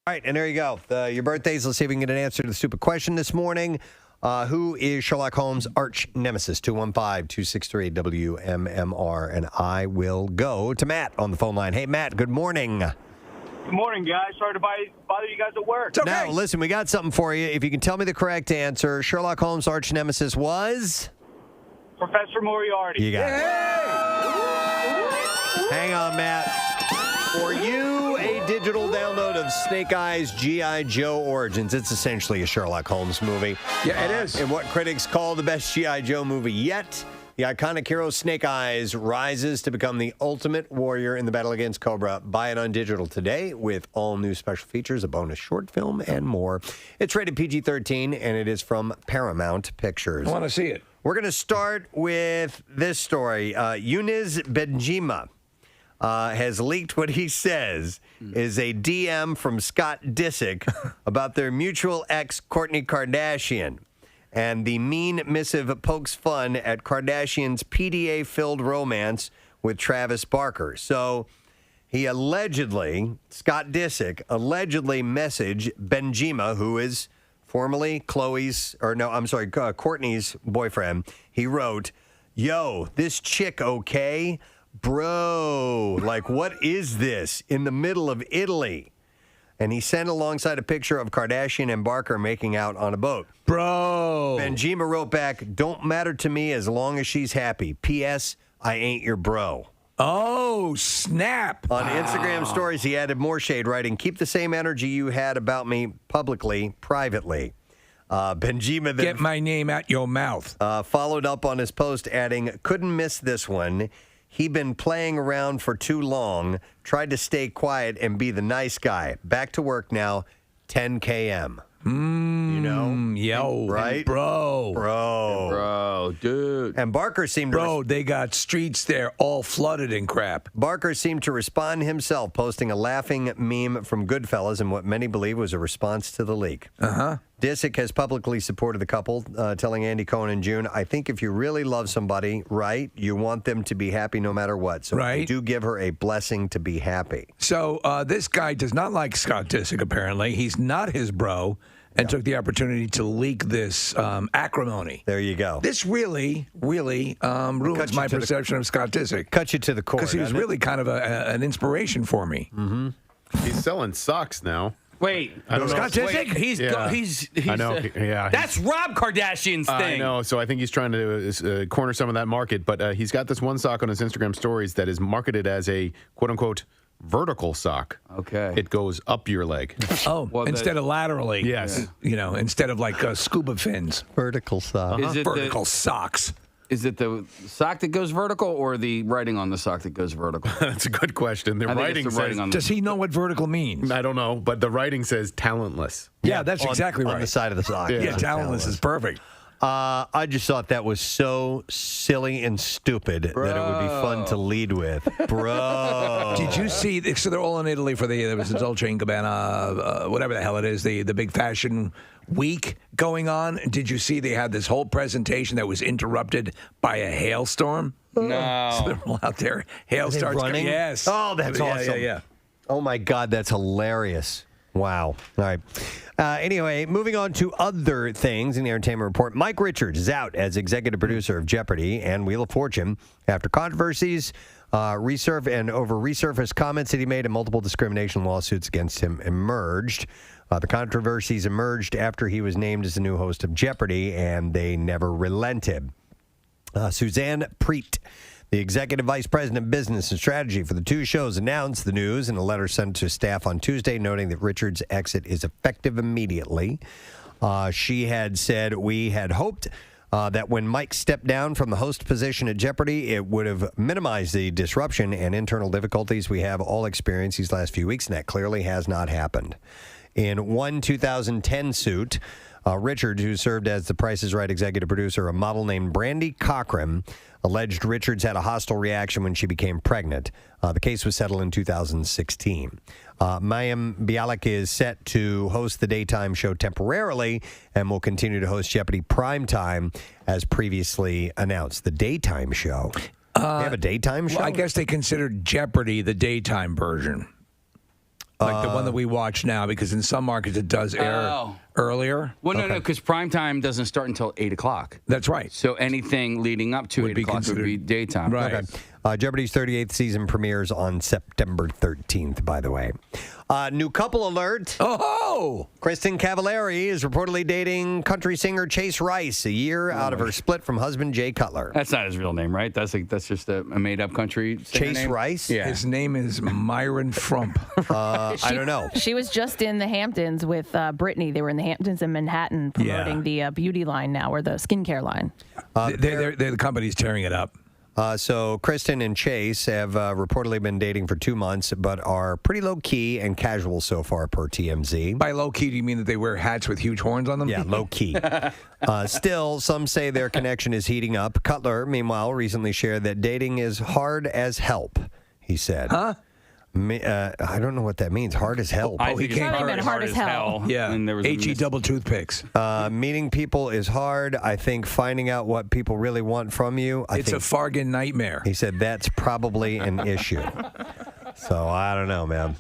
All right, and there you go. Your birthdays. Let's see if we can get an answer to the stupid question this morning. Who is Sherlock Holmes' arch nemesis? 215-263-WMMR. And I will go to Matt on the phone line. Hey, Matt, good morning. Good morning, guys. Sorry to bother you guys at work. It's okay. Now, listen, we got something for you. If you can tell me the correct answer, Sherlock Holmes' arch nemesis was? Professor Moriarty. You got it. Hang on, Matt. For you, a digital download of Snake Eyes G.I. Joe Origins. It's essentially a Sherlock Holmes movie. Yeah, it is. And what critics call the best G.I. Joe movie yet. The iconic hero Snake Eyes rises to become the ultimate warrior in the battle against Cobra. Buy it on digital today with all new special features, a bonus short film, and more. It's rated PG-13, and it is from Paramount Pictures. I want to see it. We're going to start with this story. Yunus Benjima has leaked what he says is a DM from Scott Disick about their mutual ex, Kourtney Kardashian. And the mean missive pokes fun at Kardashian's PDA-filled romance with Travis Barker. So he allegedly, Scott Disick, messaged Benjima, who is formerly Kourtney's boyfriend. He wrote, "Yo, this chick okay? Bro, like, what is this in the middle of Italy?" And he sent alongside a picture of Kardashian and Barker making out on a boat. Bro. Benjima wrote back, "Don't matter to me as long as she's happy. P.S. I ain't your bro." Oh, snap. On Instagram stories, he added more shade, writing, "Keep the same energy you had about me publicly, privately." Benjima then Get my name out your mouth. Followed up on his post, adding, "Couldn't miss this one. He been playing around for too long. Tried to stay quiet and be the nice guy. Back to work now, 10 km." You know? Yo. Right? Bro, dude. And Barker seemed to... They got streets there all flooded in crap. Barker seemed to respond himself, posting a laughing meme from Goodfellas in what many believe was a response to the leak. Uh-huh. Disick has publicly supported the couple, telling Andy Cohen in June, "I think if you really love somebody, right, you want them to be happy no matter what. So I do give her a blessing to be happy." So this guy does not like Scott Disick, apparently. He's not his bro, and took the opportunity to leak this acrimony. There you go. This really ruins my perception of Scott Disick. Cut you to the core. Because he was really kind of an inspiration for me. Mm-hmm. He's selling socks now. Wait, I don't know. Scott Disick? He's I know. That's Rob Kardashian's thing. I know. So I think he's trying to corner some of that market. But he's got this one sock on his Instagram stories that is marketed as a quote unquote vertical sock. Okay. It goes up your leg. Oh, well, instead of laterally. Yes. You know, instead of like scuba fins. Vertical sock. Is it vertical socks. Is it the sock that goes vertical or the writing on the sock that goes vertical? That's a good question. The writing says... Does he know what vertical means? I don't know, but the writing says talentless. Yeah, that's exactly right. On the side of the sock. Yeah, talentless is perfect. I just thought that was so silly and stupid that it would be fun to lead with. Bro. Did you see, so they're all in Italy for there was the Dolce & Gabbana, whatever the hell it is, the big fashion week going on. Did you see they had this whole presentation that was interrupted by a hailstorm? No. So they're all out there. Hail starts running? Yes. Oh, that's awesome. Yeah. Oh, my God, that's hilarious. Wow. All right. Anyway, moving on to other things in the entertainment report. Mike Richards is out as executive producer of Jeopardy and Wheel of Fortune after controversies resurfaced comments that he made and multiple discrimination lawsuits against him emerged. The controversies emerged after he was named as the new host of Jeopardy, and they never relented. Suzanne Preet, the executive vice president of business and strategy for the two shows, announced the news in a letter sent to staff on Tuesday, noting that Richards' exit is effective immediately. She had said, "We had hoped that when Mike stepped down from the host position at Jeopardy, it would have minimized the disruption and internal difficulties we have all experienced these last few weeks, and that clearly has not happened." In one 2010 suit, Richards, who served as the Price is Right executive producer, a model named Brandy Cochran, alleged Richards had a hostile reaction when she became pregnant. The case was settled in 2016. Mayim Bialik is set to host the daytime show temporarily and will continue to host Jeopardy primetime as previously announced. The daytime show. They have a daytime show? Well, I guess they considered Jeopardy the daytime version. Like the one that we watch now, because in some markets it does air earlier. Well, no, because prime time doesn't start until 8 o'clock. That's right. So anything leading up to 8 o'clock would be daytime. Right. Okay. Jeopardy's 38th season premieres on September 13th, by the way. New couple alert. Oh! Kristen Cavallari is reportedly dating country singer Chase Rice a year out of her split from husband Jay Cutler. That's not his real name, right? That's just a made-up country singer Chase name? Rice? Yeah. His name is Myron Frump. I don't know. She was just in the Hamptons with Britney. They were in the Hamptons in Manhattan promoting the beauty line now, or the skincare line. The company's tearing it up. So Kristen and Chase have reportedly been dating for 2 months, but are pretty low-key and casual so far, per TMZ. By low-key, do you mean that they wear hats with huge horns on them? Yeah, low-key. Still, some say their connection is heating up. Cutler, meanwhile, recently shared that dating is hard as help, he said. Huh? I don't know what that means. Hard as hell. I think it's Probably meant hard as hell. Yeah. And there was a H-E double toothpicks. Meeting people is hard. I think finding out what people really want from you, It's a Fargan nightmare. he said that's probably an issue. So I don't know, man.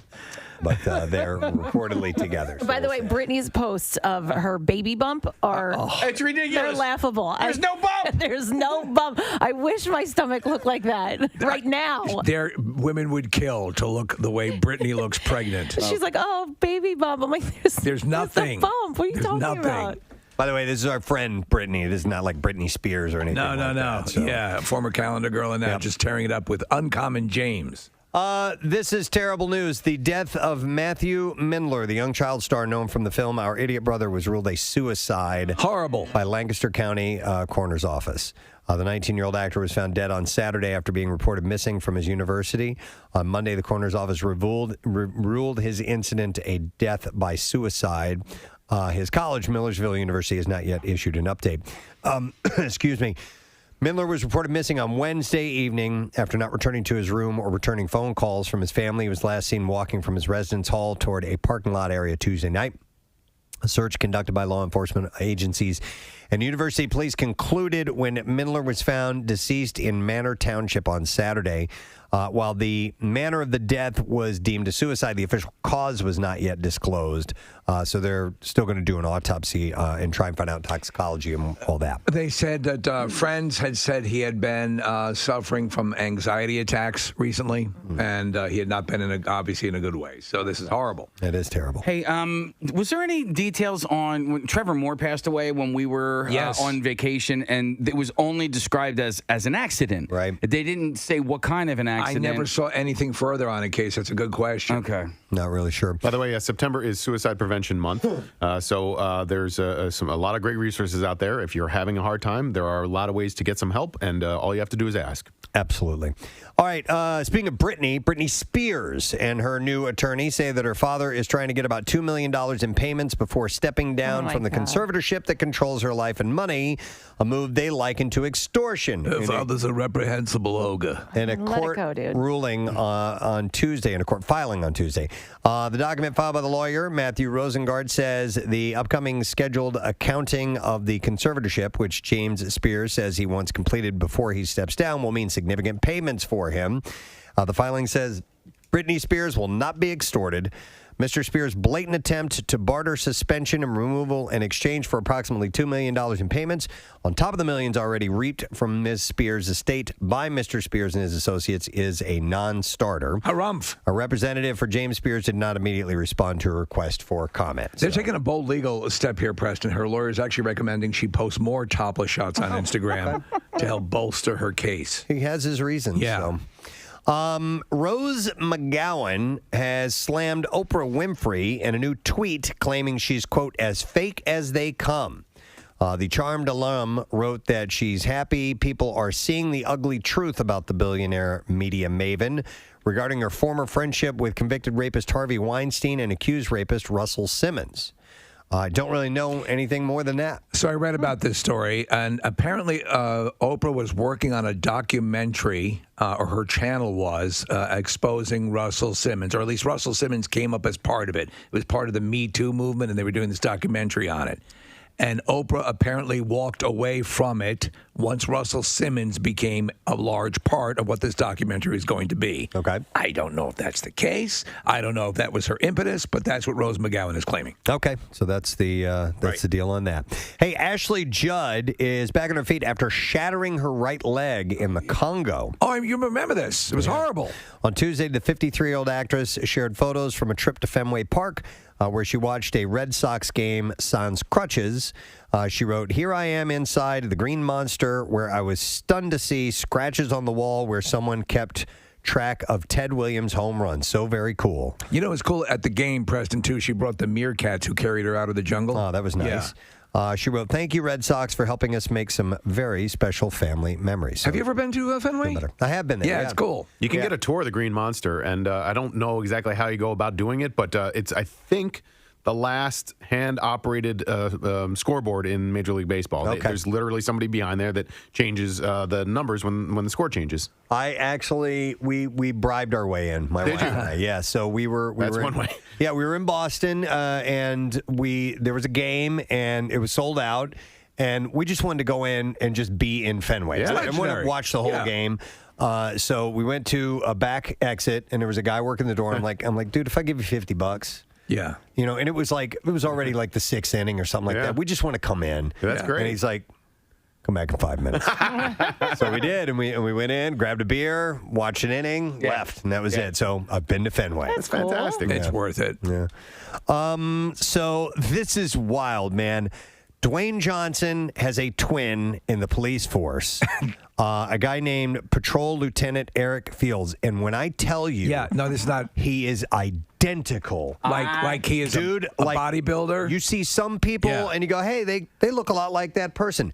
But they're reportedly together. So By the way, we'll see. Britney's posts of her baby bump are It's ridiculous. they're laughable. There's no bump. There's no bump. I wish my stomach looked like that right now. Women would kill to look the way Britney looks pregnant. She's like, oh, baby bump. I'm like, There's nothing. There's a bump. What are you There's talking nothing. about? By the way, this is our friend Britney. This is not like Britney Spears or anything. No. That, so. Yeah, former calendar girl and now just tearing it up with Uncommon James. This is terrible news. The death of Matthew Mindler, the young child star known from the film Our Idiot Brother, was ruled a suicide. Horrible. By Lancaster County Coroner's Office. The 19-year-old actor was found dead on Saturday after being reported missing from his university. On Monday, the coroner's office ruled his incident a death by suicide. His college, Millersville University, has not yet issued an update. Excuse me. Mindler was reported missing on Wednesday evening after not returning to his room or returning phone calls from his family. He was last seen walking from his residence hall toward a parking lot area Tuesday night. A search conducted by law enforcement agencies and university police concluded when Mindler was found deceased in Manor Township on Saturday. While the manner of the death was deemed a suicide, the official cause was not yet disclosed. So they're still going to do an autopsy and try and find out toxicology and all that. They said that friends had said he had been suffering from anxiety attacks recently, and he had not been obviously in a good way. So this is horrible. It is terrible. Hey, was there any details on when Trevor Moore passed away when we were on vacation, and it was only described as an accident? Right. They didn't say what kind of an accident. I never saw anything further on it, Case. That's a good question. Okay. Not really sure. By the way, September is Suicide Prevention Month, so there's a lot of great resources out there. If you're having a hard time, there are a lot of ways to get some help, and all you have to do is ask. Absolutely. All right. Speaking of Britney Spears and her new attorney say that her father is trying to get about $2 million in payments before stepping down from the conservatorship that controls her life and money, a move they liken to extortion. Her father's a reprehensible ogre. In a court ruling on Tuesday, in a court filing on Tuesday. The document filed by the lawyer, Matthew Rosengard, says the upcoming scheduled accounting of the conservatorship, which James Spears says he wants completed before he steps down, will mean significant payments for him. The filing says Britney Spears will not be extorted. Mr. Spears' blatant attempt to barter suspension and removal in exchange for approximately $2 million in payments, on top of the millions already reaped from Ms. Spears' estate by Mr. Spears and his associates, is a non-starter. Harumph. A representative for James Spears did not immediately respond to a request for comment. They're taking a bold legal step here, Preston. Her lawyer is actually recommending she post more topless shots on Instagram to help bolster her case. He has his reasons. Yeah. So. Rose McGowan has slammed Oprah Winfrey in a new tweet claiming she's, quote, as fake as they come. The charmed alum wrote that she's happy people are seeing the ugly truth about the billionaire media maven regarding her former friendship with convicted rapist Harvey Weinstein and accused rapist Russell Simmons. I don't really know anything more than that. So I read about this story, and apparently Oprah was working on a documentary, or her channel was, exposing Russell Simmons, or at least Russell Simmons came up as part of it. It was part of the Me Too movement, and they were doing this documentary on it. and Oprah apparently walked away from it once Russell Simmons became a large part of what this documentary is going to be. Okay. I don't know if that's the case. I don't know if that was her impetus, but that's what Rose McGowan is claiming. Okay, so that's the deal on that. Hey, Ashley Judd is back on her feet after shattering her right leg in the Congo. Oh, you remember this? It was horrible. On Tuesday, the 53-year-old actress shared photos from a trip to Fenway Park where she watched a Red Sox game sans crutches. She wrote, "Here I am inside the Green Monster where I was stunned to see scratches on the wall where someone kept track of Ted Williams' home run. So very cool." You know, it was cool at the game, Preston, too. She brought the meerkats who carried her out of the jungle. Oh, that was nice. She wrote, "Thank you, Red Sox, for helping us make some very special family memories." Have you ever been to Fenway? I have been there. Yeah, it's cool. You can get a tour of the Green Monster, and I don't know exactly how you go about doing it, but it's, I think, the last hand-operated scoreboard in Major League Baseball. Okay. There's literally somebody behind there that changes the numbers when the score changes. I actually, we bribed our way in, my wife and I. Yeah, so we were That's one way. Yeah, we were in Boston, and there was a game, and it was sold out, and we just wanted to go in and just be in Fenway. Yeah. I wanted to watch the whole game. So we went to a back exit, and there was a guy working the door. I'm like, dude, if I give you $50. Yeah. You know, and it was already like the 6th inning or something like that. We just want to come in. Yeah, that's great. And he's like, come back in 5 minutes. So we did, and we went in, grabbed a beer, watched an inning, left, and that was it. So I've been to Fenway. That's fantastic. It's worth it. Yeah. So this is wild, man. Dwayne Johnson has a twin in the police force, a guy named Patrol Lieutenant Eric Fields. And when I tell you, this is not. He is identical. Like he is Dude, a bodybuilder. You see some people and you go, hey, they look a lot like that person.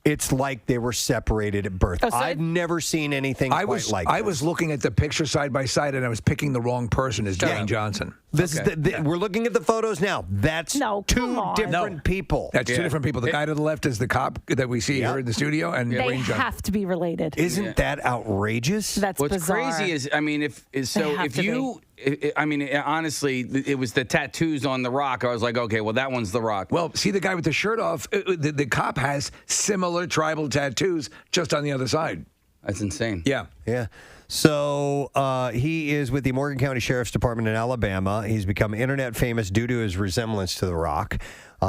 It's like they were separated at birth. Oh, so I've never seen anything quite like this. I was looking at the picture side by side, and I was picking the wrong person as Dwayne Johnson. This is we're looking at the photos now. That's two different people. That's two different people. The guy to the left is the cop that we see here in the studio, and They Dwayne Johnson. have to be related. Isn't that outrageous? That's What's bizarre. crazy is, I mean, honestly, it was the tattoos on The Rock. I was like, okay, well, that one's The Rock. Well, see the guy with the shirt off. The cop has similar tribal tattoos, just on the other side. That's insane. Yeah. Yeah. So he is with the Morgan County Sheriff's Department in Alabama. He's become internet famous due to his resemblance to The Rock.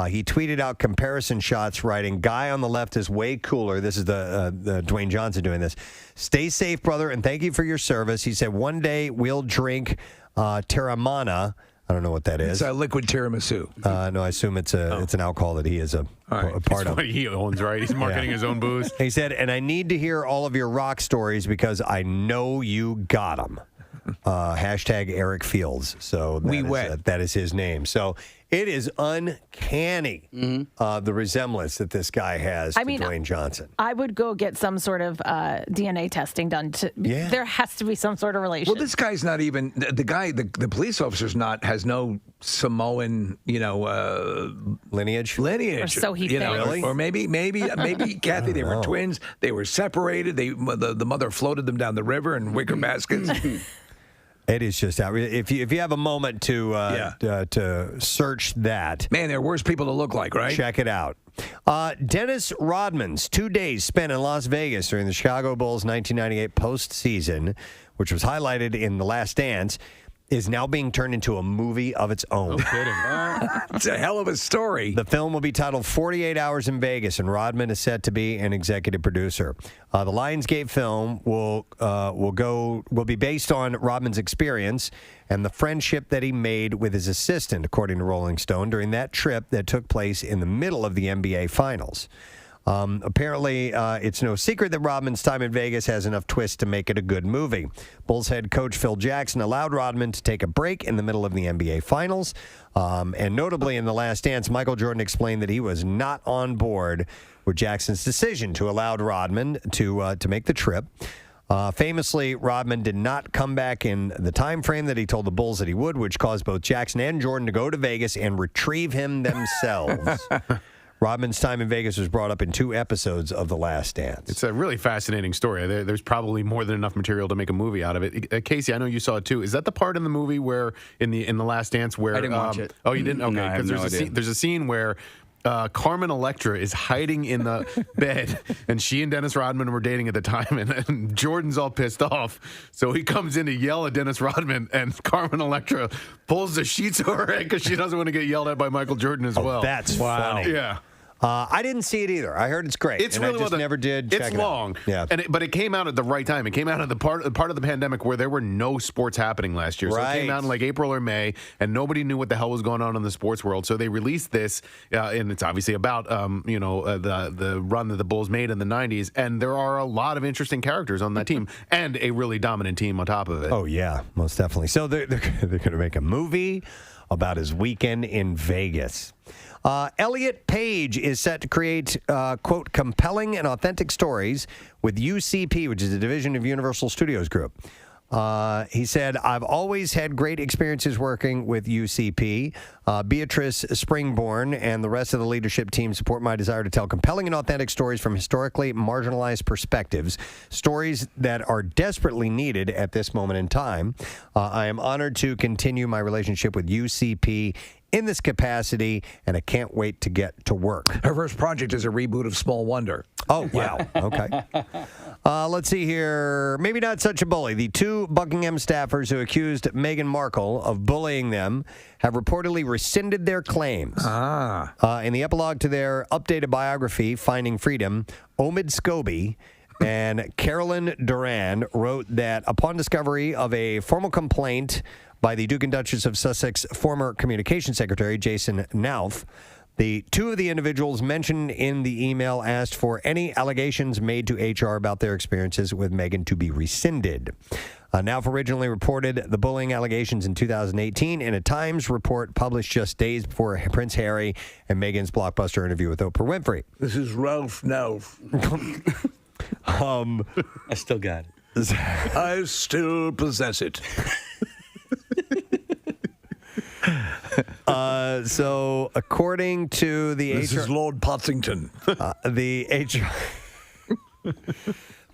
He tweeted out comparison shots, writing, "Guy on the left is way cooler." This is the Dwayne Johnson doing this. "Stay safe, brother, and thank you for your service." He said, "One day we'll drink Terramana." I don't know what that is. It's a liquid tiramisu. No, I assume it's an alcohol that he is a part of. What he owns, right? He's marketing his own booze. He said, "And I need to hear all of your rock stories because I know you got them." Hashtag Eric Fields. So that is his name. So it is uncanny, the resemblance that this guy has to Dwayne Johnson. I would go get some sort of DNA testing done. There has to be some sort of relation. Well, this guy's not even the guy. The police officer's has no Samoan, lineage. Or so he thinks. Really? Or maybe Kathy. They were twins. They were separated. The mother floated them down the river in wicker baskets. It is just out. If you have a moment to search that, man, they're worse people to look like, right? Check it out. Dennis Rodman's 2 days spent in Las Vegas during the Chicago Bulls' 1998 postseason, which was highlighted in The Last Dance, is now being turned into a movie of its own. No kidding. It's a hell of a story. The film will be titled 48 Hours in Vegas, and Rodman is set to be an executive producer. The Lionsgate film will be based on Rodman's experience and the friendship that he made with his assistant, according to Rolling Stone, during that trip that took place in the middle of the NBA Finals. Apparently, it's no secret that Rodman's time in Vegas has enough twist to make it a good movie. Bulls head coach Phil Jackson allowed Rodman to take a break in the middle of the NBA Finals. And notably, in The Last Dance, Michael Jordan explained that he was not on board with Jackson's decision to allow Rodman to make the trip. Famously, Rodman did not come back in the time frame that he told the Bulls that he would, which caused both Jackson and Jordan to go to Vegas and retrieve him themselves. Rodman's time in Vegas was brought up in 2 episodes of The Last Dance. It's a really fascinating story. There's probably more than enough material to make a movie out of it. Casey, I know you saw it too. Is that the part in the movie where in the Last Dance where I didn't watch it. Oh, you didn't? Okay, No, I have because there's a scene where Carmen Electra is hiding in the bed, and she and Dennis Rodman were dating at the time, and Jordan's all pissed off. So he comes in to yell at Dennis Rodman, and Carmen Electra pulls the sheets over her head because she doesn't want to get yelled at by Michael Jordan as well. That's funny. Yeah. I didn't see it either. I heard it's great. It's and really I just well done. never did. It's check it long, out. Yeah, but it came out at the right time. It came out at the part of the pandemic where there were no sports happening last year. So it came out in like April or May, and nobody knew what the hell was going on in the sports world. So they released this, and it's obviously about the run that the Bulls made in the '90s. And there are a lot of interesting characters on that team, and a really dominant team on top of it. Oh yeah, most definitely. So they're going to make a movie about his weekend in Vegas. Elliot Page is set to create, quote, compelling and authentic stories with UCP, which is a division of Universal Studios Group. He said, I've always had great experiences working with UCP. Beatrice Springborn and the rest of the leadership team support my desire to tell compelling and authentic stories from historically marginalized perspectives, stories that are desperately needed at this moment in time. I am honored to continue my relationship with UCP in this capacity, and I can't wait to get to work. Her first project is a reboot of Small Wonder. Oh, wow. Okay. Let's see here. Maybe not such a bully. The two Buckingham staffers who accused Meghan Markle of bullying them have reportedly rescinded their claims. In the epilogue to their updated biography, Finding Freedom, Omid Scobie and Carolyn Duran wrote that upon discovery of a formal complaint by the Duke and Duchess of Sussex former communications secretary, Jason Nauf, the two of the individuals mentioned in the email asked for any allegations made to HR about their experiences with Meghan to be rescinded. Nauf originally reported the bullying allegations in 2018 in a Times report published just days before Prince Harry and Meghan's blockbuster interview with Oprah Winfrey. This is Ralph Nauf. I still got it. I still possess it. So, according to the This is Lord Pottington. The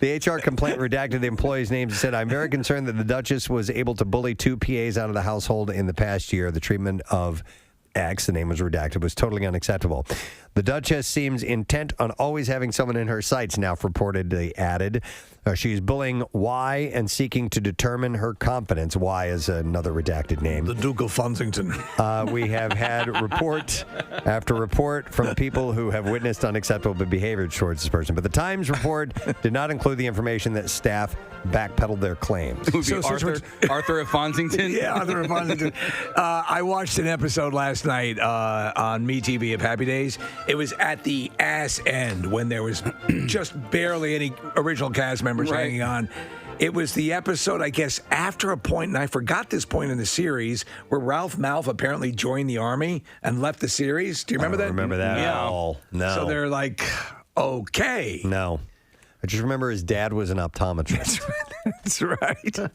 HR complaint redacted the employees' names and said, I'm very concerned that the Duchess was able to bully two PAs out of the household in the past year. The treatment of X, the name was redacted, was totally unacceptable. The Duchess seems intent on always having someone in her sights, now reportedly added. She's bullying Y and seeking to determine her confidence. Y is another redacted name. The Duke of Fonsington. We have had report after report from people who have witnessed unacceptable behavior towards this person. But the Times report did not include the information that staff backpedaled their claims. It would be Arthur of Fonsington? Yeah, Arthur of Fonsington. I watched an episode last night on MeTV of Happy Days. It was at the ass end when there was just barely any original cast members hanging on. It was the episode, I guess, after a point, and I forgot this point in the series, where Ralph Malph apparently joined the Army and left the series. Do you remember that? I don't remember that at all. No. So they're like, okay. No. I just remember his dad was an optometrist. That's right.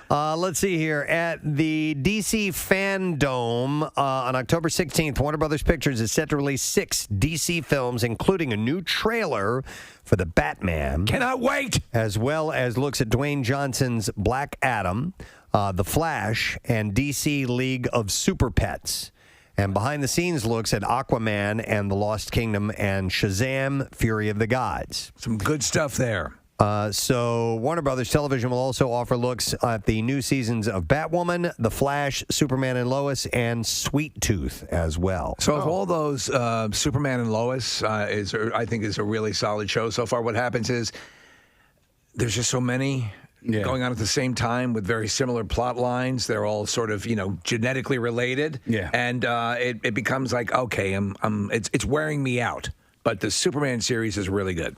Let's see here. At the DC Fandome on October 16th, Warner Brothers Pictures is set to release 6 DC films, including a new trailer for The Batman. Cannot wait. As well as looks at Dwayne Johnson's Black Adam, The Flash, and DC League of Super Pets. And behind-the-scenes looks at Aquaman and the Lost Kingdom and Shazam! Fury of the Gods. Some good stuff there. So Warner Brothers Television will also offer looks at the new seasons of Batwoman, The Flash, Superman and Lois, and Sweet Tooth as well. So of all those, Superman and Lois I think is a really solid show so far. What happens is there's just so many going on at the same time with very similar plot lines. They're all sort of, genetically related. Yeah. And it becomes like, okay, it's wearing me out. But the Superman series is really good.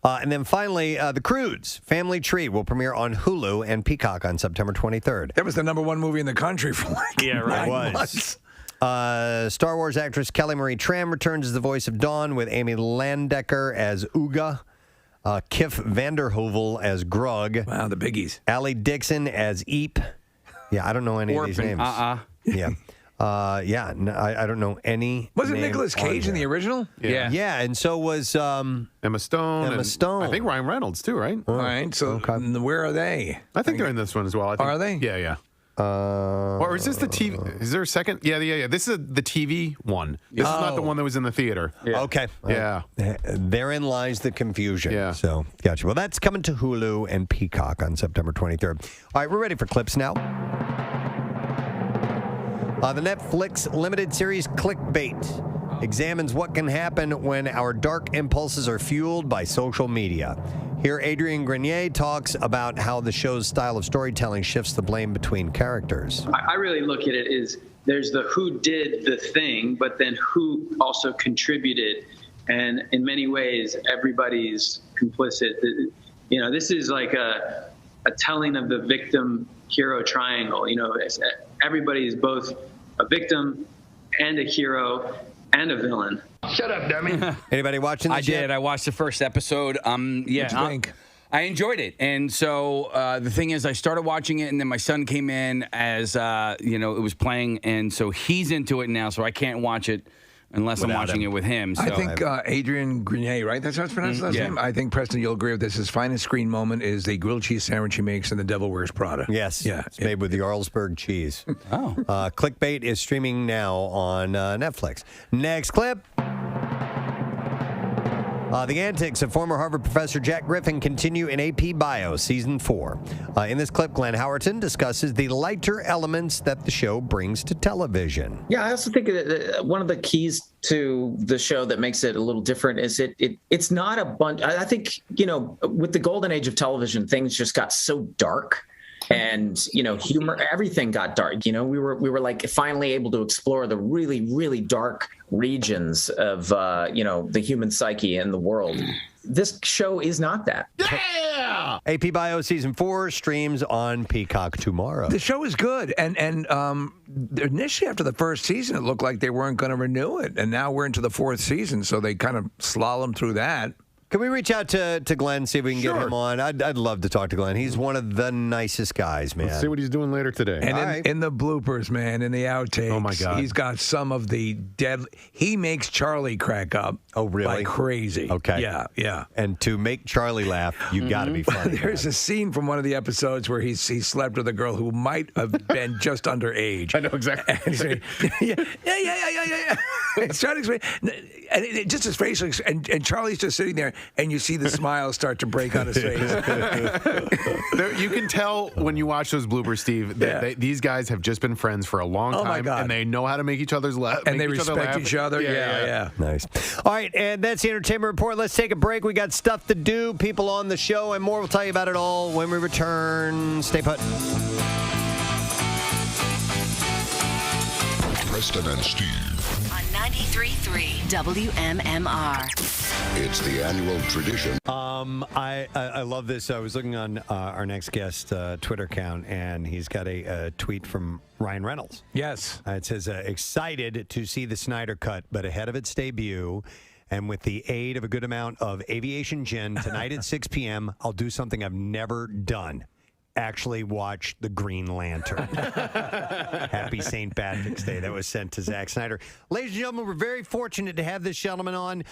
And then finally, The Croods, Family Tree, will premiere on Hulu and Peacock on September 23rd. That was the #1 movie in the country for 9 months. Star Wars actress Kelly Marie Tran returns as the voice of Dawn, with Amy Landecker as Uga, Kif Vanderhoevel as Grug. Wow, the biggies. Allie Dixon as Eep. Yeah, I don't know any of these names. Yeah. I don't know any. Wasn't Nicolas Cage in the original? Yeah. Yeah, and so was Emma Stone. Emma Stone. I think Ryan Reynolds, too, right? All right, so where are they? I think they're in this one as well. Are they? Yeah. Or is this the TV? Is there a second? Yeah. This is the TV one. This is not the one that was in the theater. Yeah. Okay. Yeah. Therein lies the confusion. Yeah. So, gotcha. Well, that's coming to Hulu and Peacock on September 23rd. All right, we're ready for clips now. The Netflix limited series Clickbait examines what can happen when our dark impulses are fueled by social media. Here, Adrian Grenier talks about how the show's style of storytelling shifts the blame between characters. I really look at it as there's the who did the thing, but then who also contributed. And in many ways, everybody's complicit. You know, this is like a telling of the victim-hero triangle. You know, everybody is both a victim and a hero and a villain. Shut up, dummy. Anybody watching this I did. I watched the first episode. What'd you think? I enjoyed it. And so the thing is, I started watching it, and then my son came in as, it was playing. And so he's into it now, so I can't watch it unless I'm watching it with him. So. I think Adrian Grenier, right? That's how it's pronounced last name? I think, Preston, you'll agree with this. His finest screen moment is the grilled cheese sandwich he makes in The Devil Wears Prada. Yes. Yeah. It's made with the Jarlsberg cheese. Clickbait is streaming now on Netflix. Next clip. The antics of former Harvard professor Jack Griffin continue in AP Bio, Season 4. In this clip, Glenn Howerton discusses the lighter elements that the show brings to television. Yeah, I also think that one of the keys to the show that makes it a little different is it's not a bunch. I think, with the golden age of television, things just got so dark. And, humor, everything got dark. We were like finally able to explore the really, really dark regions of, the human psyche and the world. This show is not that. Yeah! AP Bio Season 4 streams on Peacock tomorrow. The show is good. And initially after the first season, it looked like they weren't going to renew it. And now we're into the fourth season, so they kind of slalom through that. Can we reach out to Glenn, see if we can get him on? I'd love to talk to Glenn. He's one of the nicest guys, man. Let's see what he's doing later today. And in the bloopers, man, in the outtakes, oh my God, he's got some of the deadly. He makes Charlie crack up. Oh, really? Like crazy. Okay. Yeah. And to make Charlie laugh, you got to be funny. There's a scene from one of the episodes where he slept with a girl who might have been just underage. I know exactly. And he's like, yeah. It's trying to explain. And it just his facial, and Charlie's just sitting there, and you see the smile start to break on his face. You can tell when you watch those bloopers, Steve, that these guys have just been friends for a long time. Oh, my God. And they know how to make each other's laugh. And they respect each other. Yeah. Nice. All right, and that's the Entertainment Report. Let's take a break. We got stuff to do, people on the show, and more. We'll tell you about it all when we return. Stay put. Preston and Steve. On 93.3 WMMR. It's the annual tradition. I love this. I was looking on our next guest Twitter account, and he's got a tweet from Ryan Reynolds. Yes. It says, excited to see the Snyder Cut, but ahead of its debut, and with the aid of a good amount of aviation gin, tonight at 6 p.m., I'll do something I've never done. Actually watch The Green Lantern. Happy St. Patrick's Day. That was sent to Zack Snyder. Ladies and gentlemen, we're very fortunate to have this gentleman on.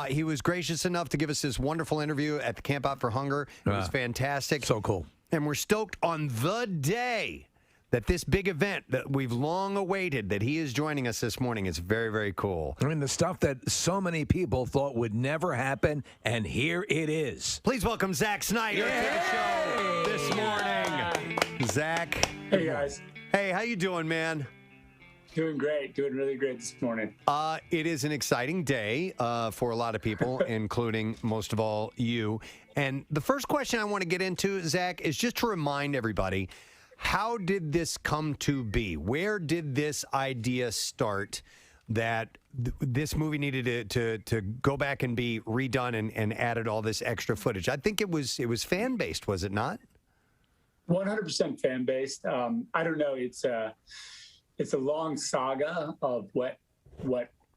He was gracious enough to give us this wonderful interview at the Camp Out for Hunger. It was fantastic. So cool. And we're stoked on the day that this big event that we've long awaited, that he is joining us this morning. Is very, very cool. I mean, the stuff that so many people thought would never happen, and here it is. Please welcome Zack Snyder to the show this morning. Zack. Hey, guys. Hey, how you doing, man? Doing great. Doing really great this morning. It is an exciting day for a lot of people, including, most of all, you. And the first question I want to get into, Zack, is just to remind everybody, how did this come to be? Where did this idea start that this movie needed to go back and be redone and added all this extra footage? I think it was fan-based, was it not? 100% fan-based. I don't know. It's a long saga of what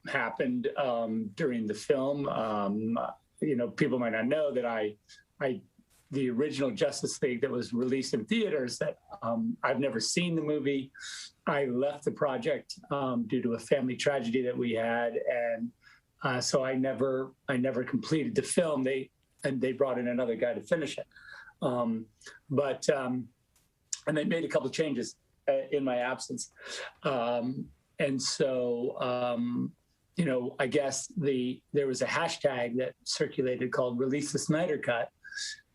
happened during the film. People might not know that the original Justice League that was released in theaters, that I've never seen the movie. I left the project due to a family tragedy that we had, and so I never completed the film. They brought in another guy to finish it, and they made a couple of changes in my absence. And so, I guess there was a hashtag that circulated called Release the Snyder Cut.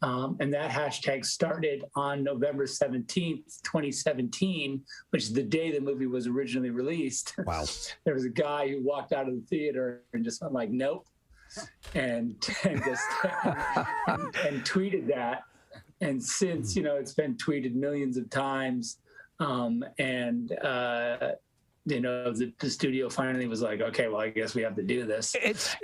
And that hashtag started on November 17th, 2017, which is the day the movie was originally released. Wow. There was a guy who walked out of the theater and just went like, nope. And tweeted that. And since, it's been tweeted millions of times. The studio finally was like, okay, well, I guess we have to do this. It's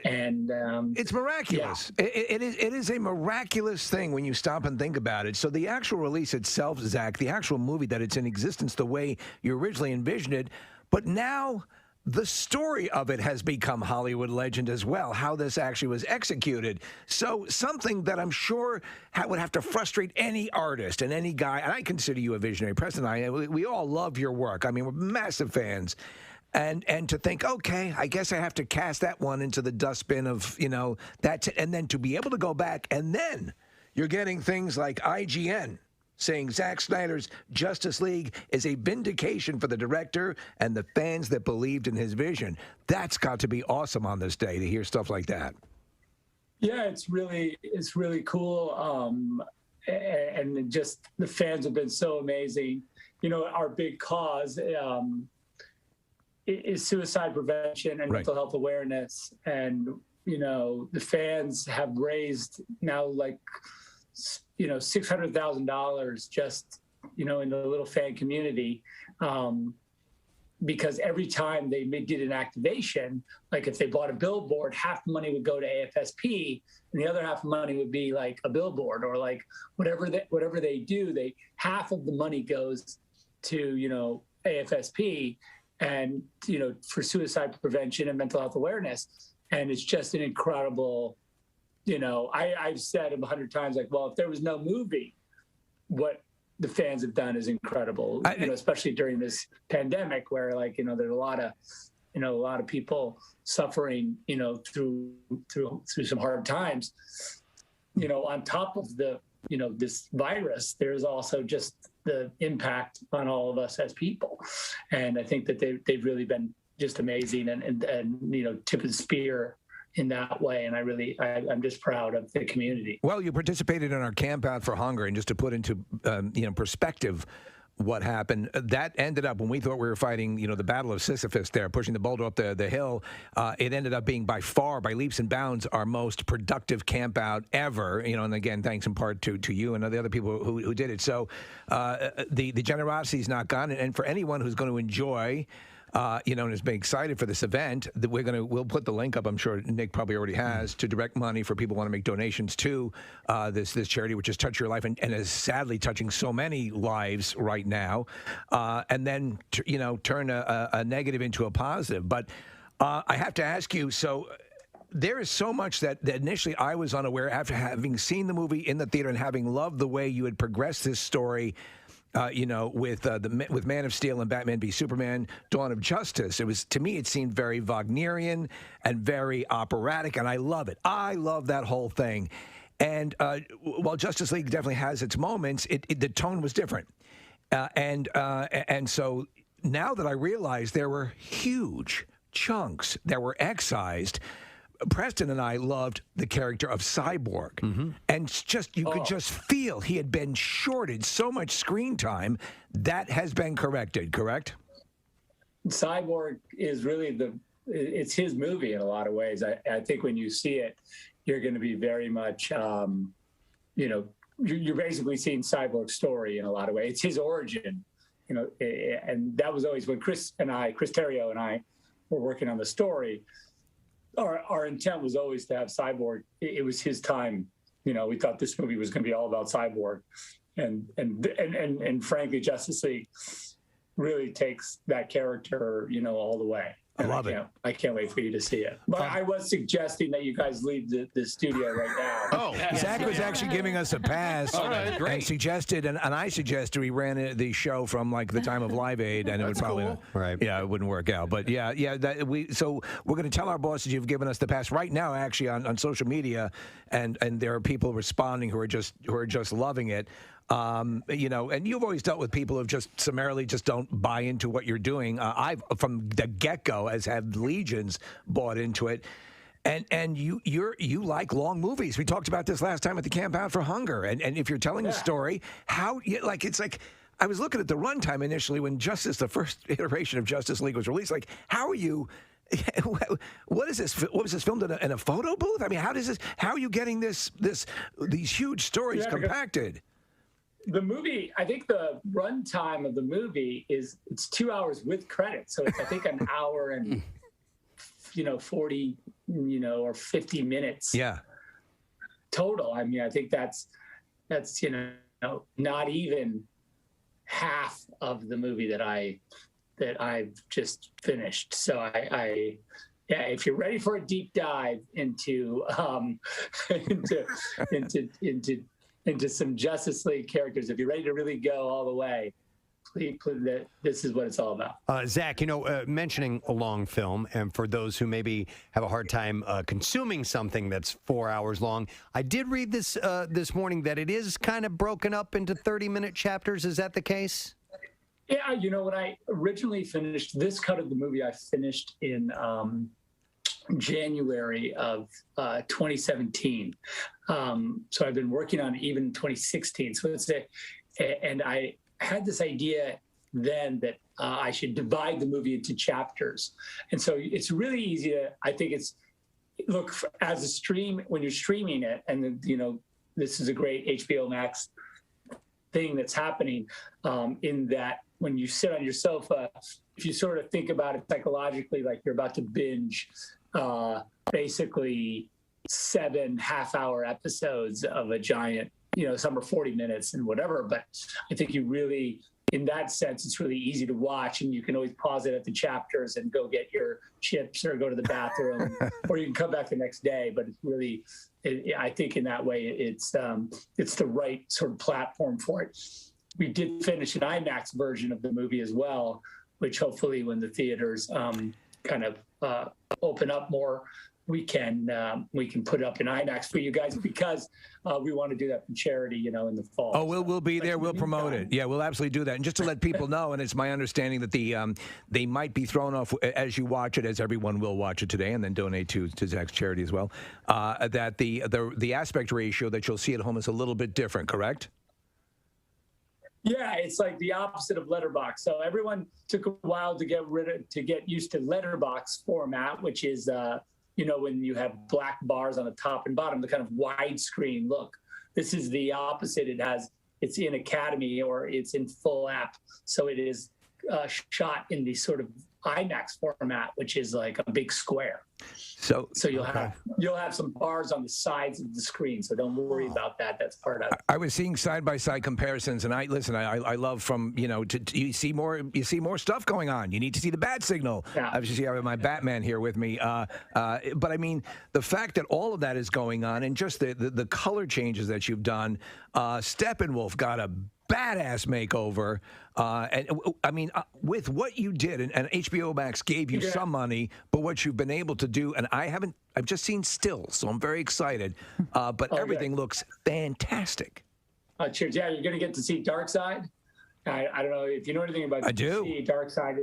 miraculous. Yeah. It is a miraculous thing when you stop and think about it. So the actual release itself, Zach, the actual movie, that it's in existence the way you originally envisioned it, but now the story of it has become Hollywood legend as well, how this actually was executed. So something that I'm sure would have to frustrate any artist and any guy, and I consider you a visionary. Preston and I, we all love your work. I mean, we're massive fans. And to think, okay, I guess I have to cast that one into the dustbin of, that, and then to be able to go back, and then you're getting things like IGN saying Zack Snyder's Justice League is a vindication for the director and the fans that believed in his vision. That's got to be awesome on this day to hear stuff like that. Yeah, it's really cool. And just the fans have been so amazing. Our big cause is suicide prevention and mental health awareness. And, the fans have raised now $600,000 just, in the little fan community. Because every time they did an activation, like if they bought a billboard, half the money would go to AFSP and the other half of the money would be like a billboard, or like whatever they do, half of the money goes to, AFSP and, for suicide prevention and mental health awareness. And it's just an incredible, I've said 100 times, like, well, if there was no movie, what the fans have done is incredible, especially during this pandemic where there's a lot of people suffering, through some hard times, on top of the, this virus, there's also just the impact on all of us as people. And I think that they've really been just amazing and tip of the spear in that way. And I'm just proud of the community. Well, you participated in our Camp Out for Hunger, and just to put into perspective what happened, that ended up, when we thought we were fighting, the Battle of Sisyphus there, pushing the boulder up the hill, it ended up being by leaps and bounds, our most productive camp out ever, and again, thanks in part to you and the other people who did it. So the generosity is not gone, and for anyone who's going to enjoy and has been excited for this event, that we'll put the link up, I'm sure Nick probably already has, to direct money for people who want to make donations to this charity, which is Touch Your Life, and is sadly touching so many lives right now, and then turn a negative into a positive. But I have to ask you, so there is so much that initially I was unaware, after having seen the movie in the theater and having loved the way you had progressed this story. With Man of Steel and Batman v Superman, Dawn of Justice. To me, it seemed very Wagnerian and very operatic, and I love it. I love that whole thing. And while Justice League definitely has its moments, the tone was different. And so now that I realize there were huge chunks that were excised, Preston and I loved the character of Cyborg, and you could just feel he had been shorted so much screen time. That has been corrected, correct? Cyborg is really it's his movie in a lot of ways. I think when you see it, you're going to be very much, you're basically seeing Cyborg's story in a lot of ways. It's his origin, and that was always when Chris Terrio and I were working on the story. Our intent was always to have Cyborg. It was his time. We thought this movie was going to be all about Cyborg, and frankly, Justice League really takes that character, all the way. I love it. I can't wait for you to see it. But I was suggesting that you guys leave the studio right now. Oh, Zach was actually giving us a pass. All right, great. And suggested, and I suggested we ran the show from the time of Live Aid, and it would probably, it wouldn't work out. But so we're going to tell our bosses you've given us the pass right now, actually on social media, and there are people responding who are just loving it. You know, and you've always dealt with people who just summarily just don't buy into what you're doing. I've from the get-go has had legions bought into it. And you like long movies. We talked about this last time at the Camp Out for Hunger. And if you're telling a story, it's like I was looking at the runtime initially when the first iteration of Justice League was released. Like, how are you? What is this? What was this filmed in a photo booth? I mean, how are you getting these huge stories compacted? The movie, I think the runtime of the movie it's 2 hours with credits. So it's, I think, an hour and 40 or 50 minutes total. I mean, I think that's not even half of the movie that I've just finished. So if you're ready for a deep dive into into some Justice League characters, if you're ready to really go all the way, this is what it's all about. Zach, mentioning a long film, and for those who maybe have a hard time consuming something that's 4 hours long, I did read this morning that it is kind of broken up into 30-minute chapters. Is that the case? Yeah, when I originally finished this cut of the movie, I finished in January of 2017. So I've been working on it even 2016. So and I had this idea then that I should divide the movie into chapters. And so it's really easy to, I think as a stream, when you're streaming it, and this is a great HBO Max thing that's happening, in that when you sit on your sofa, if you sort of think about it psychologically, like you're about to binge basically 7 half-hour episodes of a giant, some are 40 minutes and whatever, but I think you really, in that sense, it's really easy to watch, and you can always pause it at the chapters and go get your chips or go to the bathroom, or you can come back the next day. But it's really, I think in that way, it's the right sort of platform for it. We did finish an IMAX version of the movie as well, which hopefully when the theaters kind of open up more, we can put it up in IMAX for you guys, because we want to do that for charity, in the fall. Oh, we'll be there. We'll promote it. Yeah, we'll absolutely do that. And just to let people know, and it's my understanding that they might be thrown off as you watch it, as everyone will watch it today, and then donate to Zach's charity as well. That the aspect ratio that you'll see at home is a little bit different, correct? Yeah, it's like the opposite of letterbox. So everyone took a while to get used to letterbox format, which is when you have black bars on the top and bottom, the kind of widescreen look. This is the opposite. It's in Academy, or it's in full app. So it is shot in the sort of IMAX format, which is like a big square. So you'll have some bars on the sides of the screen. So don't worry about that. That's part of it. I was seeing side-by-side comparisons, and I love from you see more stuff going on. You need to see the bat signal. Yeah. Obviously, I have my Batman here with me. But I mean, the fact that all of that is going on, and just the color changes that you've done. Steppenwolf got a badass makeover, and I mean, with what you did, and HBO Max gave you some money, but what you've been able to do, and I've just seen stills, so I'm very excited. But everything looks fantastic. Cheers! Yeah, you're going to get to see Darkseid. I don't know if you know anything about. I do. Darkseid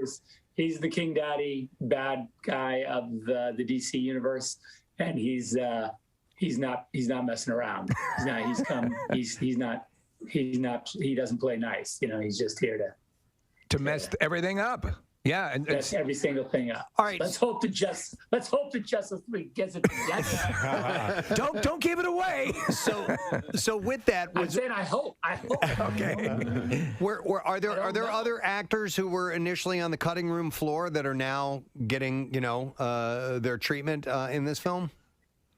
he's the King Daddy bad guy of the DC universe, and he's not messing around. He doesn't play nice. He's just here to mess everything up. Yeah, and mess every single thing up. All right. Let's hope the Justice League gets it together. Don't give it away. So with that, I'm saying I hope. Okay. Are there other actors who were initially on the cutting room floor that are now getting their treatment in this film?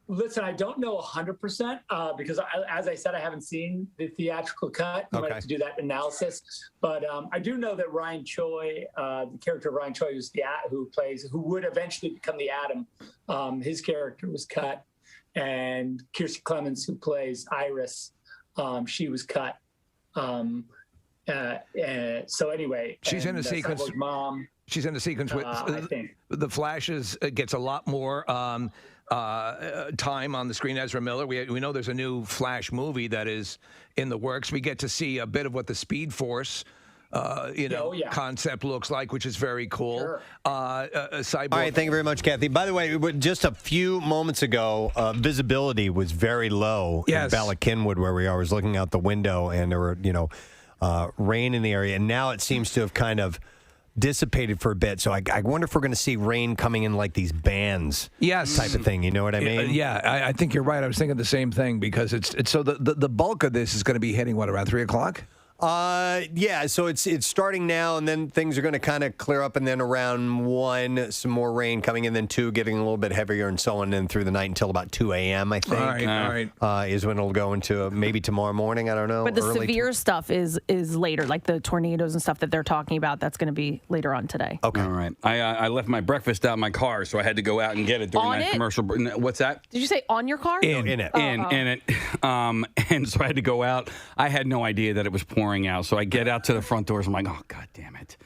Listen, I don't know 100% because, as I said, I haven't seen the theatrical cut. I might have to do that analysis. But I do know that Ryan Choi, the character of Ryan Choi, who would eventually become the Atom, his character was cut. And Kirstie Clemens, who plays Iris, she was cut. So anyway. She's in a sequence. Mom. She's in a sequence with the flashes. Gets a lot more time on the screen. Ezra Miller. We know there's a new Flash movie that is in the works. We get to see a bit of what the Speed Force concept looks like, which is very cool. Sure. Cyborg. All right, thank you very much, Kathy. By the way, just a few moments ago, visibility was very low in Bala Cynwyd, where we are. I was looking out the window, and there were, rain in the area, and now it seems to have kind of dissipated for a bit. So I wonder if we're going to see rain coming in like these bands, type of thing. You know what I mean? I think you're right. I was thinking the same thing because it's so the bulk of this is going to be hitting around 3:00. So it's starting now, and then things are going to kind of clear up, and then around 1, some more rain coming in, then 2, getting a little bit heavier, and so on, and then through the night until about 2 a.m., I think. All right. Is when it'll go into maybe tomorrow morning, I don't know. But the severe stuff is later, like the tornadoes and stuff that they're talking about, that's going to be later on today. Okay. All right. I left my breakfast out in my car, so I had to go out and get it during that commercial. What's that? Did you say on your car? In it. In it. And so I had to go out. I had no idea that it was pouring out, so I get out to the front doors. I'm like, oh, God damn it.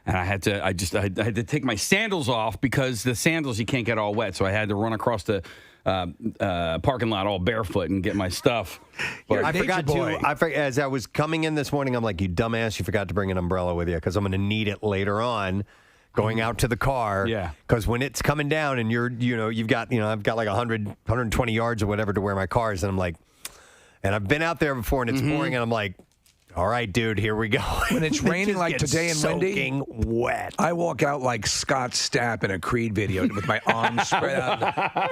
And I had to take my sandals off because the sandals, you can't get all wet. So I had to run across the parking lot all barefoot and get my stuff. But I forgot as I was coming in this morning, I'm like, you dumbass, you forgot to bring an umbrella with you because I'm going to need it later on going out to the car. Yeah. Because when it's coming down and I've got like 100, 120 yards or whatever to where my car is, and I'm like, and I've been out there before and it's pouring, and I'm like, all right, dude, here we go. When it's raining like today and windy, soaking wet. I walk out like Scott Stapp in a Creed video with my arms spread out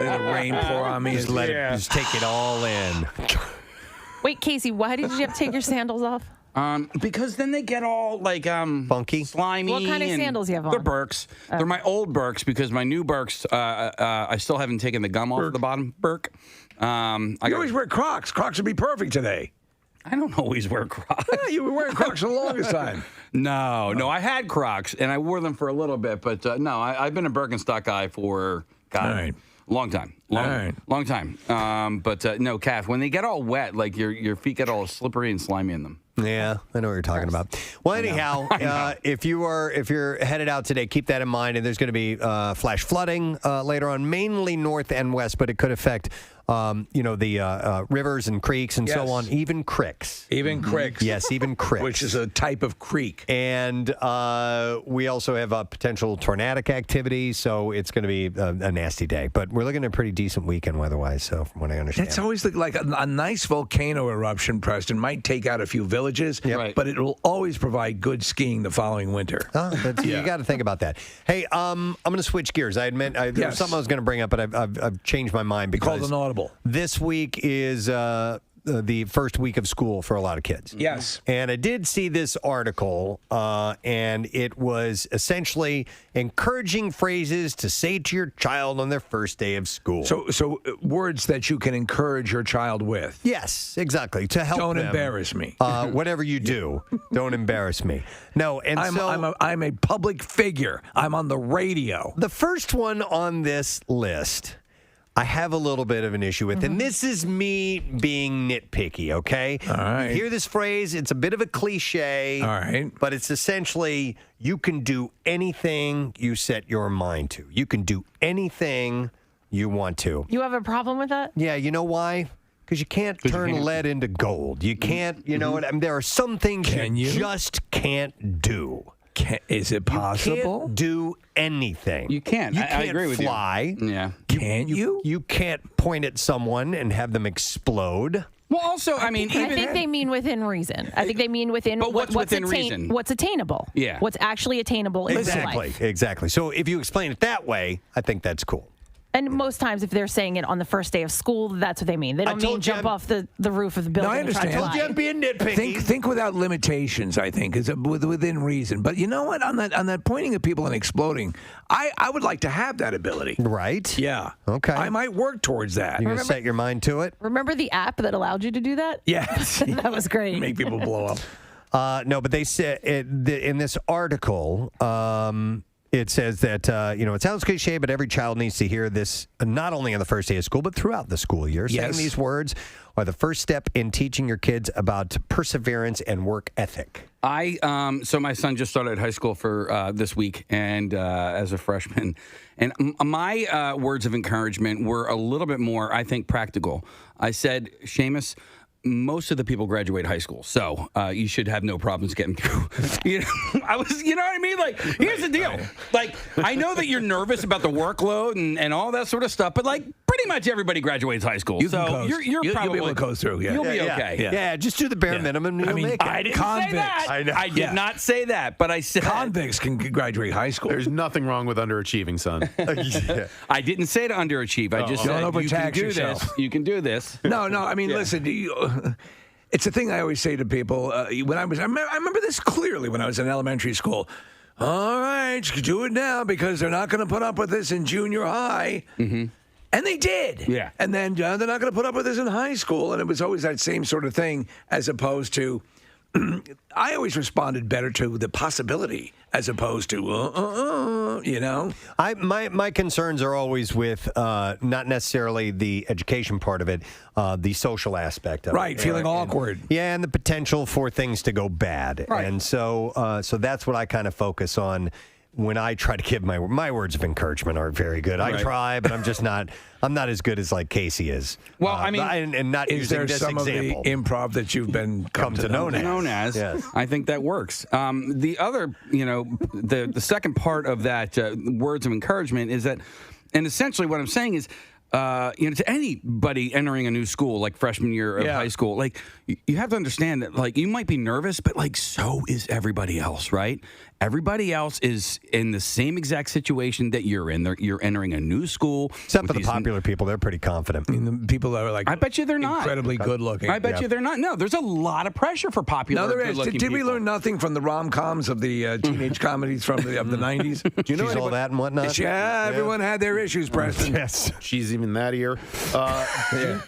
and the rain pour on me. Just take it all in. Wait, Casey, why did you have to take your sandals off? Because then they get all like funky, slimy. What kind of sandals you have on? They're Birks. They're my old Birks because my new Birks, I still haven't taken the gum off the bottom Birk. You always wear Crocs. Crocs would be perfect today. I don't always wear Crocs. Yeah, you were wearing Crocs for the longest time. No, I had Crocs, and I wore them for a little bit, but no, I've been a Birkenstock guy for, long time. Long time. But no, Kath, when they get all wet, like your feet get all slippery and slimy in them. Yeah, I know what you're talking about. Well, anyhow, if you're headed out today, keep that in mind. And there's going to be flash flooding later on, mainly north and west, but it could affect the rivers and creeks and so on, even cricks. Even cricks. Yes, even cricks. Which is a type of creek. And we also have a potential tornadic activity, so it's going to be a nasty day. But we're looking at a pretty decent weekend weather-wise, so from what I understand. It's always like a nice volcano eruption, Preston, might take out a few villages, but it will always provide good skiing the following winter. You got to think about that. Hey, I'm going to switch gears. I admit there was something I was going to bring up, but I've changed my mind because called an audible. This week is the first week of school for a lot of kids. Yes. And I did see this article, and it was essentially encouraging phrases to say to your child on their first day of school. So words that you can encourage your child with. Yes, exactly. To help Don't them. embarrass me. Whatever you do, don't embarrass me. No, and I'm a public figure. I'm on the radio. The first one on this list I have a little bit of an issue with, and this is me being nitpicky, okay? All right. You hear this phrase, it's a bit of a cliche. All right. But it's essentially, you can do anything you set your mind to. You can do anything you want to. You have a problem with that? Yeah, you know why? Because you can't turn lead into gold. You can't, you know what I mean? There are some things you just can't do. Is it possible? You can't do anything. You can't. I agree with fly. you. Yeah. Can't you? You can't point at someone and have them explode. Well, also, I mean, I think they mean within reason. I think they mean within. But what's within reason? What's attainable? Yeah. What's actually attainable in life. Exactly. So if you explain it that way, I think that's cool. And most times, if they're saying it on the first day of school, that's what they mean. They don't mean jump off the roof of the building. No, I understand. And try to I told you I'm being nitpicky. Think without limitations, I think, is within reason. But you know what? On that pointing at people and exploding, I would like to have that ability. Right? Yeah. Okay. I might work towards that. You're going to set your mind to it? Remember the app that allowed you to do that? Yes. That was great. Make people blow up. No, but they said in this article, It says that, it sounds cliche, but every child needs to hear this not only on the first day of school, but throughout the school year. Yes. Saying these words are the first step in teaching your kids about perseverance and work ethic. So my son just started high school for this week, and as a freshman, and my words of encouragement were a little bit more, I think, practical. I said, Seamus, most of the people graduate high school, so you should have no problems getting through. You know what I mean? Like, here's the deal. Like, I know that you're nervous about the workload and all that sort of stuff, but like, pretty much everybody graduates high school. You'll Probably be able to coast through. Yeah. You'll be okay. Yeah, just do the bare minimum. You'll make it. I didn't say that. I did not say that, but I said convicts can graduate high school. There's nothing wrong with underachieving, son. I didn't say to underachieve. I just said you can do this. You can do this. No. I mean, listen. It's a thing I always say to people. I remember this clearly when I was in elementary school. All right, you can do it now because they're not going to put up with this in junior high. Mm-hmm. And they did. Yeah. And then they're not going to put up with this in high school. And it was always that same sort of thing, as opposed to, I always responded better to the possibility as opposed to, My concerns are always with not necessarily the education part of it, the social aspect of it. Right, feeling awkward. And the potential for things to go bad. Right. And so that's what I kind of focus on when I try to give my words of encouragement aren't very good. I try, but I'm not as good as like Casey is. Well, I mean, and not is using there this some example. of the improv that you've been come to know as? Yes. I think that works. The other, the second part of that words of encouragement is that, and essentially what I'm saying is, to anybody entering a new school, like freshman year of high school, like you have to understand that, like, you might be nervous, but like so is everybody else, right? Everybody else is in the same exact situation that you're in. You're entering a new school. Except for the popular people, they're pretty confident. I mean, the people that are like, I bet you they're not incredibly good looking. I bet you they're not. No, there's a lot of pressure for popular. No, there is. Good-looking Did we people. learn nothing from the rom-coms of the teenage comedies of the 90s? Do you know all that and whatnot? Yeah, everyone had their issues, Preston. Yes. She's even that ear.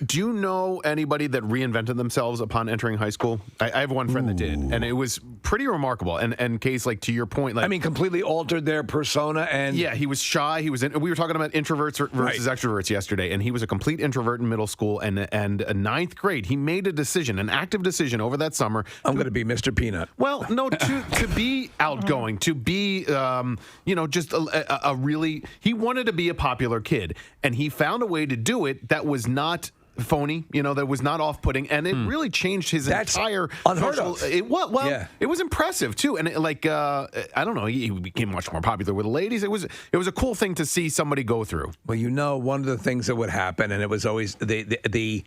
Do you know anybody that reinvented themselves upon entering high school? I have one friend that did, and it was pretty remarkable. And Case, like, to your point, like, I mean, completely altered their persona. And yeah, he was shy. We were talking about introverts versus extroverts yesterday, and he was a complete introvert in middle school. And ninth grade, he made a decision, an active decision over that summer. I'm going to be Mr. Peanut. Well, no, to be outgoing, to be, just a really, he wanted to be a popular kid, and he found a way to do it that was not phony, that was not off-putting, and it really changed his entire unheard of. It was impressive too, and I don't know, he became much more popular with the ladies. It was a cool thing to see somebody go through. Well, one of the things that would happen, and it was always the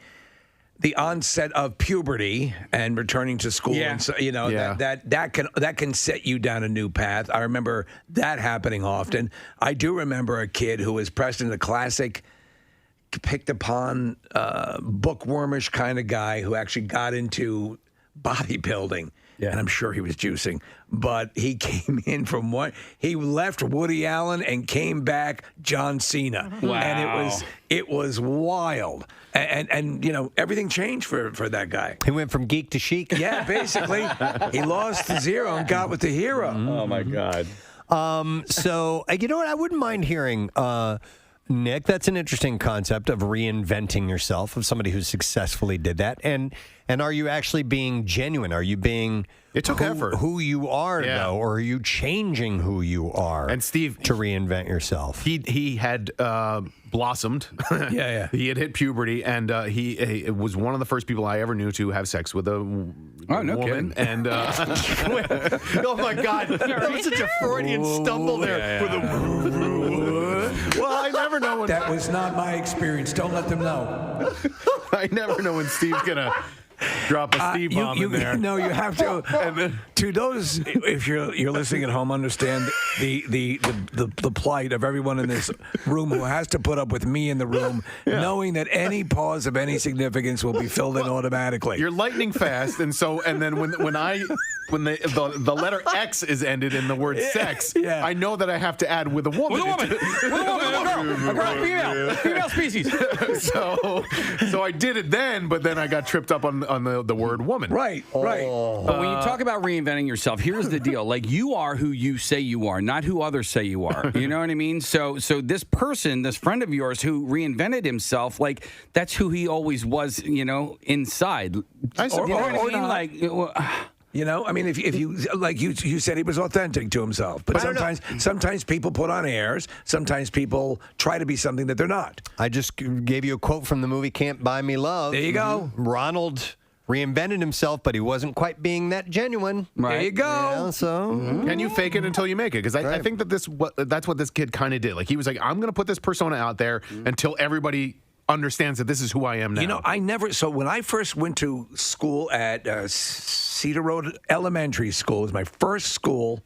onset of puberty and returning to school, and so, that can set you down a new path. I remember that happening often. I do remember a kid who was Preston, the classic picked upon bookwormish kind of guy who actually got into bodybuilding. Yeah. And I'm sure he was juicing, but he came in he left Woody Allen and came back John Cena. Wow. And it was wild. And everything changed for that guy. He went from geek to chic. Yeah, basically. He lost the zero and got with the hero. Oh my God. So you know what? I wouldn't mind hearing Nick, that's an interesting concept of reinventing yourself, of somebody who successfully did that. And are you actually being genuine? Are you being effort. Who you are, though? Or are you changing who you are? And Steve, to reinvent yourself. He had blossomed. Yeah. He had hit puberty, and he was one of the first people I ever knew to have sex with a woman. Kidding. And oh my God, that was such a Freudian stumble there. Well, I never know when that was not my experience. Don't let them know. I never know when Steve's gonna drop a Steve bomb in there. No, you have to. To those, if you're listening at home, understand the plight of everyone in this room who has to put up with me in the room, knowing that any pause of any significance will be filled in automatically. You're lightning fast, and then when the letter X is ended in the word sex, I know that I have to add with a woman. A girl, female species. So I did it then, but then I got tripped up on the word woman. Right. But when you talk about reinventing yourself, here's the deal. Like, you are who you say you are, not who others say you are. You know what I mean? So this person, this friend of yours who reinvented himself, like, that's who he always was, inside. I suppose. You know what I mean? Not. Like, I mean, if you like you said, he was authentic to himself. But sometimes people put on airs. Sometimes people try to be something that they're not. I just gave you a quote from the movie Can't Buy Me Love. There you go. Ronald reinvented himself, but he wasn't quite being that genuine. Right. There you go. Can you fake it until you make it? Because I think that that's what this kid kind of did. Like, he was like, I'm going to put this persona out there until everybody understands that this is who I am now. So when I first went to school at Cedar Road Elementary School, it was my first school,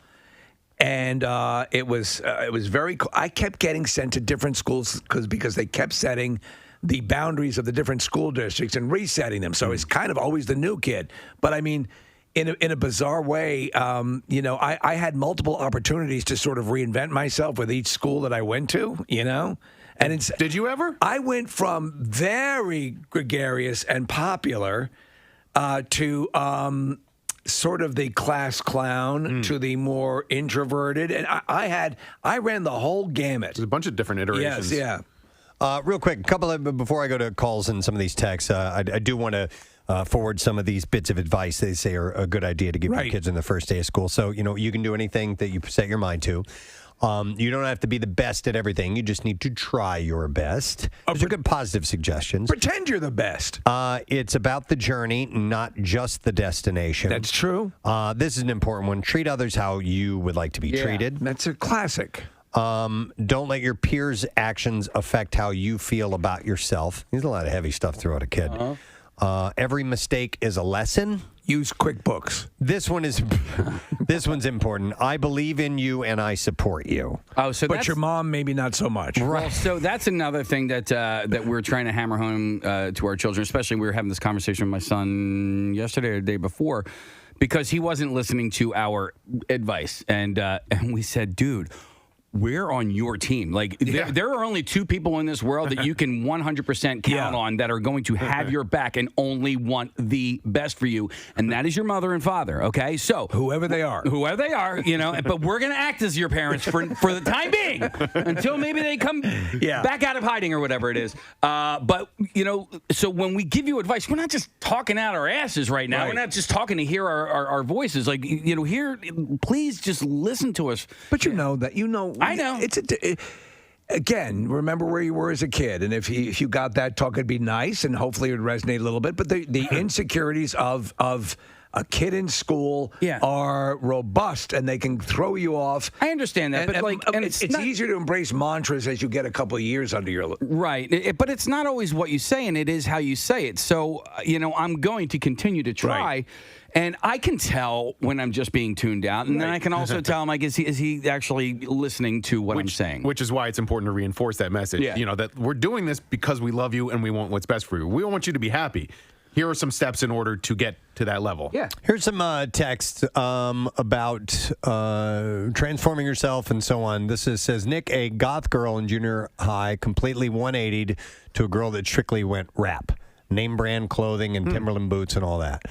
and it was very cool. I kept getting sent to different schools because they kept setting the boundaries of the different school districts and resetting them. So it's kind of always the new kid. But I mean, in a bizarre way, I had multiple opportunities to sort of reinvent myself with each school that I went to, And did you ever? I went from very gregarious and popular to sort of the class clown to the more introverted, and I ran the whole gamut. There's a bunch of different iterations. Yes, yeah. Real quick, before I go to calls and some of these texts, I do want to forward some of these bits of advice they say are a good idea to give your kids in the first day of school. So, you can do anything that you set your mind to. You don't have to be the best at everything. You just need to try your best. Those are good positive suggestions. Pretend you're the best. It's about the journey, not just the destination. That's true. This is an important one. Treat others how you would like to be treated. That's a classic. Don't let your peers' actions affect how you feel about yourself. There's a lot of heavy stuff throughout a kid. Every mistake is a lesson. Use QuickBooks. This one's important. I believe in you and I support you. But your mom maybe not so much. Right. Well, so that's another thing that we're trying to hammer home to our children. Especially, we were having this conversation with my son yesterday or the day before, because he wasn't listening to our advice, and we said, dude, we're on your team. Like, there are only two people in this world that you can 100% count on that are going to have your back and only want the best for you, and that is your mother and father, okay? So whoever they are, but we're going to act as your parents for the time being until maybe they come back out of hiding or whatever it is. But, so when we give you advice, we're not just talking out our asses right now. We're not just talking to hear our voices. Like, here, please just listen to us. But I know. Again, remember where you were as a kid, and if you got that talk, it'd be nice, and hopefully it would resonate a little bit. But the insecurities of a kid in school are robust, and they can throw you off. I understand that, but it's easier to embrace mantras as you get a couple of years under your right. But it's not always what you say, and it is how you say it. So I'm going to continue to try. Right. And I can tell when I'm just being tuned out, and then I can also tell him, like, is he actually listening to what I'm saying? Which is why it's important to reinforce that message. That we're doing this because we love you and we want what's best for you. We want you to be happy. Here are some steps in order to get to that level. Yeah. Here's some text about transforming yourself and so on. This says, Nick, a goth girl in junior high, completely 180'd to a girl that strictly went rap. Name brand clothing and Timberland boots and all that.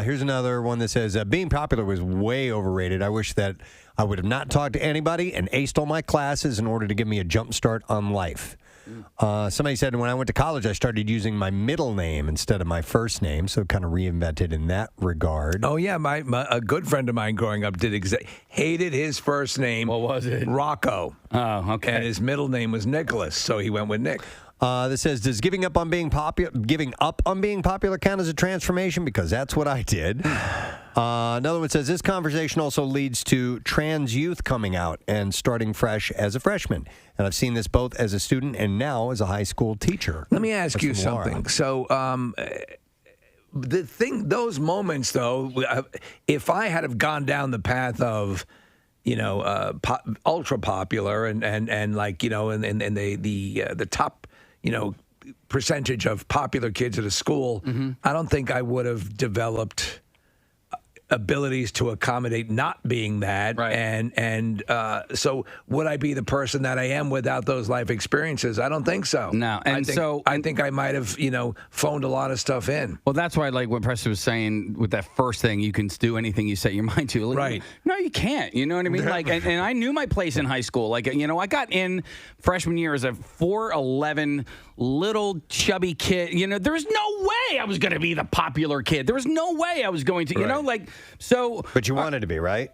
Here's another one that says, being popular was way overrated. I wish that I would have not talked to anybody and aced all my classes in order to give me a jump start on life. Somebody said, when I went to college, I started using my middle name instead of my first name, so kind of reinvented in that regard. Oh, yeah. A good friend of mine growing up hated his first name. What was it? Rocco. Oh, okay. And his middle name was Nicholas, so he went with Nick. This says, does giving up on being popular count as a transformation? Because that's what I did. Another one says, this conversation also leads to trans youth coming out and starting fresh as a freshman. And I've seen this both as a student and now as a high school teacher. Let me ask you something. So, those moments, though, if I had have gone down the path of, ultra popular and like, and the top, percentage of popular kids at a school, I don't think I would have developed abilities to accommodate not being that. Right. And so would I be the person that I am without those life experiences? I don't think so. No. And I think I might have, phoned a lot of stuff in. Well, that's why, like what Preston was saying with that first thing, you can do anything you set your mind to. Like, right. No, you can't. You know what I mean? Like, and I knew my place in high school. Like, I got in freshman year as a 4'11" little chubby kid. There was no way I was going to be the popular kid. There was no way I was going to, so. But you wanted to be, right?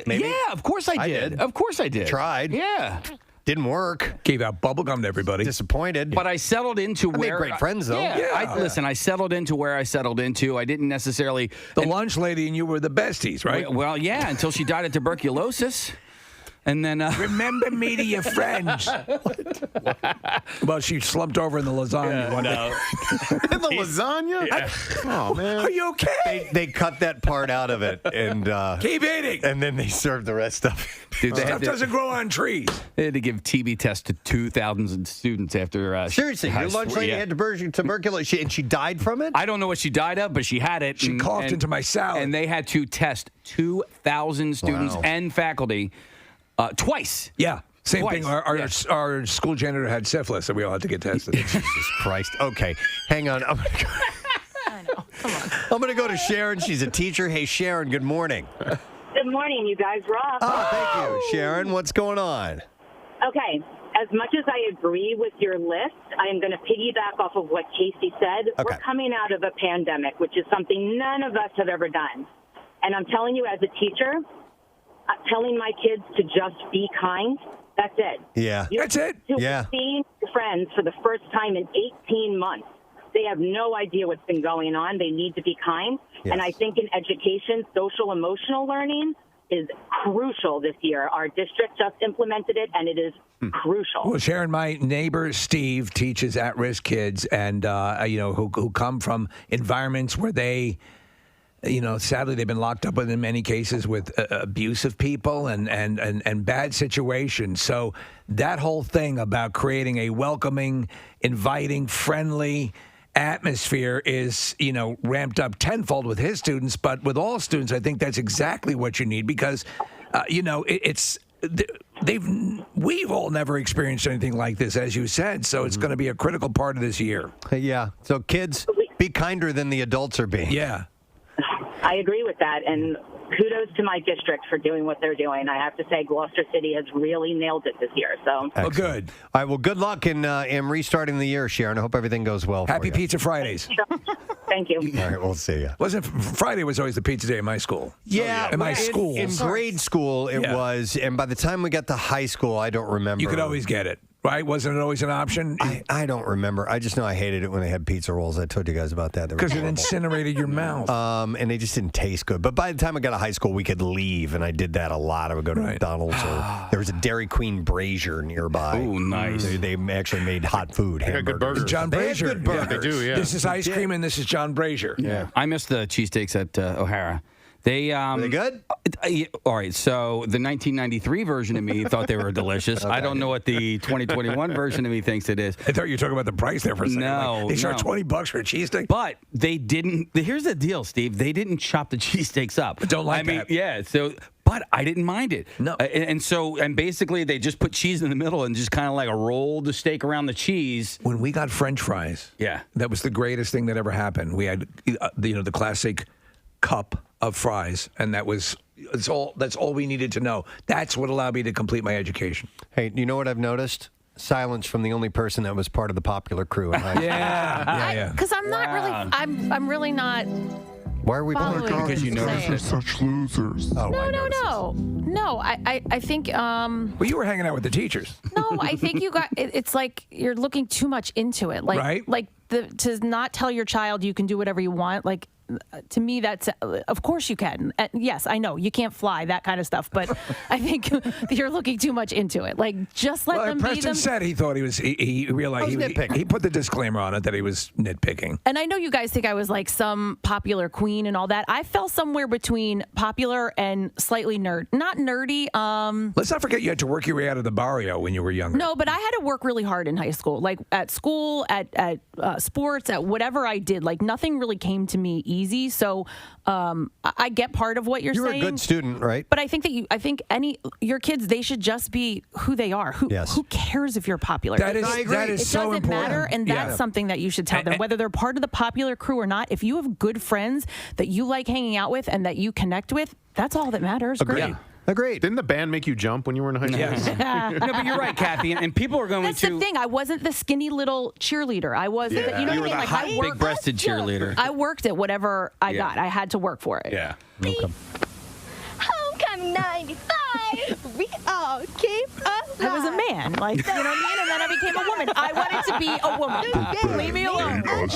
Maybe? Yeah, of course I did. Of course I did. Tried. Yeah. Didn't work. Gave out bubblegum to everybody. Disappointed. But I settled into I made great friends, though. Listen, I settled into where I settled into. I didn't necessarily. The lunch lady and you were the besties, right? Well, yeah, until she died of tuberculosis. And then remember me to your friends. Well, she slumped over in the lasagna. In the lasagna? Yeah. Oh man, are you okay? They cut that part out of it and keep eating. And then they served the rest of it. Dude, stuff doesn't grow on trees. They had to give TB tests to 2,000 students after. Seriously, your lunch lady had tuberculosis, and she died from it. I don't know what she died of, but she had it. She coughed into my salad, and they had to test 2,000 students and faculty. Twice. Yeah. Same Twice. thing. Our school janitor had syphilis, and we all had to get tested. Jesus Christ. Okay. Hang on. I'm gonna go. I know. Come on. I'm going to go to Sharon. She's a teacher. Hey, Sharon, good morning. Good morning. You guys rock. Oh, thank you. Sharon, what's going on? Okay. As much as I agree with your list, I am going to piggyback off of what Casey said. Okay. We're coming out of a pandemic, which is something none of us have ever done. And I'm telling you, as a teacher, telling my kids to just be kind, that's it. Yeah. That's it. Yeah. Seeing your friends for the first time in 18 months. They have no idea what's been going on. They need to be kind. Yes. And I think in education, social emotional learning is crucial this year. Our district just implemented it, and it is crucial. Well, Sharon, my neighbor Steve teaches at-risk kids, and who come from environments where they. Sadly, they've been locked up in many cases with abusive people and bad situations. So that whole thing about creating a welcoming, inviting, friendly atmosphere is, ramped up tenfold with his students. But with all students, I think that's exactly what you need because, we've all never experienced anything like this, as you said. So it's going to be a critical part of this year. Yeah. So kids, be kinder than the adults are being. Yeah. I agree with that, and kudos to my district for doing what they're doing. I have to say Gloucester City has really nailed it this year. So, well, good. All right, well, good luck in restarting the year, Sharon. I hope everything goes well Happy for you. Pizza Fridays. Thank you. All right, we'll see you. Friday was always the pizza day in my school. Yeah, in my school. In grade school, it was, and by the time we got to high school, I don't remember. You could always get it. Right? Wasn't it always an option? I don't remember. I just know I hated it when they had pizza rolls. I told you guys about that. Because it incinerated your mouth. And they just didn't taste good. But by the time I got to high school, we could leave, and I did that a lot. I would go to McDonald's. Or there was a Dairy Queen Brazier nearby. Oh, nice. They actually made hot food. They got good burgers. John They had Brazier. good burgers. They do, yeah. This is ice cream, and this is John Brazier. Yeah. I missed the cheesesteaks at O'Hara. Were they good? All right, so the 1993 version of me thought they were delicious. I don't know what the 2021 version of me thinks it is. I thought you were talking about the price there for a second. No, they charge no. $20 for a cheesesteak. But they didn't. Here's the deal, Steve. They didn't chop the cheesesteaks up. I don't like that. Yeah. So, but I didn't mind it. No. And basically they just put cheese in the middle and just kind of like rolled the steak around the cheese. When we got French fries, that was the greatest thing that ever happened. We had the classic cup of fries, and that's all we needed to know. That's what allowed me to complete my education. Hey, you know what I've noticed? Silence from the only person that was part of the popular crew in high school. Yeah. Because I'm not really. I'm really not. Why are we following Because you what noticed you're it. saying. Such losers. Oh, No. I think. Well, you were hanging out with the teachers. No, I think you got. It's like you're looking too much into it. Like, right? Like to not tell your child you can do whatever you want. Like, to me, that's of course you can. Yes, I know you can't fly, that kind of stuff. But I think you're looking too much into it. Like, just let them Preston be them. said he thought he realized he put the disclaimer on it that he was nitpicking. And I know you guys think I was like some popular queen and all that. I fell somewhere between popular and slightly not nerdy. Let's not forget you had to work your way out of the barrio when you were younger. No, but I had to work really hard in high school, like at school, at sports, at whatever I did. Like nothing really came to me easy. So I get part of what you're saying. You're a good student, right? But I think that your kids, they should just be who they are. Who cares if you're popular? That is so important. It doesn't matter, and that's something that you should tell them. Whether they're part of the popular crew or not, if you have good friends that you like hanging out with and that you connect with, that's all that matters. Great. Agreed. Didn't the band make you jump when you were in high school? Yes. No, but you're right, Kathy, and people are going That's to. the thing. I wasn't the skinny little cheerleader. I was, you know you what were I mean? the hot, big-breasted cheerleader. I worked at whatever I got. I had to work for it. Yeah. Okay. Homecoming 95. We all keep alive. I was a man, like, you know what I mean? And then I became a woman. I wanted to be a woman. Leave me alone. No,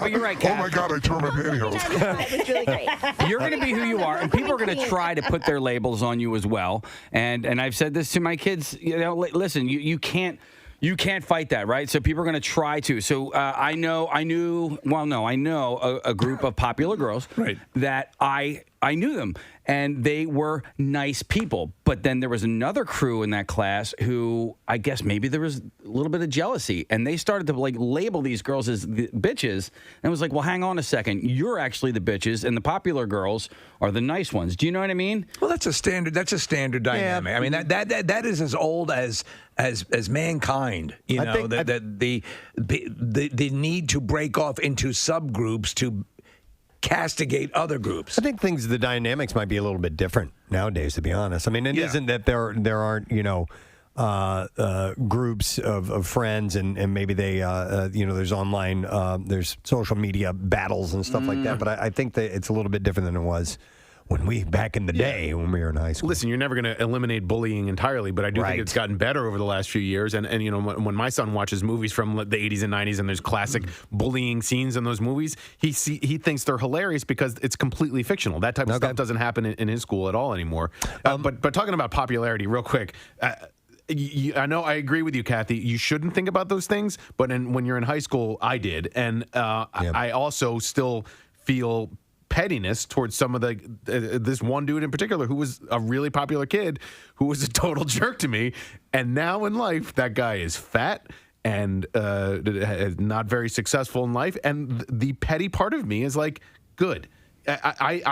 but you're right, Kathy. Oh my God, I tore my pantyhose. It was really great. You're going to be who you are, and people are going to try to put their labels on you as well. And I've said this to my kids. You know, listen, you can't fight that, right? So people are going to try to. So I know a group of popular girls that I knew them, and they were nice people. But then there was another crew in that class who I guess maybe there was a little bit of jealousy, and they started to like label these girls as the bitches. And it was like, well, hang on a second, you're actually the bitches, and the popular girls are the nice ones. Do you know what I mean? Well, that's a standard dynamic. I mean, that is as old as mankind. You know, the need to break off into subgroups to castigate other groups. I think the dynamics might be a little bit different nowadays, to be honest. I mean, it isn't that there aren't, groups of friends and maybe they, there's online, there's social media battles and stuff like that. But I think that it's a little bit different than it was back in the day when we were in high school. Listen, you're never going to eliminate bullying entirely, but I do think it's gotten better over the last few years. And you know, when my son watches movies from the 80s and 90s and there's classic bullying scenes in those movies, he thinks they're hilarious because it's completely fictional. That type of stuff doesn't happen in his school at all anymore. But talking about popularity real quick, I know I agree with you, Kathy. You shouldn't think about those things, but when you're in high school, I did. And I also still feel pettiness towards some of this one dude in particular who was a really popular kid who was a total jerk to me, and now in life that guy is fat and not very successful in life, and the petty part of me is like, good.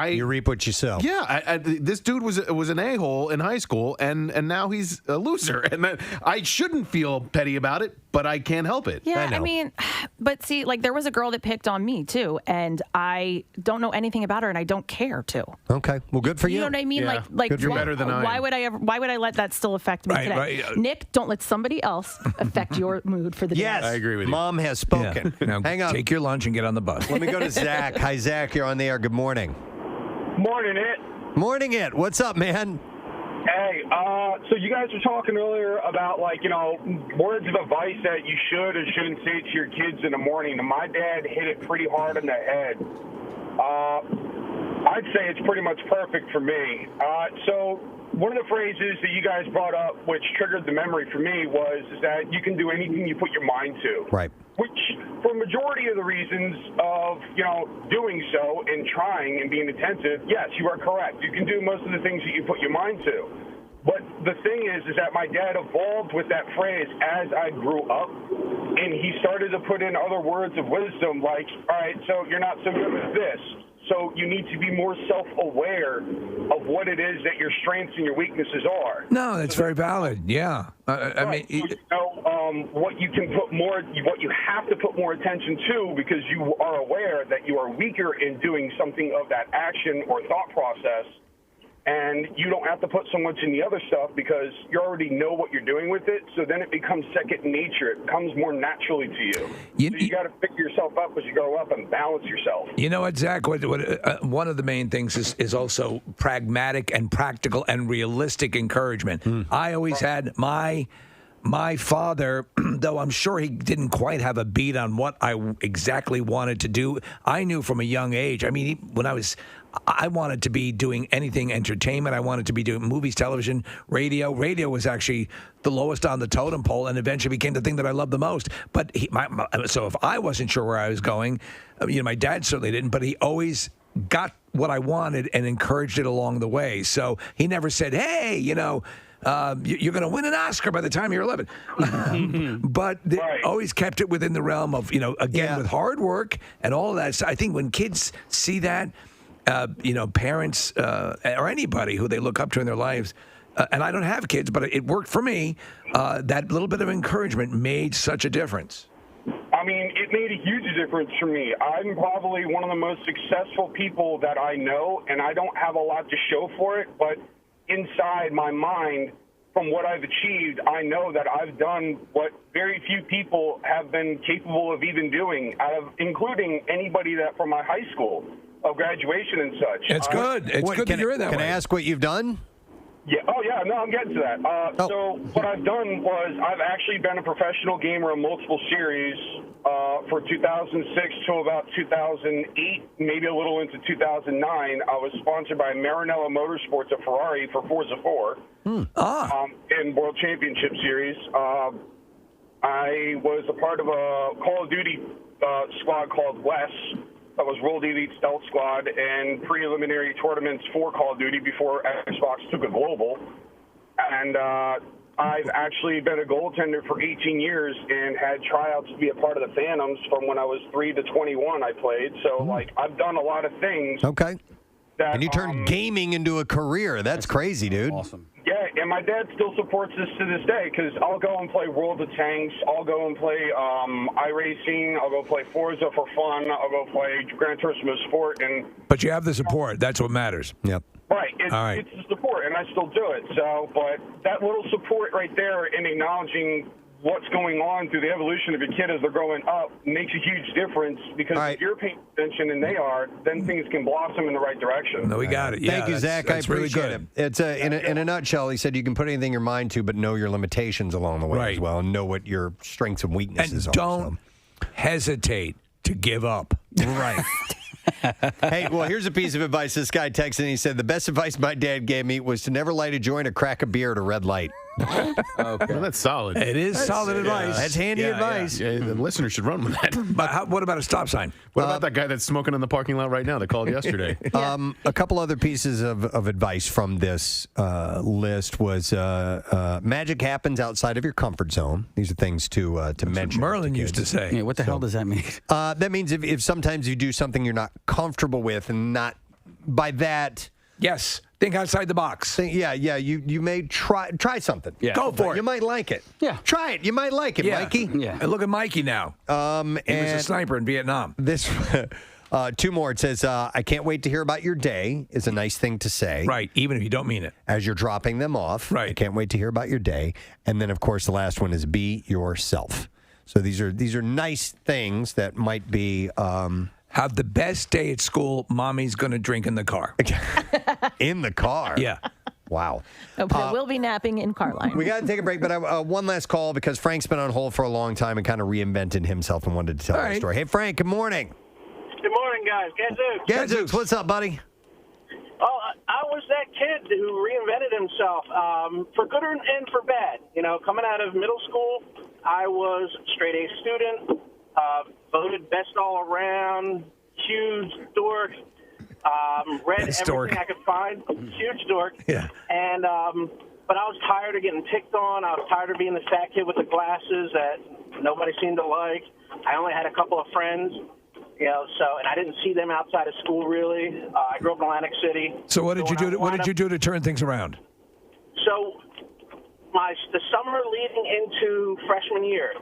You reap what you sow. Yeah, this dude was an a-hole in high school, and now he's a loser, and I shouldn't feel petty about it, but I can't help it. Yeah, I mean, but see, like there was a girl that picked on me too, and I don't know anything about her, and I don't care to. Okay, well, good for you. You know what I mean? Yeah. Like You're better than I am. Why would I let that still affect me today? Right. Nick, don't let somebody else affect your mood for the day. Yes, I agree with you. Mom has spoken. Now, hang on. take your lunch and get on the bus. Let me go to Zach. Hi, Zach. You're on the air. Good morning. Morning, it. Morning, it. What's up, man? Hey, so you guys were talking earlier about, like, you know, words of advice that you should or shouldn't say to your kids in the morning. And my dad hit it pretty hard on the head. I'd say it's pretty much perfect for me. So one of the phrases that you guys brought up, which triggered the memory for me, was that you can do anything you put your mind to. Right. Which, for a majority of the reasons of, you know, doing so and trying and being attentive, yes, you are correct. You can do most of the things that you put your mind to. But the thing is that my dad evolved with that phrase as I grew up, and he started to put in other words of wisdom like, all right, so you're not so good at this. So you need to be more self-aware of what it is that your strengths and your weaknesses are. No, that's very valid. Yeah, I mean, you know, what you have to put more attention to, because you are aware that you are weaker in doing something of that action or thought process. And you don't have to put so much in the other stuff because you already know what you're doing with it. So then it becomes second nature. It comes more naturally to you. So you got to pick yourself up as you grow up and balance yourself. You know what, Zach? One of the main things is also pragmatic and practical and realistic encouragement. I always had my father, though I'm sure he didn't quite have a beat on what I exactly wanted to do, I knew from a young age. I mean, when I wanted to be doing anything entertainment. I wanted to be doing movies, television, radio. Radio was actually the lowest on the totem pole and eventually became the thing that I loved the most. But so if I wasn't sure where I was going, you know, my dad certainly didn't, but he always got what I wanted and encouraged it along the way. So he never said, hey, you know, you're going to win an Oscar by the time you're 11. But they always kept it within the realm of, again, with hard work and all of that. So I think when kids see that, parents or anybody who they look up to in their lives, and I don't have kids, but it worked for me, that little bit of encouragement made such a difference. I mean, it made a huge difference for me. I'm probably one of the most successful people that I know, and I don't have a lot to show for it, but inside my mind, from what I've achieved, I know that I've done what very few people have been capable of even doing, including anybody that from my high school of graduation and such. It's good. It's good that you're in that way. Can I ask what you've done? Yeah. Oh, yeah. No, I'm getting to that. So what I've done was I've actually been a professional gamer in multiple series for 2006 till about 2008, maybe a little into 2009. I was sponsored by Maranello Motorsports of Ferrari for Forza 4 in World Championship Series. I was a part of a Call of Duty squad called WES. That was World Elite Stealth Squad and preliminary tournaments for Call of Duty before Xbox took it global. And I've actually been a goaltender for 18 years and had tryouts to be a part of the Phantoms from when I was 3 to 21 I played. So, I've done a lot of things. Okay. And you turned gaming into a career. That's crazy, dude. Awesome. Yeah, and my dad still supports this to this day because I'll go and play World of Tanks. I'll go and play iRacing. I'll go play Forza for fun. I'll go play Gran Turismo Sport. But you have the support. That's what matters. Yep. Right. It's the support, and I still do it. So, but that little support right there in acknowledging what's going on through the evolution of a kid as they're growing up makes a huge difference because if you're paying attention and they are, then things can blossom in the right direction. No, we got it. Yeah, Thank you, Zach. I appreciate really it. It's in a nutshell. He said you can put anything in your mind to, but know your limitations along the way as well, and know what your strengths and weaknesses are. Don't hesitate to give up. Right. Hey, well, here's a piece of advice. This guy texted and he said, the best advice my dad gave me was to never light a joint or crack a beer at a red light. Okay. Well, that's solid. It is solid advice. That's handy advice. Yeah, the listeners should run with that. But what about a stop sign? What about that guy that's smoking in the parking lot right now that called yesterday? A couple other pieces of advice from this list was magic happens outside of your comfort zone. These are things to mention. Merlin used to say. Yeah, what the hell does that mean? That means if sometimes you do something you're not comfortable with and not by that. Yes. Think outside the box. You may try something. Yeah. Go for it. You might like it. Yeah. Try it. You might like it, Mikey. Yeah. And look at Mikey now. He was a sniper in Vietnam. This two more. It says, I can't wait to hear about your day is a nice thing to say. Right, even if you don't mean it. As you're dropping them off. Right. I can't wait to hear about your day. And then, of course, the last one is be yourself. So these are nice things that might be... Have the best day at school. Mommy's going to drink in the car. In the car? Yeah. Wow. But we'll be napping in car line. We got to take a break, but one last call because Frank's been on hold for a long time and kind of reinvented himself and wanted to tell the story. Hey, Frank, good morning. Good morning, guys. Gadzooks, what's up, buddy? Oh, I was that kid who reinvented himself for good and for bad. Coming out of middle school, I was straight A student, voted best all around, huge dork, read everything I could find, huge dork. Yeah. And but I was tired of getting picked on. I was tired of being the fat kid with the glasses that nobody seemed to like. I only had a couple of friends. And I didn't see them outside of school really. I grew up in Atlantic City. So what did you do? What did you do to turn things around? So the summer leading into freshman year,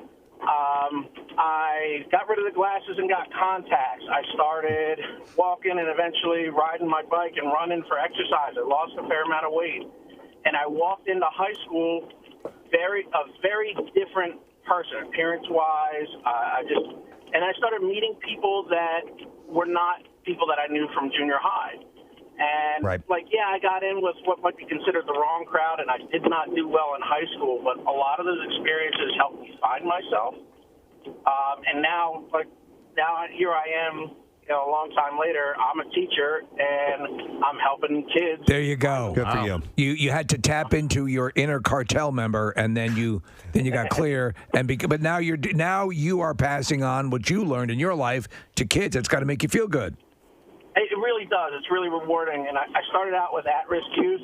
I got rid of the glasses and got contacts. I started walking and eventually riding my bike and running for exercise. I lost a fair amount of weight, and I walked into high school a very different person, appearance-wise. And I started meeting people that were not people that I knew from junior high. And, I got in with what might be considered the wrong crowd, and I did not do well in high school, but a lot of those experiences helped me find myself. And now here I am, a long time later, I'm a teacher, and I'm helping kids. There you go. Good for you. You had to tap into your inner cartel member, and then you got clear. But now you are passing on what you learned in your life to kids. It's got to make you feel good. It really does. It's really rewarding. And I started out with at-risk youth,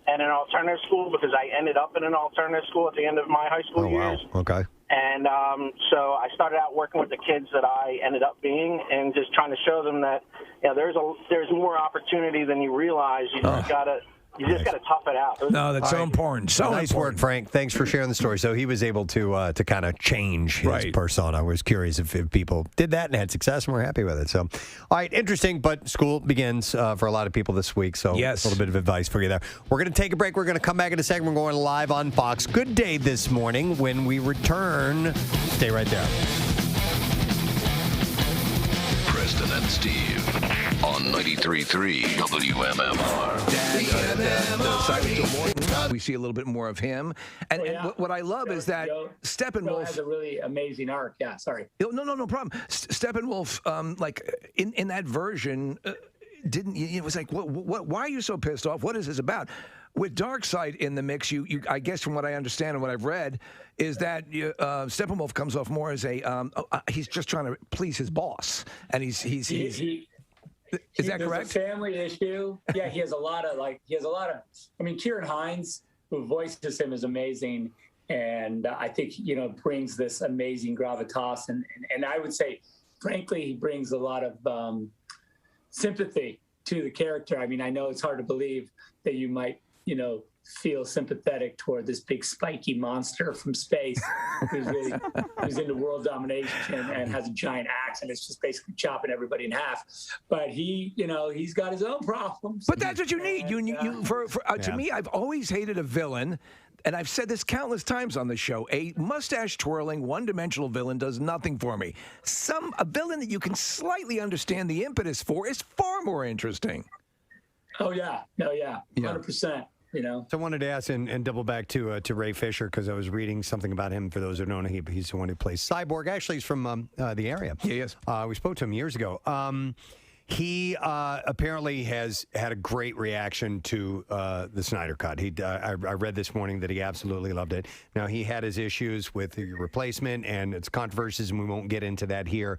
and an alternative school because I ended up in an alternative school at the end of my high school years. Okay. And so I started out working with the kids that I ended up being, and just trying to show them that there's more opportunity than you realize. You just gotta tough it out. No, that's so important. So nice important. work, Frank. Thanks for sharing the story. So he was able to kind of change his persona. I was curious if people did that and had success and were happy with it. So, all right, interesting. But school begins for a lot of people this week. So yes, a little bit of advice for you there. We're going to take a break. We're going to come back in a second. We're going live on Fox. Good day this morning. When we return, stay right there. Preston and Steve on 93.3 WMMR. We see a little bit more of him. And, and what I love is that Steppenwolf has a really amazing arc. Yeah, sorry. No problem. Steppenwolf, like in that version, it was like, what? Why are you so pissed off? What is this about? With Darkseid in the mix, you I guess from what I understand and what I've read, is that Steppenwolf comes off more as he's just trying to please his boss, and he's is that correct? There's a family issue. Yeah, he has a lot of. I mean, Kieran Hines, who voices him, is amazing, and I think brings this amazing gravitas, and I would say, frankly, he brings a lot of sympathy to the character. I mean, I know it's hard to believe that you might, feel sympathetic toward this big spiky monster from space who's into world domination and has a giant axe and it's just basically chopping everybody in half. But he's got his own problems. But that's what you need. To me, I've always hated a villain. And I've said this countless times on the show, a mustache-twirling, one-dimensional villain does nothing for me. A villain that you can slightly understand the impetus for is far more interesting. Oh, yeah. No, yeah. 100%. So I wanted to ask and double back to Ray Fisher, because I was reading something about him. For those who don't know, he's the one who plays Cyborg. Actually, he's from the area. He is. We spoke to him years ago. He apparently has had a great reaction to the Snyder Cut. I read this morning that he absolutely loved it. Now, he had his issues with the replacement and its controversies, and we won't get into that here.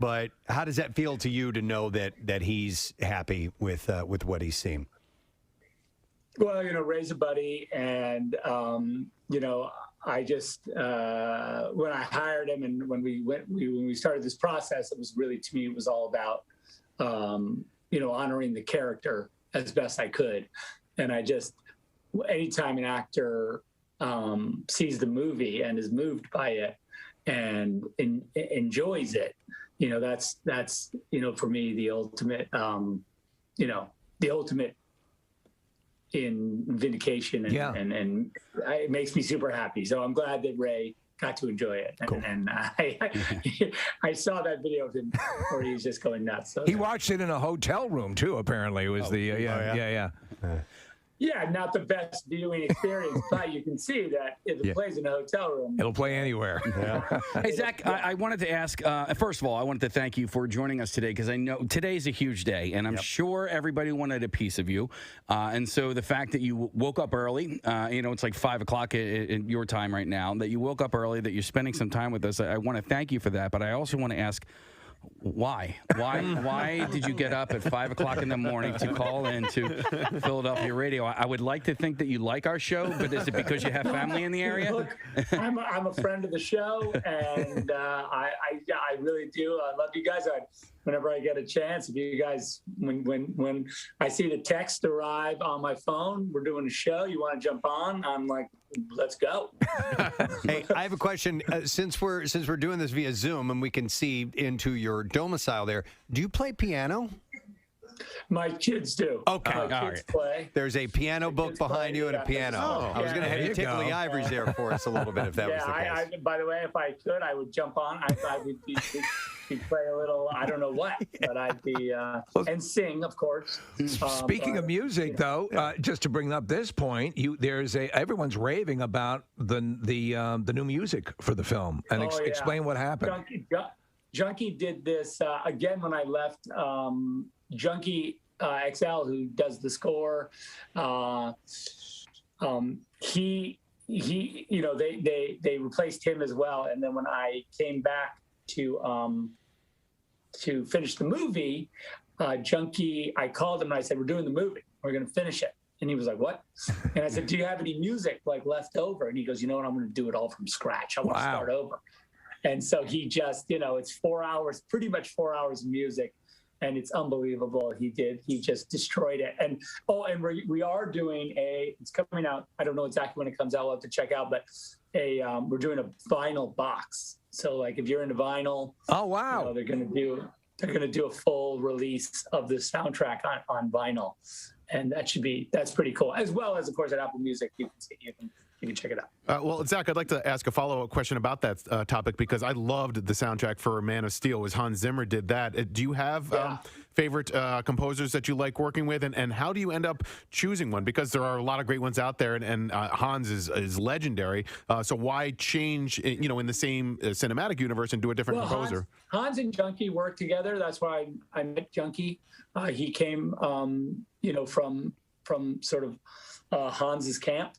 But how does that feel to you to know that he's happy with what he's seen? Well, Ray's a buddy, and I just when I hired him and when we started this process, it was really, to me, it was all about honoring the character as best I could. And anytime an actor sees the movie and is moved by it and enjoys it, that's for me the ultimate in vindication, and it makes me super happy. So I'm glad that Ray got to enjoy it. Cool. And I saw that video of him where he was just going nuts. So he watched it in a hotel room too. Apparently, it was Yeah, not the best viewing experience, but you can see that if it plays in a hotel room, it'll play anywhere. Hey, Zach, I wanted to ask, first of all, I wanted to thank you for joining us today, because I know today's a huge day, and I'm sure everybody wanted a piece of you. And so the fact that you woke up early, it's like 5 o'clock in your time right now, that you woke up early, that you're spending some time with us, I want to thank you for that. But I also want to ask, why did you get up at 5 o'clock in the morning to call in to Philadelphia radio? I would like to think that you like our show, but is it because you have family in the area? Look, I'm a friend of the show, and I really do. I love you guys. Whenever I get a chance, if you guys, when I see the text arrive on my phone, we're doing a show, you want to jump on? I'm like, let's go. Hey, I have a question. Since we're doing this via Zoom and we can see into your domicile there, do you play piano? My kids do. Okay. My kids play. There's a piano book behind you and a piano. I was going to have you tickle the ivories there for us a little bit if that was the case. By the way, if I could, I would jump on. I would play a little, I don't know what, but I'd be, and sing, of course. Speaking of music, though, just to bring up this point, everyone's raving about the new music for the film, and explain what happened. Junkie did this again when I left. Junkie XL, who does the score, they replaced him as well. And then when I came back to finish the movie, Junkie, I called him and I said, "We're doing the movie. We're going to finish it." And he was like, what? And I said, do you have any music like left over? And he goes, you know what? I'm going to do it all from scratch. I want to start over. And so he just, it's 4 hours, pretty much 4 hours of music. And it's unbelievable. He just destroyed it. And we are doing it's coming out. I don't know exactly when it comes out. We'll have to check out, but we're doing a vinyl box. So like if you're into vinyl, oh wow, they're going to do a full release of the soundtrack on vinyl. And that's pretty cool. As well as, of course, at Apple Music, you can check it out. Well, Zach, I'd like to ask a follow-up question about that topic because I loved the soundtrack for Man of Steel. As Hans Zimmer did that. Do you have favorite composers that you like working with, and how do you end up choosing one? Because there are a lot of great ones out there, and Hans is legendary. So why change, in the same cinematic universe and do a different composer? Hans and Junkie worked together. That's why I met Junkie. He came, from sort of Hans's camp.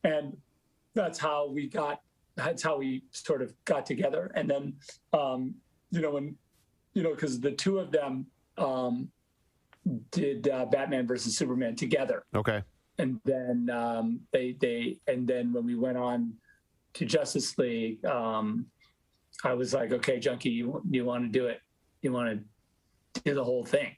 And that's how we sort of got together. And then, because the two of them did Batman versus Superman together. Okay. And then and then when we went on to Justice League, I was like, okay, Junkie, you want to do it? You want to do the whole thing?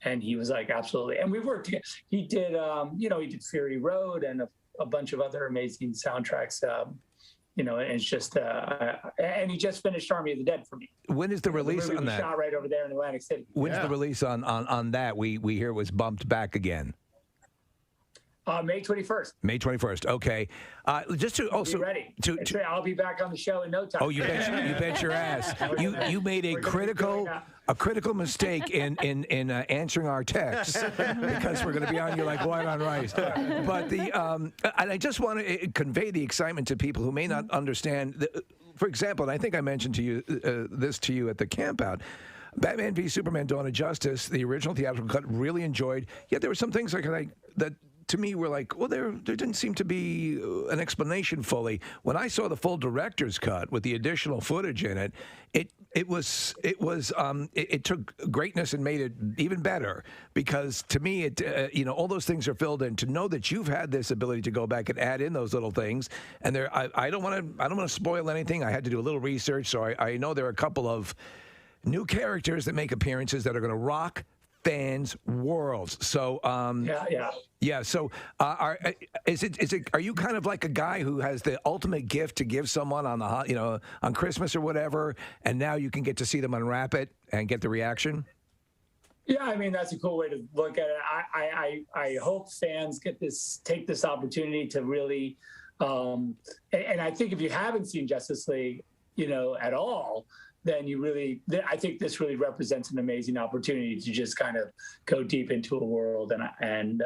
And he was like, absolutely. And we worked together. He did, he did Fury Road and a bunch of other amazing soundtracks, and it's just, and he just finished Army of the Dead for me. When is the release on that? Shot right over there in Atlantic City. When's the release on that? We hear it was bumped back again. May 21st. May 21st. Okay. Just to also be ready. I'll be back on the show in no time. Oh, you bet your ass. You made a critical mistake in answering our texts because we're going to be on you like white on rice. But and I just want to convey the excitement to people who may not understand. For example, and I think I mentioned to you this to you at the campout. Batman v Superman: Dawn of Justice, the original theatrical cut, really enjoyed. Yet there were some things like that. To me, we're like, well, there didn't seem to be an explanation fully. When I saw the full director's cut with the additional footage in it, it took greatness and made it even better. Because to me, all those things are filled in. To know that you've had this ability to go back and add in those little things, and I don't want to spoil anything. I had to do a little research, so I know there are a couple of new characters that make appearances that are going to rock fans' worlds. So yeah. So are you kind of like a guy who has the ultimate gift to give someone on on Christmas or whatever, and now you can get to see them unwrap it and get the reaction? Yeah, I mean, that's a cool way to look at it. I hope fans take this opportunity to really, and I think if you haven't seen Justice League, at all, then I think this really represents an amazing opportunity to just kind of go deep into a world, and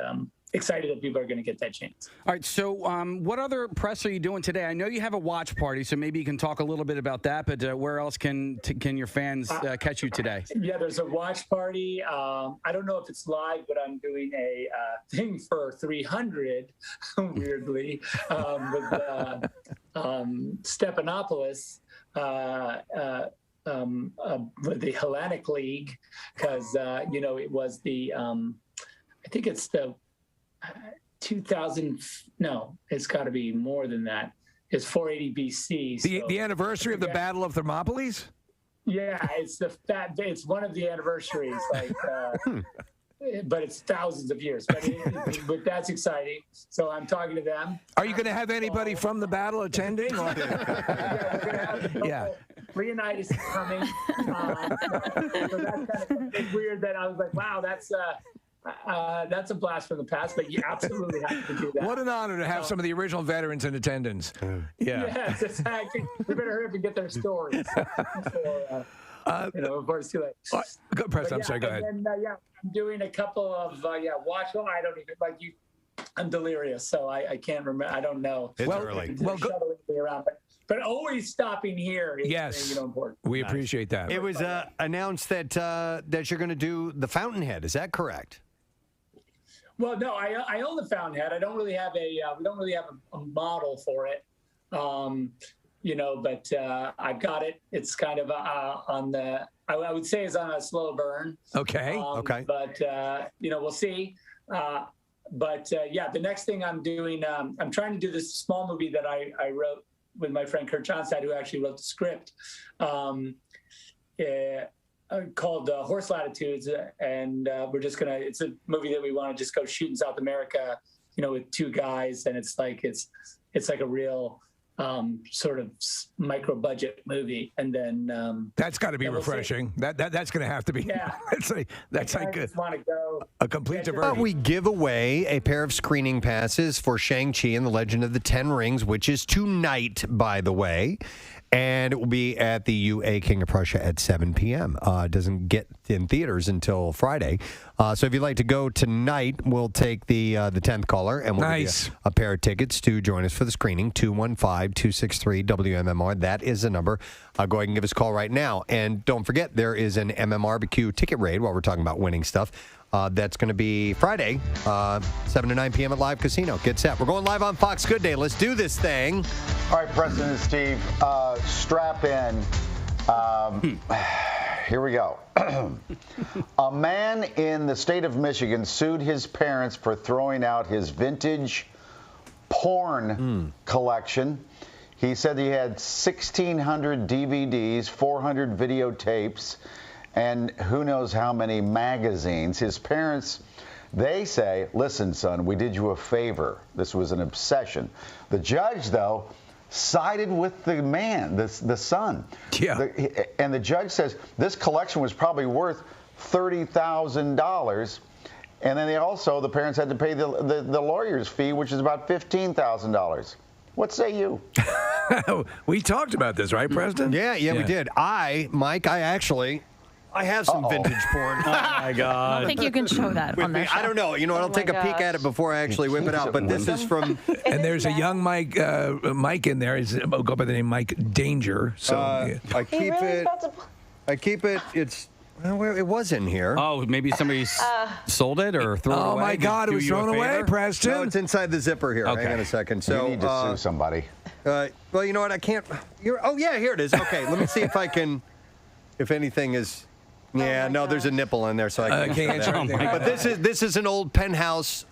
excited that people are going to get that chance. All right, so what other press are you doing today? I know you have a watch party, so maybe you can talk a little bit about that, but where else can your fans catch you today? Yeah, there's a watch party. I don't know if it's live, but I'm doing a thing for 300, weirdly, with Stephanopoulos, with the Hellenic League, because it was the I think it's the 2000. No, it's got to be more than that. It's 480 BC. The anniversary of the Battle of Thermopylae. Yeah, it's one of the anniversaries. But it's thousands of years. But that's exciting. So I'm talking to them. Are you going to have anybody from the battle attending? Or? Yeah. Leonidas is coming. So that's it's weird that I was like, wow, that's a blast from the past. But you absolutely have to do that. What an honor to have some of the original veterans in attendance. Yeah. Yes, exactly. We better hurry up and get their stories. Before it's too late. Go, Preston, I'm sorry, go ahead. And, I'm doing a couple of, watch. Well, I don't even, I'm delirious, so I can't remember. I don't know. It's early. Well, shuttling me around, but always stopping here is important. We appreciate that. It was announced that you're going to do the Fountainhead. Is that correct? Well, no, I own the Fountainhead. I don't really have we don't really have a model for it. But I've got it. It's kind of on the, I would say it's on a slow burn. Okay. Okay. But, we'll see. yeah, the next thing I'm doing, I'm trying to do this small movie that I wrote with my friend Kurt Johnstad, who actually wrote the script, called Horse Latitudes. And it's a movie that we want to just go shoot in South America, with two guys. And it's like a real sort of micro budget movie. And then that's got to be refreshing. That's going to have to be. Yeah. that's like a complete diversion. We give away a pair of screening passes for Shang-Chi and the Legend of the Ten Rings, which is tonight, by the way. And it will be at the UA King of Prussia at 7 p.m. It doesn't get in theaters until Friday. So if you'd like to go tonight, we'll take the 10th caller, and we'll give you a pair of tickets to join us for the screening, 215-263-WMMR. That is the number. Go ahead and give us a call right now. And don't forget, there is an MMRBQ ticket raid while we're talking about winning stuff. That's going to be Friday, 7 to 9 p.m. at Live Casino. Get set. We're going live on Fox Good Day. Let's do this thing. All right, Preston and Steve, strap in. Here we go. A man in the state of Michigan sued his parents for throwing out his vintage porn collection. He said he had 1,600 DVDs, 400 videotapes, and who knows how many magazines. His parents, they say, listen, son, we did you a favor. This was an obsession. The judge, though, sided with the man, the son. Yeah. And the judge says this collection was probably worth $30,000. And then the parents had to pay the lawyer's fee, which is about $15,000. What say you? We talked about this, right, Preston? Yeah, we did. Mike, I have some vintage porn. Oh, my God. I don't think you can show that on that show. I don't know. I'll take a peek at it before I actually whip it out. But this is from... And there's a young Mike in there. He's go by the name Mike Danger. So I keep it. It's... Well, it was in here. Oh, maybe somebody sold it or threw it away. Oh, my God. It was thrown away, Preston. No, it's inside the zipper here. Okay. Hang on a second. So, you need to sue somebody. Well, you know what? I can't... here it is. Okay, let me see if I can... If anything is... Yeah, no, there's a nipple in there, so I can't answer anything. But this is an old Penthouse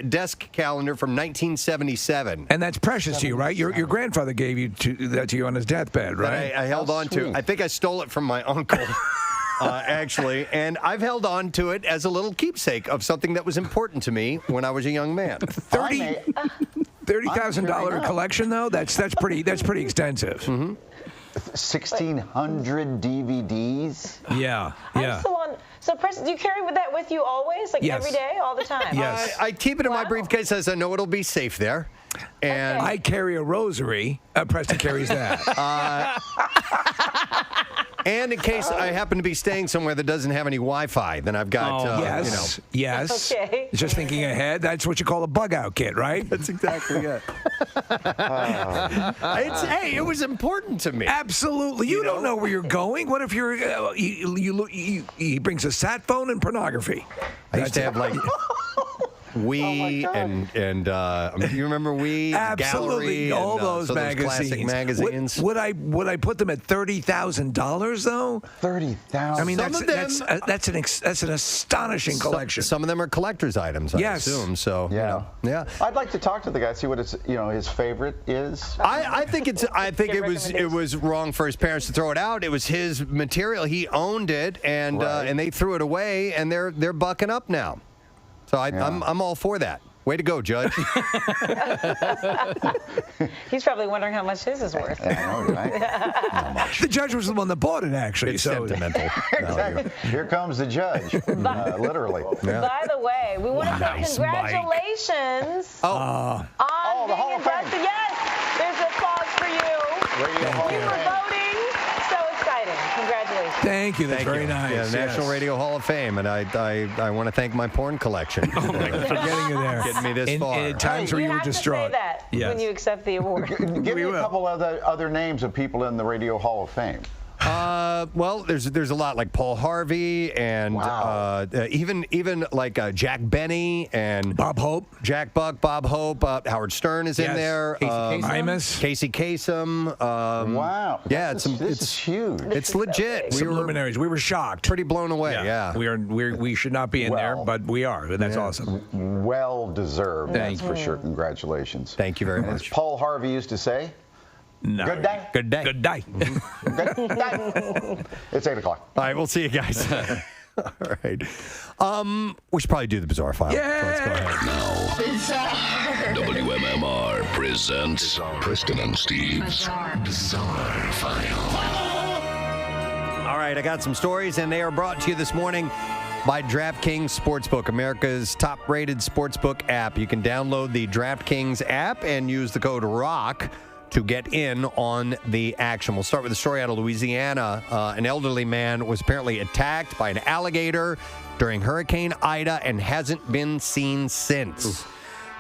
desk calendar from 1977. And that's precious to you, right? Your grandfather gave that to you on his deathbed, right? I held on to. I think I stole it from my uncle. Actually, and I've held on to it as a little keepsake of something that was important to me when I was a young man. $30,000 collection, though. That's pretty extensive. Mm-hmm. 1,600 DVDs. Yeah. I'm still on. So, Preston, do you carry that with you always, like every day, all the time? Yes. I keep it in my briefcase as I know it'll be safe there. And I carry a rosary. Preston carries that. And in case I happen to be staying somewhere that doesn't have any Wi-Fi, then I've got, Yes. Okay. Just thinking ahead. That's what you call a bug-out kit, right? That's exactly it. It was important to me. Absolutely. You don't know where you're going. What if he brings a sat phone and pornography? I used to have like... We and you remember We? Absolutely, Gallery, all and, those magazines. classic magazines. Would I put them at $30,000 though? $30,000. I mean, that's an astonishing collection. Some of them are collector's items. I assume. So yeah. I'd like to talk to the guy, see what his favorite is. I think it was wrong for his parents to throw it out. It was his material. He owned it, and they threw it away, and they're bucking up now. So I'm all for that. Way to go, Judd. He's probably wondering how much his is worth. I know, right? The judge was the one that bought it, actually. It's sentimental. Exactly. Here comes the judge, literally. Yeah. By the way, we want to say congratulations on being inducted. Yes, there's applause for you. You were voting. So exciting. Congratulations. Thank you. That's very nice. Yeah, National Radio Hall of Fame, and I want to thank my porn collection for getting you there, getting me this far. In times where you were distraught. You have to say that when you accept the award. Give me a couple of other names of people in the Radio Hall of Fame. Well, there's a lot like Paul Harvey and even like Jack Benny and Bob Hope, Bob Hope, Howard Stern is in there. Casey Kasem. Wow. Yeah, this is huge. It's legit. Some luminaries. We were shocked. Pretty blown away. Yeah. We should not be in there, but we are. And that's awesome. Well deserved. Thank That's for sure. Congratulations. Thank you very As much. Paul Harvey used to say. No. Good day. Good day. Good day. Good day. It's 8 o'clock. All right, we'll see you guys. All right. We should probably do the bizarre file. Yeah. So let's go ahead. WMMR presents Preston and Steve's Bizarre File. All right, I got some stories, and they are brought to you this morning by DraftKings Sportsbook, America's top-rated sportsbook app. You can download the DraftKings app and use the code ROCK to get in on the action. We'll start with a story out of Louisiana. An elderly man was apparently attacked by an alligator during Hurricane Ida and hasn't been seen since.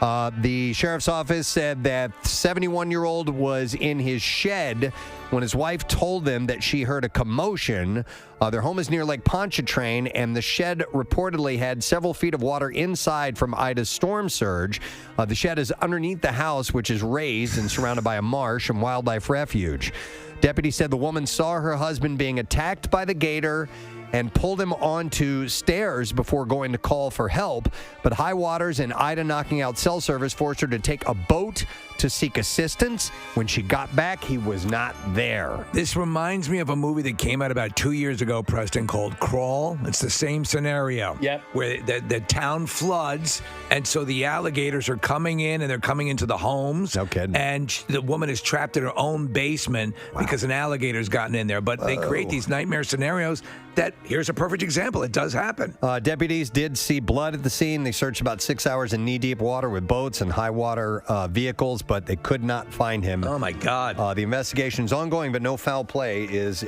The sheriff's office said that 71-year-old was in his shed when his wife told them that she heard a commotion. Their home is near Lake Pontchartrain, and the shed reportedly had several feet of water inside from Ida's storm surge. The shed is underneath the house, which is raised and surrounded by a marsh and wildlife refuge. Deputies said the woman saw her husband being attacked by the gator and pulled him onto stairs before going to call for help. But high waters and Ida knocking out cell service forced her to take a boat to seek assistance. When she got back, he was not there. This reminds me of a movie that came out about 2 years ago, Preston, called Crawl. It's the same scenario. Yep. Where the town floods, and so the alligators are coming in, and they're coming into the homes. No kidding. And the woman is trapped in her own basement because an alligator's gotten in there. But they create these nightmare scenarios that, here's a perfect example. It does happen. Deputies did see blood at the scene. They searched about 6 hours in knee-deep water with boats and high-water vehicles, but they could not find him. Oh, my God. The investigation is ongoing, but no foul play is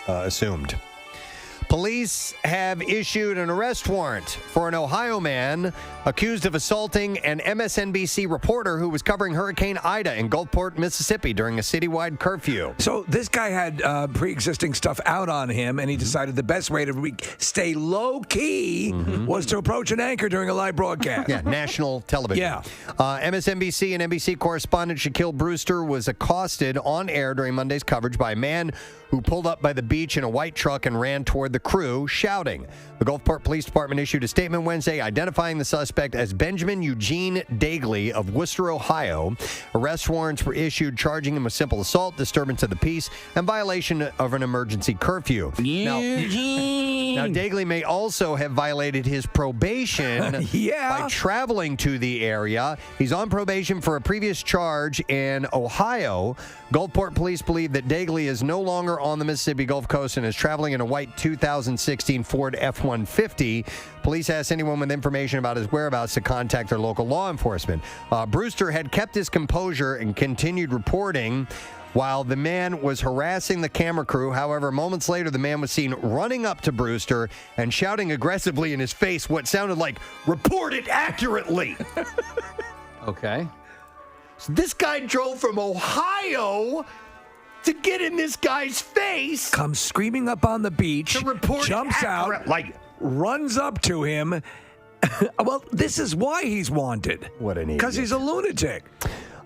assumed. Police have issued an arrest warrant for an Ohio man accused of assaulting an MSNBC reporter who was covering Hurricane Ida in Gulfport, Mississippi during a citywide curfew. So this guy had pre-existing stuff out on him, and he decided the best way to stay low-key was to approach an anchor during a live broadcast. Yeah, national television. Yeah. MSNBC and NBC correspondent Shaquille Brewster was accosted on air during Monday's coverage by a man who pulled up by the beach in a white truck and ran toward the crew, shouting. The Gulfport Police Department issued a statement Wednesday identifying the suspect as Benjamin Eugene Dagley of Worcester, Ohio. Arrest warrants were issued charging him with simple assault, disturbance of the peace, and violation of an emergency curfew. Now, Dagley may also have violated his probation by traveling to the area. He's on probation for a previous charge in Ohio. Gulfport police believe that Dagley is no longer on the Mississippi Gulf Coast and is traveling in a white 2016 Ford F-150. Police asked anyone with information about his whereabouts to contact their local law enforcement. Brewster had kept his composure and continued reporting while the man was harassing the camera crew. However, moments later, the man was seen running up to Brewster and shouting aggressively in his face what sounded like, "Report it accurately." Okay. So this guy drove from Ohio to get in this guy's face. Comes screaming up on the beach, to report jumps out, runs up to him. Well, this is why he's wanted. What an idiot. Because he's a lunatic.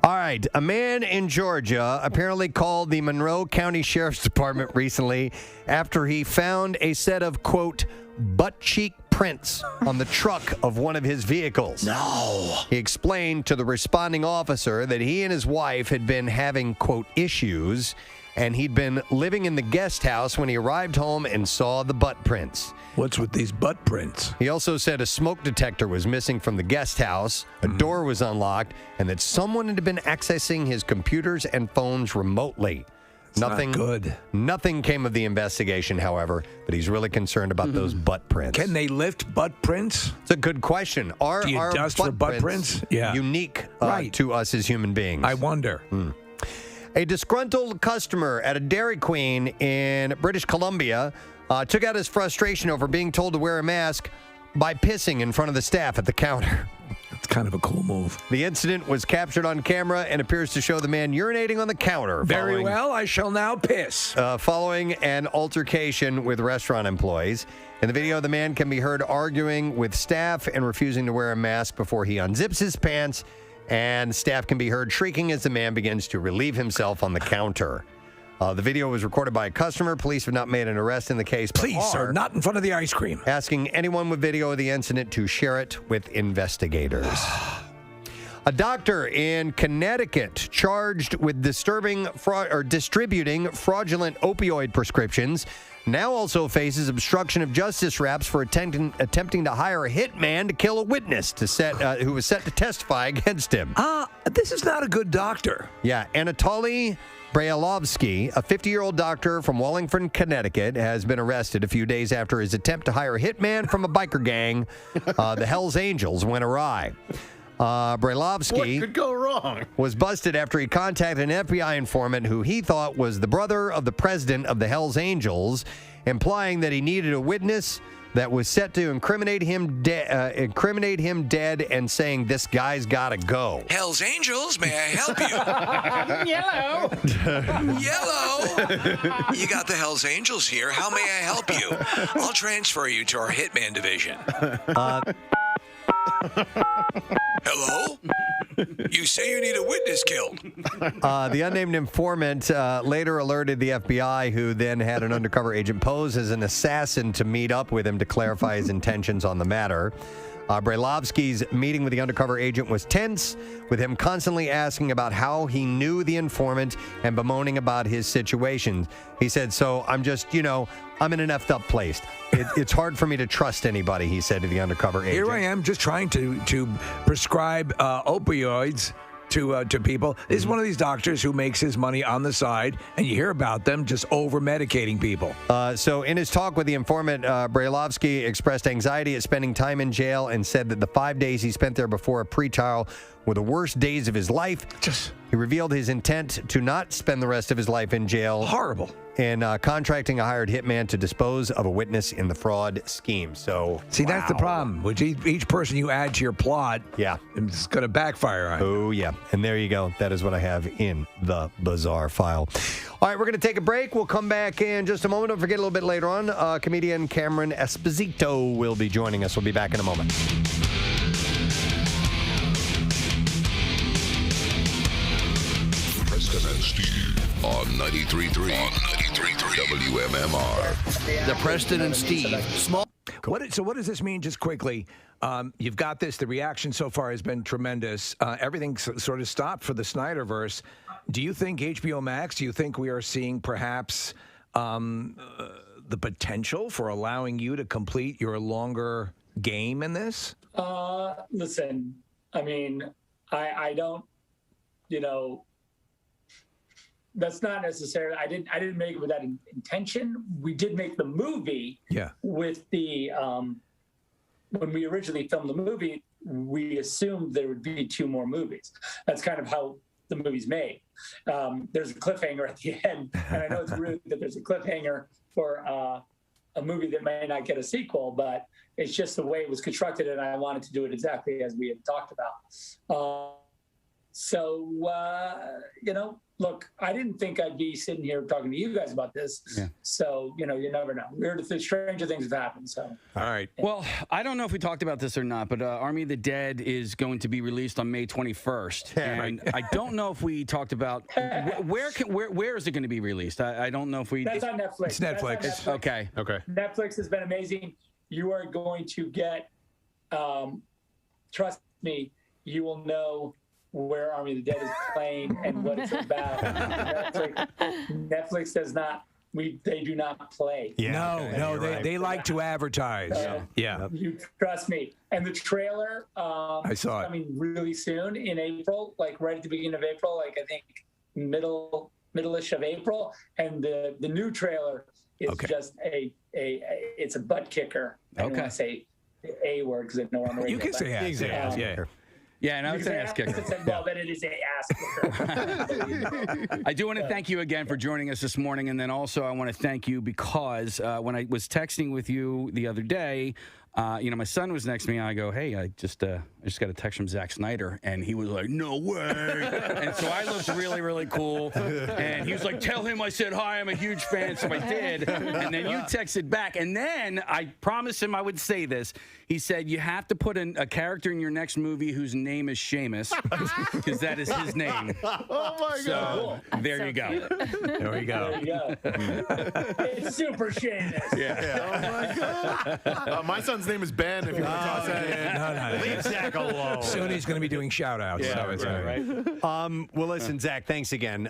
All right. A man in Georgia apparently called the Monroe County Sheriff's Department recently after he found a set of, quote, butt cheek prints on the truck of one of his vehicles. No. He explained to the responding officer that he and his wife had been having, quote, issues, and he'd been living in the guest house when he arrived home and saw the butt prints. What's with these butt prints? He also said a smoke detector was missing from the guest house, a door was unlocked, and that someone had been accessing his computers and phones remotely. Nothing good. Nothing came of the investigation, however, but he's really concerned about those butt prints. Can they lift butt prints? It's a good question. Are Do you our dust for butt prints? Yeah. unique to us as human beings? I wonder. A disgruntled customer at a Dairy Queen in British Columbia took out his frustration over being told to wear a mask by pissing in front of the staff at the counter. It's kind kind of a cool move. The incident was captured on camera and appears to show the man urinating on the counter. Very well, I shall now piss. Following an altercation with restaurant employees. In the video, the man can be heard arguing with staff and refusing to wear a mask before he unzips his pants, and staff can be heard shrieking as the man begins to relieve himself on the counter. The video was recorded by a customer. Police have not made an arrest in the case. Please, sir, not in front of the ice cream. Asking anyone with video of the incident to share it with investigators. A doctor in Connecticut charged with distributing fraudulent opioid prescriptions now also faces obstruction of justice raps for attempting to hire a hitman to kill a witness who was set to testify against him. This is not a good doctor. Yeah, Anatoly Brailovsky, a 50-year-old doctor from Wallingford, Connecticut, has been arrested a few days after his attempt to hire a hitman from a biker gang, the Hells Angels, went awry. Brailovsky What could go wrong? was busted after he contacted an FBI informant who he thought was the brother of the president of the Hells Angels, implying that he needed a witness that was set to incriminate him dead and saying, this guy's got to go. Hells Angels, may I help you? Yellow. Yellow. You got the Hells Angels here. How may I help you? I'll transfer you to our Hitman division. Hello? You say you need a witness killed. The unnamed informant later alerted the FBI, who then had an undercover agent pose as an assassin to meet up with him to clarify his intentions on the matter. Brailovsky's meeting with the undercover agent was tense, with him constantly asking about how he knew the informant and bemoaning about his situation. He said, so I'm just, I'm in an effed up place. It's hard for me to trust anybody, he said to the undercover agent. Here I am just trying to prescribe opioids to people. This is one of these doctors who makes his money on the side, and you hear about them just over-medicating people. So in his talk with the informant, Brailovsky expressed anxiety at spending time in jail and said that the 5 days he spent there before a pretrial were the worst days of his life. He revealed his intent to not spend the rest of his life in jail. Horrible. And contracting a hired hitman to dispose of a witness in the fraud scheme. So, see, that's the problem. Which each person you add to your plot, it's going to backfire on you. Oh, yeah. And there you go. That is what I have in the bizarre file. All right, we're going to take a break. We'll come back in just a moment. Don't forget, a little bit later on, comedian Cameron Esposito will be joining us. We'll be back in a moment. Preston and Steve on 93.3 WMMR. The Preston and Steve small. What does this mean, just quickly? You've got this. The reaction so far has been tremendous. Everything sort of stopped for the Snyderverse. Do you think HBO Max, do you think we are seeing perhaps the potential for allowing you to complete your longer game in this? Listen, I mean, I don't, that's not necessarily. I didn't make it with that intention. We did make the movie. Yeah. With the when we originally filmed the movie, we assumed there would be 2 more movies. That's kind of how the movie's made. There's a cliffhanger at the end, and I know it's rude that there's a cliffhanger for a movie that may not get a sequel, but it's just the way it was constructed, and I wanted to do it exactly as we had talked about. Look, I didn't think I'd be sitting here talking to you guys about this. Yeah. So, you never know. Stranger things have happened. So. All right. Well, I don't know if we talked about this or not, but Army of the Dead is going to be released on May 21st. And I don't know if we talked about where is it going to be released? I don't know if we. That's on Netflix. It's Netflix. Okay. Netflix has been amazing. You are going to get, trust me, you will know where Army of the Dead is playing and what it's about. Netflix does not. They do not play. Yeah. They like to advertise. You trust me. And the trailer I saw it. coming really soon in April, like right at the beginning of April, like I think middle-ish of April. And the new trailer is just it's a butt kicker. I don't want to say the A word because I know I'm You can say ass. Yeah, and I would say ass kicker. Well, then it is a ass kicker. I do want to thank you again for joining us this morning, and then also I want to thank you because when I was texting with you the other day, my son was next to me, and I go, hey, I just got a text from Zack Snyder, and he was like, no way. And so I looked really, really cool, and he was like, tell him I said hi, I'm a huge fan, so I did. And then you texted back, and then I promised him I would say this. He said, you have to put a character in your next movie whose name is Seamus, because that is his name. Oh, my God. So there you go. There we go. There you go. It's super Seamus. Yeah. Oh, my God. My son's name is Ben, if you want to toss that in. No. Leave Zach alone. Soon he's going to be doing shout-outs. Yeah, so it's right. Well, listen, Zach, thanks again.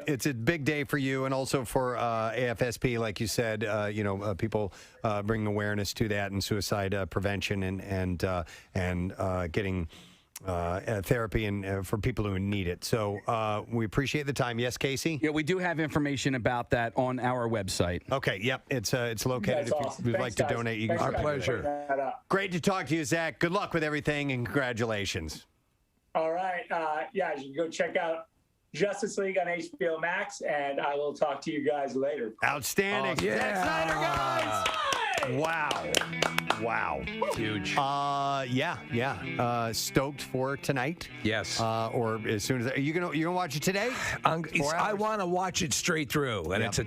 It's a big day for you and also for AFSP, like you said. People bring awareness to that and suicide prevention and getting therapy and for people who need it. So we appreciate the time. Yes, Casey? Yeah, we do have information about that on our website. Okay, yep. It's located. That's If awesome. you'd Thanks, like to guys. donate, you can. Thanks, Our guys, for pleasure. putting that up. Great to talk to you, Zach. Good luck with everything and congratulations. All right. You can go check out Justice League on HBO Max, and I will talk to you guys later. Outstanding. Zack Snyder, guys. Wow. huge. Stoked for tonight. Yes. Or as soon as you gonna watch it today? I want to watch it straight through, and it's a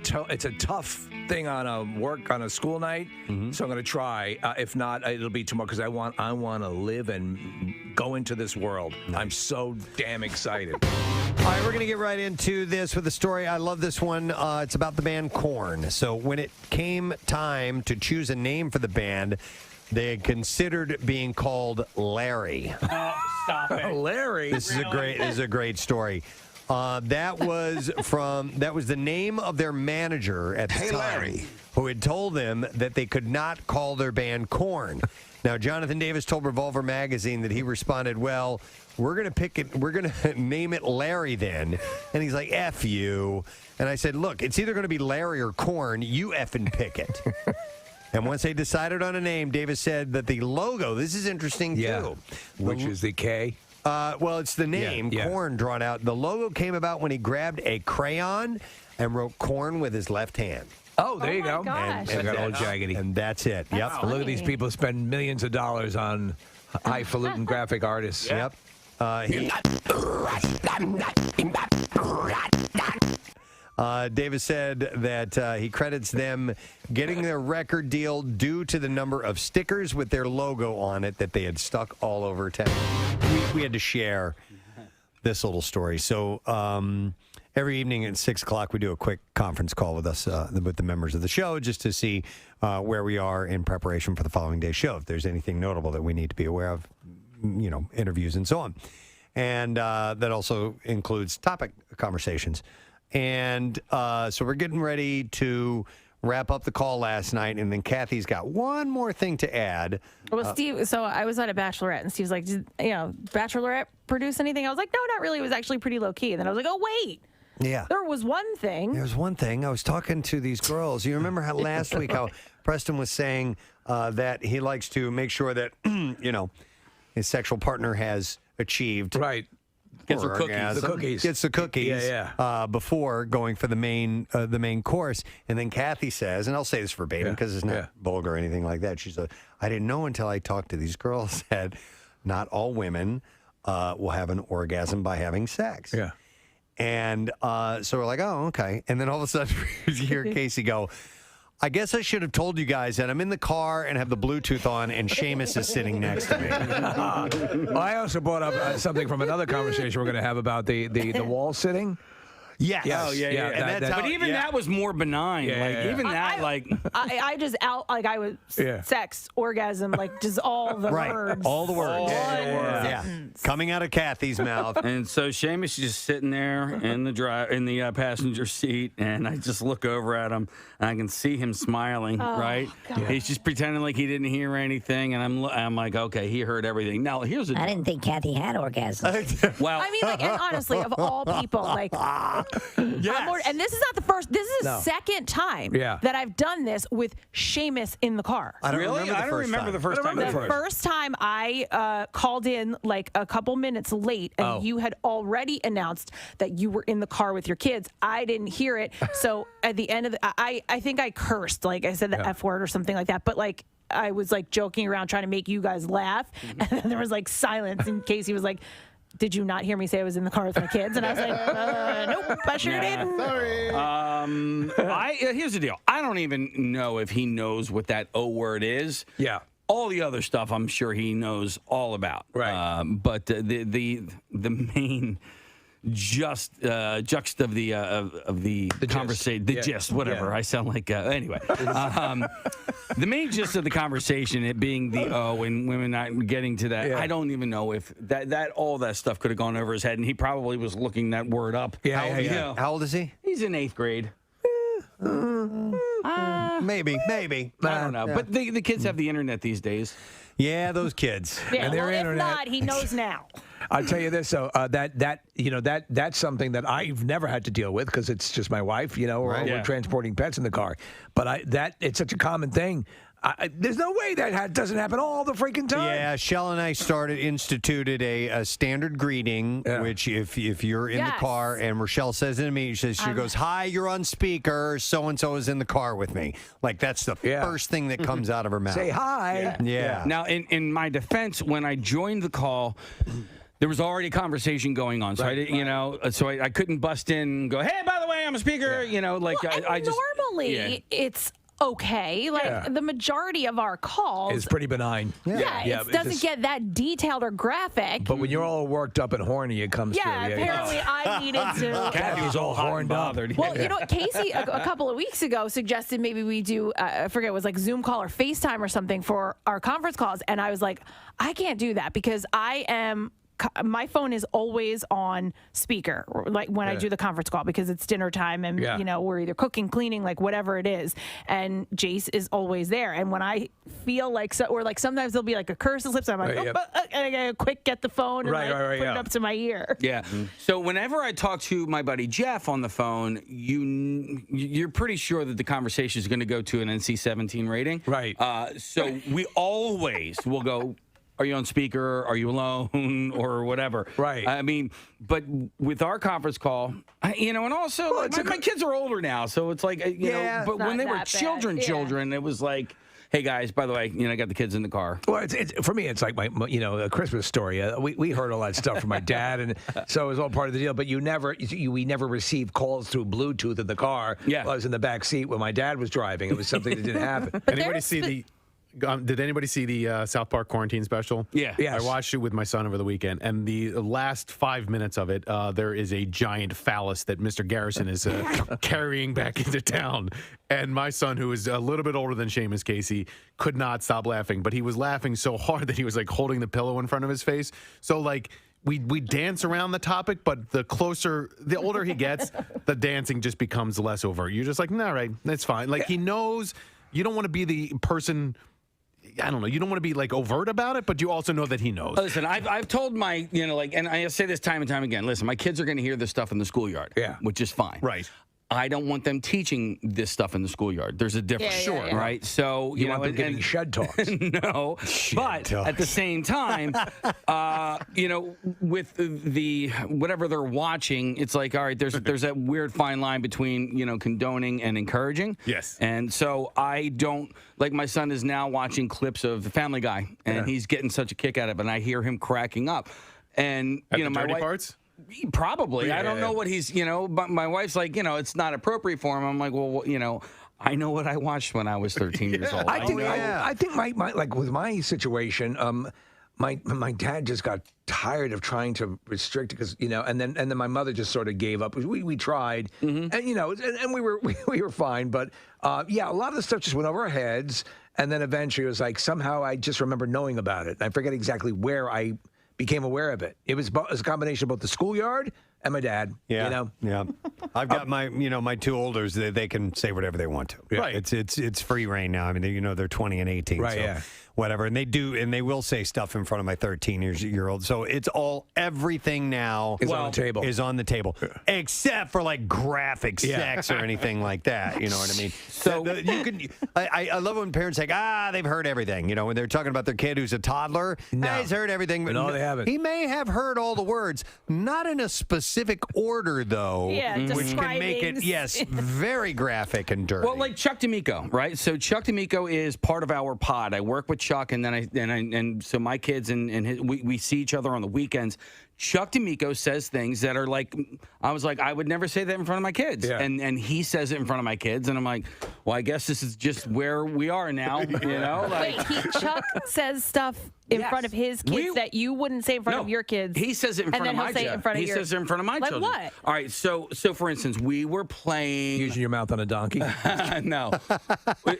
tough thing on a school night. So I'm going to try. If not, it'll be tomorrow because I want to live and go into this world. I'm so damn excited. All right, we're going to get right into this with the story. I love this one. It's about the band Korn. So when it came time to choose a name for the band, they had considered being called Larry. Stop it. Larry. This is a great story. That was the name of their manager at the time, Larry, who had told them that they could not call their band Korn. Now, Jonathan Davis told Revolver Magazine that he responded, well, we're going to name it Larry then. And he's like, F you. And I said, look, it's either going to be Larry or Korn. You effing pick it. And once they decided on a name, Davis said that the logo, this is interesting too. Which is the K? Well, it's the name, Korn, drawn out. The logo came about when he grabbed a crayon and wrote Korn with his left hand. Oh, there you go. Gosh. And got all jaggedy. And that's it. Yep. Look at these people who spend millions of dollars on highfalutin graphic artists. Yep. Davis said that he credits them getting their record deal due to the number of stickers with their logo on it that they had stuck all over town. We had to share this little story. So every evening at 6 o'clock, we do a quick conference call with us, with the members of the show, just to see where we are in preparation for the following day's show. If there's anything notable that we need to be aware of, interviews and so on. And that also includes topic conversations. And so we're getting ready to wrap up the call last night, and then Kathy's got one more thing to add. Well, Steve, so I was at a bachelorette, and Steve's like, did bachelorette produce anything? I was like, no, not really. It was actually pretty low-key. And then I was like, oh, wait. Yeah. There was one thing. There's one thing. I was talking to these girls. You remember how last week how Preston was saying that he likes to make sure that, his sexual partner has achieved. Right. Gets the cookies. Gets the cookies. Yeah. Before going for the main course, and then Kathy says, and I'll say this verbatim because it's not vulgar or anything like that. She said, "I didn't know until I talked to these girls that not all women will have an orgasm by having sex." Yeah. And so we're like, "Oh, okay." And then all of a sudden, you hear Casey go, I guess I should have told you guys that I'm in the car and have the Bluetooth on, and Seamus is sitting next to me. Well, I also brought up something from another conversation we're going to have about the wall sitting. Yes. Oh, yeah. And but even that was more benign. I just I was sex, orgasm, like just all the words. All the words. Coming out of Kathy's mouth. And so Seamus is just sitting there in the passenger seat, and I just look over at him, and I can see him smiling, right? God. He's just pretending like he didn't hear anything, and I'm like, okay, he heard everything. Now, I didn't think Kathy had orgasms. Well, I mean, and honestly, of all people, Yes. and this is not the first. This is the second time that I've done this with Seamus in the car. I don't really? remember I don't remember the first time. The first time I called in like a couple minutes late, and you had already announced that you were in the car with your kids. I didn't hear it, so at the end of I think I cursed, like I said the F word or something like that. But like I was like joking around trying to make you guys laugh, and then there was like silence in case he was like, did you not hear me say I was in the car with my kids? And I was like, nope, I sure didn't. Sorry. Here's the deal. I don't even know if he knows what that O word is. Yeah. All the other stuff, I'm sure he knows all about. Right. But the main juxt of the conversation, the gist, whatever. Yeah. I sound like anyway. The main gist of the conversation, it being the O and women not getting to that. Yeah. I don't even know if that all that stuff could have gone over his head, and he probably was looking that word up. Yeah. How old is he? He's in 8th grade. Maybe. I don't know. Yeah. But the kids have the internet these days. Yeah, those kids. Yeah, And their well, internet. if not, he knows now. I'll tell you this, though, that's something that I've never had to deal with because it's just my wife, or we're transporting pets in the car. But it's such a common thing. There's no way that doesn't happen all the freaking time. Yeah, Shell and I instituted a standard greeting, which if you're in the car and Rochelle says it to me, she goes, "Hi, you're on speaker. So and so is in the car with me." Like that's the first thing that comes out of her mouth. Say hi. Yeah. Now, in my defense, when I joined the call, there was already a conversation going on, so I couldn't bust in and go, "Hey, by the way, I'm a speaker." I just normally it's okay. Like the majority of our calls It's pretty benign. it doesn't get that detailed or graphic. But when you're all worked up and horny, it comes through. Apparently I needed to. Kathy's all horned up. Well, Casey a couple of weeks ago suggested maybe we do, I forget, it was like Zoom call or FaceTime or something for our conference calls. And I was like, I can't do that because my phone is always on speaker, like when I do the conference call, because it's dinner time and, we're either cooking, cleaning, like whatever it is. And Jace is always there. And when I feel like, sometimes there'll be like a curse that slips, I'm like, and I gotta quick get the phone and put it up to my ear. Yeah. So whenever I talk to my buddy Jeff on the phone, you're pretty sure that the conversation is going to go to an NC-17 rating. Right. So we always will go, are you on speaker? Are you alone? Or whatever. Right. I mean, but with our conference call, and also my kids are older now, so it's like, but when they were children, it was like, hey guys, by the way, I got the kids in the car. Well, for me, it's like my a Christmas story. We heard all that stuff from my dad, and so it was all part of the deal. But we never received calls through Bluetooth in the car. Yeah. I was in the back seat when my dad was driving. It was something that didn't happen. Did anybody see the South Park quarantine special? Yeah. Yes. I watched it with my son over the weekend, and the last 5 minutes of it, there is a giant phallus that Mr. Garrison is carrying back into town. And my son, who is a little bit older than Seamus Casey, could not stop laughing. But he was laughing so hard that he was like holding the pillow in front of his face. So like we dance around the topic, but the older he gets, the dancing just becomes less overt. You're just like, all right, that's fine. Like he knows you don't want to be the person. I don't know. You don't want to be like overt about it, but you also know that he knows. Listen, I've told my, and I say this time and time again. Listen, my kids are going to hear this stuff in the schoolyard, which is fine. Right. I don't want them teaching this stuff in the schoolyard. There's a difference, right? So you want them getting shed talks. No, but at the same time, with the whatever they're watching, it's like, all right, there's that weird fine line between condoning and encouraging. Yes. And so I don't, like, my son is now watching clips of The Family Guy, and he's getting such a kick out of it, and I hear him cracking up. And At the my dirty wife, parts? Probably. I don't know what he's, but my wife's like, it's not appropriate for him. I'm like, well, I know what I watched when I was 13 years old. I think my like with my situation, my dad just got tired of trying to restrict it because and then my mother just sort of gave up. We tried, and and we were fine, but a lot of the stuff just went over our heads, and then eventually it was like somehow I just remember knowing about it. I forget exactly where I became aware of it. It was a combination of both the schoolyard and my dad. Yeah. I've got my two olders. They can say whatever they want to. Right. It's free reign now. I mean, they're 20 and 18. Right. So. Yeah. whatever. And they will say stuff in front of my 13-year-old. So it's everything now is on the table. Is on the table, except for like graphic sex or anything like that. You know what I mean? So you can. I love when parents say, they've heard everything. You know, when they're talking about their kid who's a toddler, he's heard everything. But no, they haven't. He may have heard all the words, not in a specific order though. Yeah, which can make it very graphic and dirty. Well, like Chuck D'Amico, right? So Chuck D'Amico is part of our pod. I work with Chuck, and then so my kids and we see each other on the weekends. Chuck D'Amico says things that are like, I was like, I would never say that in front of my kids. Yeah. And he says it in front of my kids. And I'm like, well, I guess this is just where we are now, you know? Like, Wait, Chuck says stuff in front of his kids that you wouldn't say in front of your kids. He says it in front of my children. He says it in front of my like children. What? All right, so for instance, we were playing... Using your mouth on a donkey? No.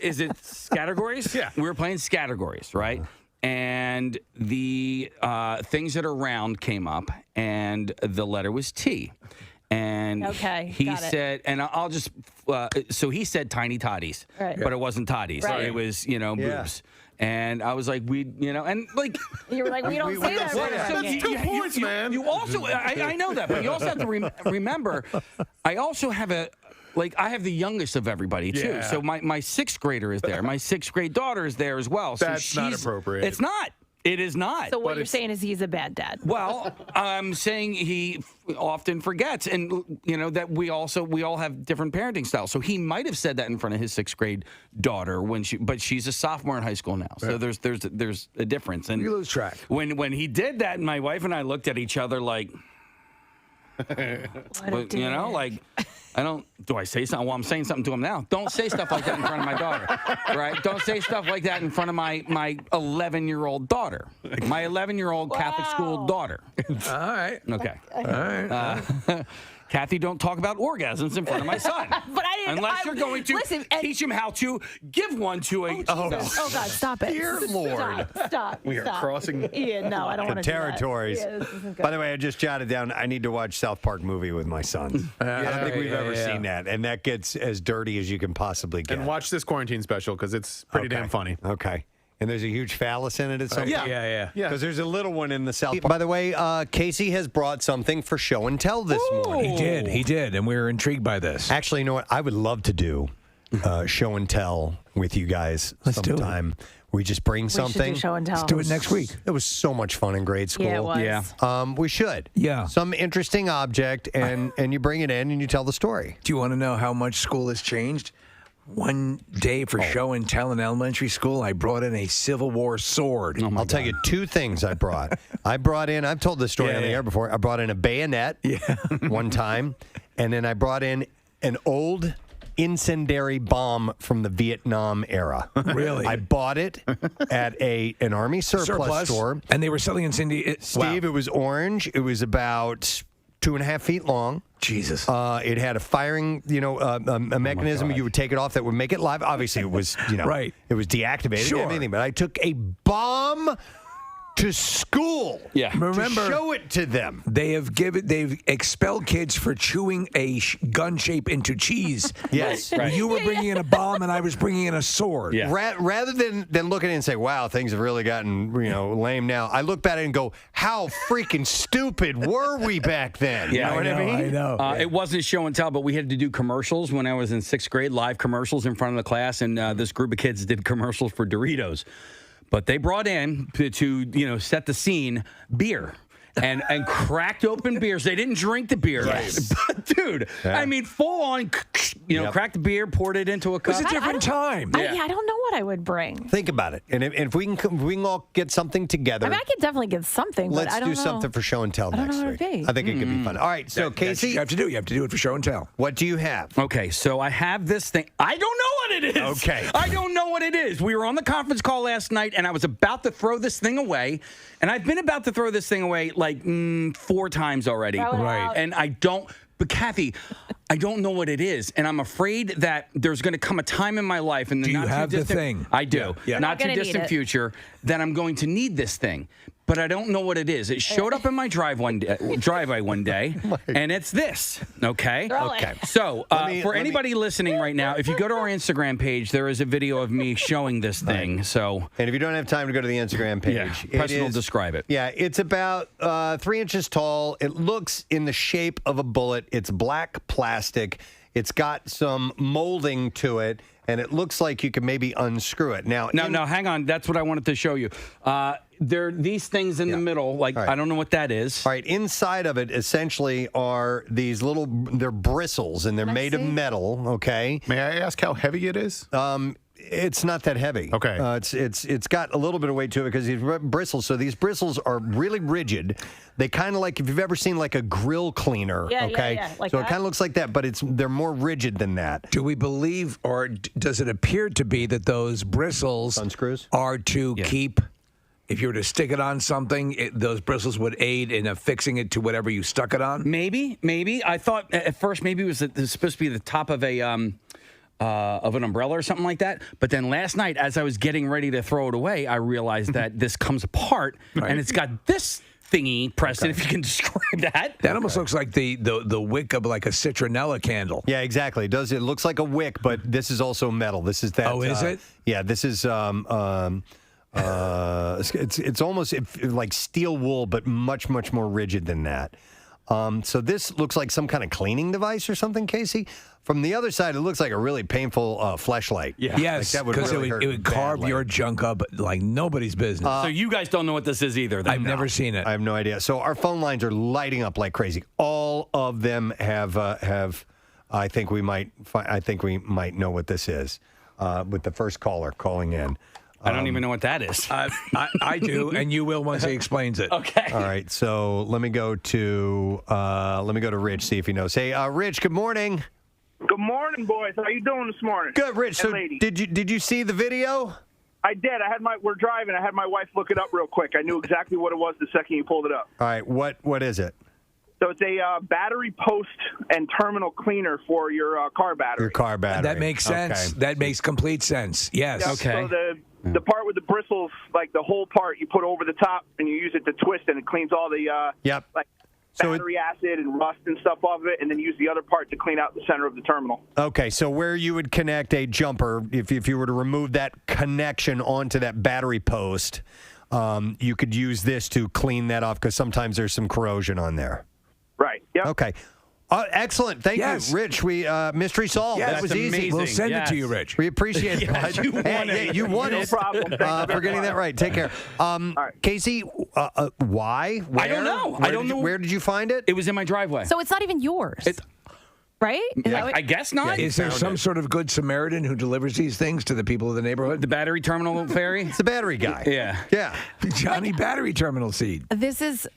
Is it Scattergories? Yeah. We were playing Scattergories, right? And the things that are round came up, and the letter was T. And he said, and I'll just, so he said tiny toddies, but it wasn't toddies. Right. It was, boobs. And I was like, and like... You were like, we don't say that. That's 2 points, man. You also, I know that, but you also have to remember, I also have I have the youngest of everybody, too. Yeah. So my 6th grader is there. My 6th grade daughter is there as well. That's so not appropriate. It's not. It is not. So what you're saying is he's a bad dad. Well, I'm saying he often forgets, and that we all have different parenting styles. So he might have said that in front of his 6th grade daughter but she's a sophomore in high school now. So there's a difference. And you lose track. When he did that, my wife and I looked at each other like, do I say something? Well, I'm saying something to him now. Don't say stuff like that in front of my daughter, right? Don't say stuff like that in front of my 11-year-old daughter, my 11-year-old Catholic school daughter. All right. Okay. All right. Kathy, don't talk about orgasms in front of my son. But I didn't. Unless you're going to teach him how to give one to a... Oh, God, stop it. Dear Lord. Stop. We are crossing no, I don't want to territories. Yeah, this isn't good. By the way, I just jotted down, I need to watch South Park movie with my sons. I don't think we've ever seen that. And that gets as dirty as you can possibly get. And watch this quarantine special because it's pretty damn funny. Okay. And there's a huge phallus in it at some point? Yeah. Because there's a little one in the South. By the way, Casey has brought something for show and tell this morning. He did, and we were intrigued by this. Actually, you know what? I would love to do show and tell with you guys sometime. We just bring something. We should do show and tell. Let's do it next week. It was so much fun in grade school. Yeah, it was. Yeah. We should. Yeah. Some interesting object, and you bring it in and you tell the story. Do you want to know how much school has changed? One day for show and tell in elementary school, I brought in a Civil War sword. I'll tell you 2 things I brought. I've told this story on the air before. I brought in a bayonet one time, and then I brought in an old incendiary bomb from the Vietnam era. Really? I bought it at an Army surplus store. And they were selling incendiary. Steve, it was orange. It was about 2.5 feet long. Jesus. It had a firing, a mechanism. You would take it off that would make it live. Obviously, it was, right. It was deactivated and everything. But I took a bomb to school. Yeah. Remember, to show it to them. They've expelled kids for chewing a gun shape into cheese. Yes. Right. You were bringing in a bomb, and I was bringing in a sword. Yeah. Rather than look at it and say, "Wow, things have really gotten lame now," I look back at it and go, "How freaking stupid were we back then?" Yeah, you know what I mean? I know. It wasn't show and tell, but we had to do commercials when I was in 6th grade, live commercials in front of the class, and this group of kids did commercials for Doritos. But they brought in to set the scene beer. And cracked open beers. They didn't drink the beer. Yes. But, dude, I mean, full on, cracked the beer, poured it into a cup. It was a different time. I don't know what I would bring. Think about it. And if we can all get something together. I could definitely get something, but I don't know. Let's do something for show and tell next know what week. it'd be. I think it could be fun. All right, so Casey. You have to do it for show and tell. What do you have? Okay, so I have this thing. I don't know what it is. Okay. I don't know what it is. We were on the conference call last night, and I was about to throw this thing away. And I've been about to throw this thing away like 4 times already. Right. And but Kathy, I don't know what it is. And I'm afraid that there's going to come a time in my life in the Do you not have too the distant, thing? I do. Yeah. Not too gonna need distant it. future that I'm going to need this thing. but I don't know what it is. It showed up in my driveway one day, and it's this. Okay. Okay. So for anybody listening right now, if you go to our Instagram page, there is a video of me showing this thing. So, and if you don't have time to go to the Instagram page, Preston will describe it. Yeah, it's about 3 inches tall. It looks in the shape of a bullet. It's black plastic. It's got some molding to it, and it looks like you could maybe unscrew it. Now, hang on. That's what I wanted to show you. There are these things in the middle. Like, I don't know what that is. All right, inside of it essentially are these they're bristles, and they're made of metal, okay? May I ask how heavy it is? It's not that heavy. Okay. It's got a little bit of weight to it because these bristles. So these bristles are really rigid. They kind of like if you've ever seen like a grill cleaner. Okay. Yeah. Like so that? it kind of looks like that, but they're more rigid than that. Do we believe, or does it appear to be that those bristles are to keep? If you were to stick it on something, those bristles would aid in affixing it to whatever you stuck it on. Maybe. I thought at first maybe it was supposed to be the top of of an umbrella or something like that. But then last night, as I was getting ready to throw it away, I realized that this comes apart, and it's got this thingy, Preston, if you can describe that. That almost looks like the wick of like a citronella candle. Yeah, exactly. It does. It looks like a wick, but this is also metal. This is that. Oh, is it? Yeah, this is it's almost like steel wool, but much more rigid than that. So this looks like some kind of cleaning device or something, Casey. From the other side, it looks like a really painful fleshlight. Yeah. Yes, because it would carve your junk up like nobody's business. So you guys don't know what this is either. I've never seen it. I have no idea. So our phone lines are lighting up like crazy. All of them have. I think we might know what this is. With the first caller calling in. I don't even know what that is. I do, and you will once he explains it. Okay. All right. So let me go to Rich, see if he knows. Hey, Rich. Good morning. Good morning, boys. How you doing this morning? Good, Rich. So lady. did you see the video? I did. We're driving. I had my wife look it up real quick. I knew exactly what it was the second you pulled it up. All right. What is it? So it's a battery post and terminal cleaner for your car battery. Your car battery. That makes sense. Okay. That makes complete sense. Yes. Yeah, okay. So the part with the bristles, like the whole part, you put over the top and you use it to twist, and it cleans all the like battery acid and rust and stuff off of it, and then use the other part to clean out the center of the terminal. Okay, so where you would connect a jumper, if you were to remove that connection onto that battery post, you could use this to clean that off because sometimes there's some corrosion on there. Right. Yep. Okay. Excellent. Thank you, Rich. We mystery solved. Yes, that was amazing. easy. We'll send it to you, Rich. We appreciate it. Yes, you won it. You won No it. problem. For getting that right. Take care. Casey, why? Where? I don't know. I don't know. Where did you find it? It was in my driveway. So it's not even yours. Right? Is that what- I guess not. Is there some sort of good Samaritan who delivers these things to the people of the neighborhood? The battery terminal fairy? It's the battery guy. Yeah. Johnny Battery Terminal Seed. This is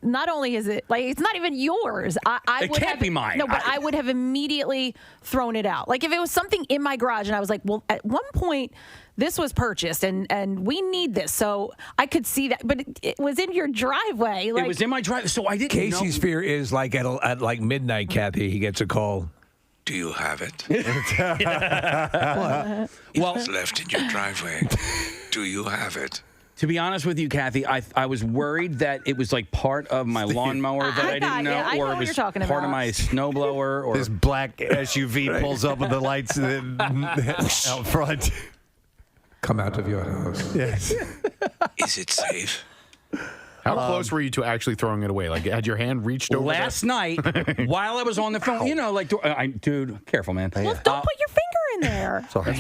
not only is it like it's not even yours. I It would can't have, be mine. No, but I would have immediately thrown it out. Like if it was something in my garage and I was like, well, at one point this was purchased and we need this, so I could see that. But it was in your driveway. Like, it was in my driveway, so I didn't know. Casey's fear is like at like midnight, Kathy, he gets a call. Do you have it? What? Well, It's left in your driveway. Do you have it? To be honest with you, Kathy, I was worried that it was like part of my lawnmower that I didn't know, I know or what it was you're talking part of about. my snowblower, or This black SUV pulls up with the lights out front. Come out of your house. Yes. Is it safe? How close were you to actually throwing it away? Like, had your hand reached over last night while I was on the phone. You know, like, dude, careful, man. well, don't put your finger in there. Sorry.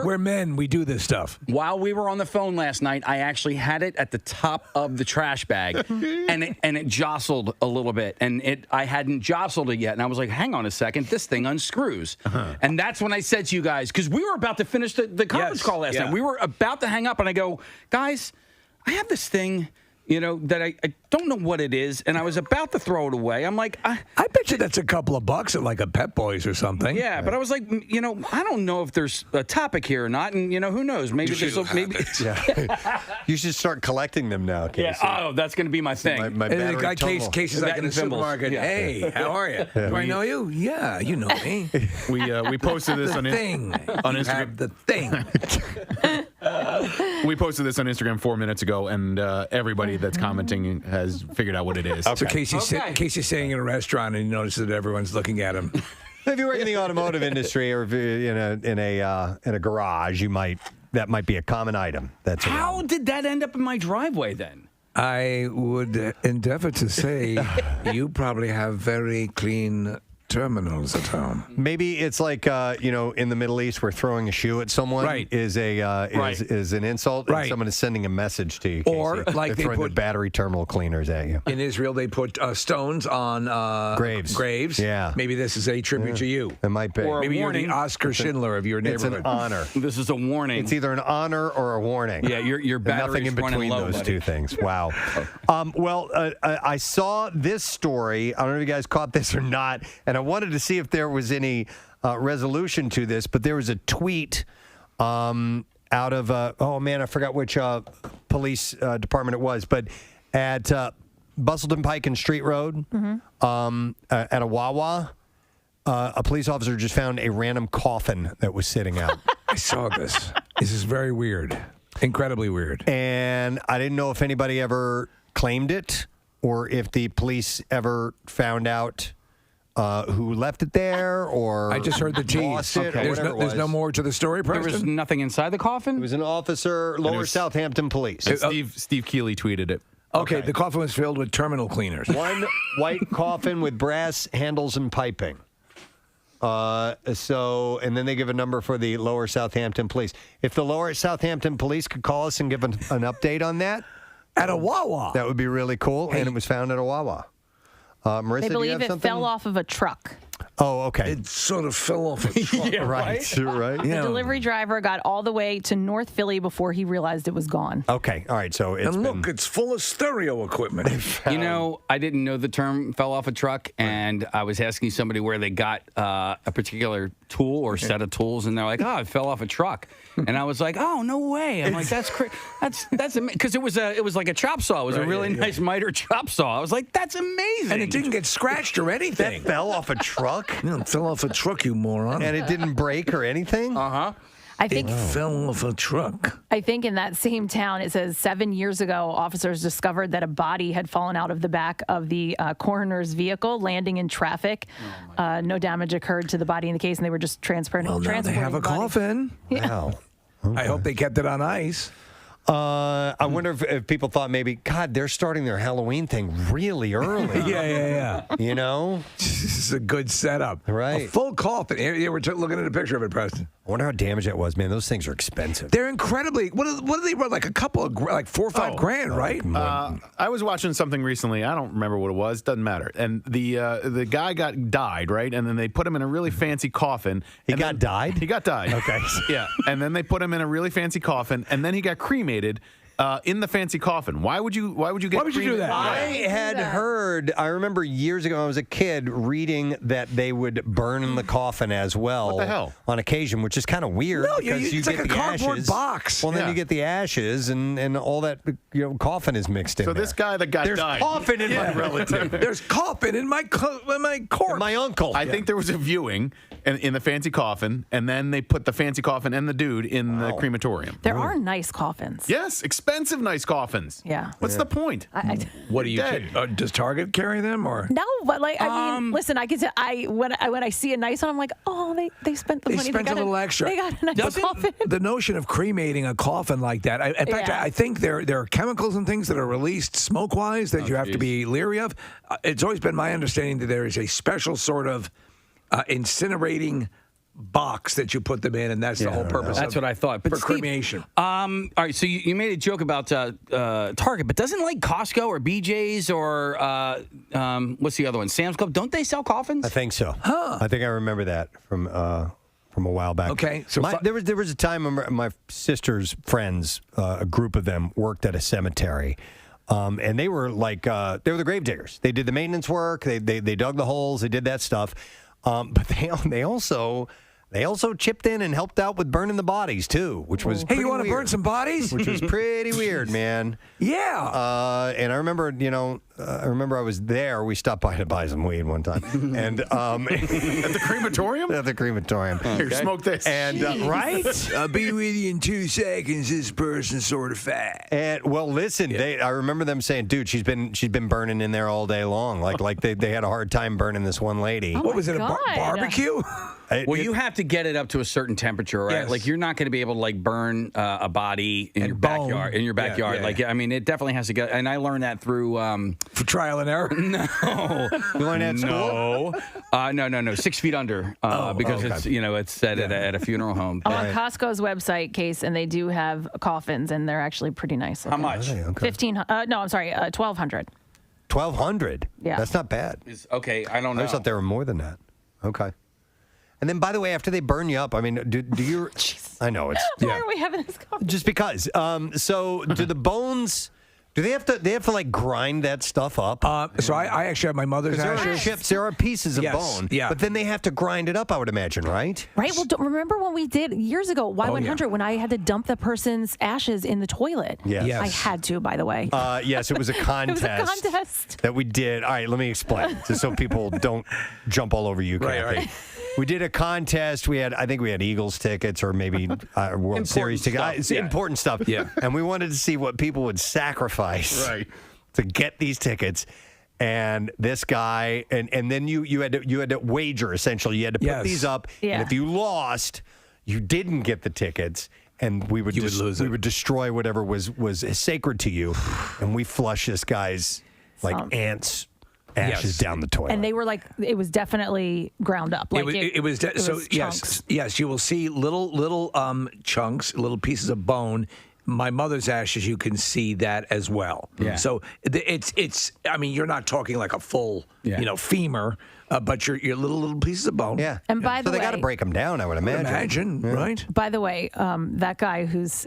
We're men. We do this stuff. While we were on the phone last night, I actually had it at the top of the trash bag, and it jostled a little bit, and I hadn't jostled it yet, and I was like, hang on a second, this thing unscrews, and that's when I said to you guys, because we were about to finish the conference call last night, we were about to hang up, and I go, guys, I have this thing, you know, that I don't know what it is, and I was about to throw it away. I'm like, I bet you that's a couple of bucks at like a Pep Boys or something. yeah, but I was like, you know, I don't know if there's a topic here or not, and you know, who knows? Maybe there's maybe. You should start collecting them now, Casey. Yeah. Oh, that's going to be my thing. My battery guy terminal. Casey's like in the supermarket. Yeah. Hey, how are you? Do I know you? Yeah, you know me. We posted this on thing. on You Instagram. have the thing. We posted this on Instagram 4 minutes ago, and everybody that's commenting has figured out what it is. So Casey's sitting in a restaurant and he notices that everyone's looking at him. If you work in the automotive industry or if you're in a garage, that might be a common item. How did that end up in my driveway then? I would endeavor to say you probably have very clean terminals at home. Maybe it's like in the Middle East where throwing a shoe at someone is an insult, and someone is sending a message to you. Or Casey. like They're throwing the battery terminal cleaners at you. In Israel, they put stones on graves. Yeah. Maybe this is a tribute to you. It might be. Or maybe you're the Oscar Schindler of your neighborhood. It's an honor. This is a warning. It's either an honor or a warning. Yeah, your battery's nothing in running between low, those buddy. two things. Wow. I saw this story. I don't know if you guys caught this or not, and I wanted to see if there was any resolution to this, but there was a tweet out of I forgot which police department it was, but at Bustleton Pike and Street Road, at a Wawa, a police officer just found a random coffin that was sitting out. I saw this. This is very weird. Incredibly weird. And I didn't know if anybody ever claimed it or if the police ever found out who left it there, or I just heard the lost tease. it, or whatever it There's no was. more to the story, There Preston? was nothing inside the coffin? It was an officer, Lower Southampton Police. Steve Keeley tweeted it. Okay, the coffin was filled with terminal cleaners. One white coffin with brass handles and piping. And then they give a number for the Lower Southampton Police. If the Lower Southampton Police could call us and give an update on that. At a Wawa. That would be really cool. And it was found at a Wawa. Marissa, They do you believe have it something? fell off of a truck. Oh, okay. It sort of fell off a truck. Yeah, right. Right. The delivery driver got all the way to North Philly before he realized it was gone. Okay. All right. So it's it's full of stereo equipment. You know, I didn't know the term fell off a truck, and I was asking somebody where they got a particular tool or set of tools, and they're like, "Oh, it fell off a truck," and I was like, "Oh, no way!" I'm like, "That's because it was like a chop saw. It was a really nice miter chop saw." I was like, "That's amazing," And it didn't get scratched or anything. That fell off a truck? No, it fell off a truck, you moron. And it didn't break or anything? Uh-huh. I think It fell off a truck. I think in that same town, it says 7 years ago, officers discovered that a body had fallen out of the back of the coroner's vehicle, landing in traffic. No damage occurred to the body in the case, and they were just transporting. Well, now they have a the body. coffin. Wow. I hope they kept it on ice. I wonder if people thought maybe, God, they're starting their Halloween thing really early. Yeah. You know? This is a good setup. Right. A full coffin. Yeah, we're looking at a picture of it, Preston. I wonder how damaged that was, man. Those things are expensive. They're incredibly. What do they run? Like a couple of, like $4 or $5 grand, right? I was watching something recently. I don't remember what it was. Doesn't matter. And the guy died, right? And then they put him in a really fancy coffin. He got died? He got died. Okay. Yeah. And then they put him in a really fancy coffin, and then he got cremated. In the fancy coffin. Why would you do that? I had heard, I remember years ago when I was a kid reading that they would burn the coffin as well. What the hell? On occasion, which is kind of weird. No, because it's you like get a the cardboard ashes. box. Well, then Yeah. you get the ashes and all that coffin is mixed in So there. this guy that got There's died. coffin in my relative. There's coffin in my corpse. My uncle. I think there was a viewing in the fancy coffin, and then they put the fancy coffin and the dude in the crematorium. There are nice coffins. Yes, expensive, nice coffins. Yeah. What's the point? What do you? Dead. Does Target carry them or? No, but I mean, listen, I could say when I see a nice one, I'm like, oh, they spent the They money. spent got a little extra. They got a nice coffin. The notion of cremating a coffin like that, in fact, Yeah. I think there are chemicals and things that are released smoke-wise that you have to be leery of. It's always been my understanding that there is a special sort of incinerating box that you put them in, and that's the whole purpose. That's what I thought. But for Steve, cremation. All right, so you made a joke about Target, but doesn't like Costco or BJ's or what's the other one? Sam's Club? Don't they sell coffins? I think so. Huh. I think I remember that from a while back. Okay, so there was a time when my sister's friends, a group of them, worked at a cemetery. And they were like, they were the grave diggers. They did the maintenance work. They dug the holes. They did that stuff. But they also They also chipped in and helped out with burning the bodies, too, which was Hey, you want to burn some bodies? Which was pretty weird, man. Yeah. And I remember, I was there. We stopped by to buy some weed one time. And at the crematorium? At the crematorium. Here, smoke this. And right? I'll be with you in 2 seconds. This person's sort of fat. And well, listen, I remember them saying, dude, she's been burning in there all day long. Like they had a hard time burning this one lady. Oh What was my it, a God. barbecue? Well, you have to get it up to a certain temperature, right? Yes. Like you're not going to be able to like burn a body in your backyard. In your backyard, I mean, it definitely has to go. And I learned that through for trial and error. No, you learned that at school? No, 6 feet under because it's it's set at a funeral home. I'm on Costco's website, Case, and they do have coffins, and they're actually pretty nice. How much? $1,200. 1,200. Yeah. That's not bad. Okay, I don't know. I thought there were more than that. Okay. And then, by the way, after they burn you up, I mean, do you? I know it's. Why are we having this conversation? Just because. So, do the bones? Do they have to like grind that stuff up? So I actually have my mother's There are ashes. chips, there are pieces of Yes, bone. yeah. But then they have to grind it up, I would imagine, right? Right. Well, remember when we did years ago, Y100, when I had to dump the person's ashes in the toilet? Yes. I had to, by the way. Yes, it was a contest. It was a contest. That we did. All right, let me explain, just so people don't jump all over you, Kathy. Right. We did a contest. I think we had Eagles tickets or maybe World Series tickets. Important stuff. Yeah. And we wanted to see what people would sacrifice to get these tickets. And this guy, and then you had to wager, essentially. You had to put these up. Yeah. And if you lost, you didn't get the tickets. And we would lose it. We would destroy whatever was sacred to you. And we flush this guy's ants ashes down the toilet. And they were like, it was definitely ground up. Like It was chunks. yes, you will see little chunks, little pieces of bone. My mother's ashes, you can see that as well. Yeah. So it's. I mean, you're not talking like a full, femur, but your little pieces of bone. Yeah. And by so the they way, got to break them down, I would imagine. Right? By the way, that guy whose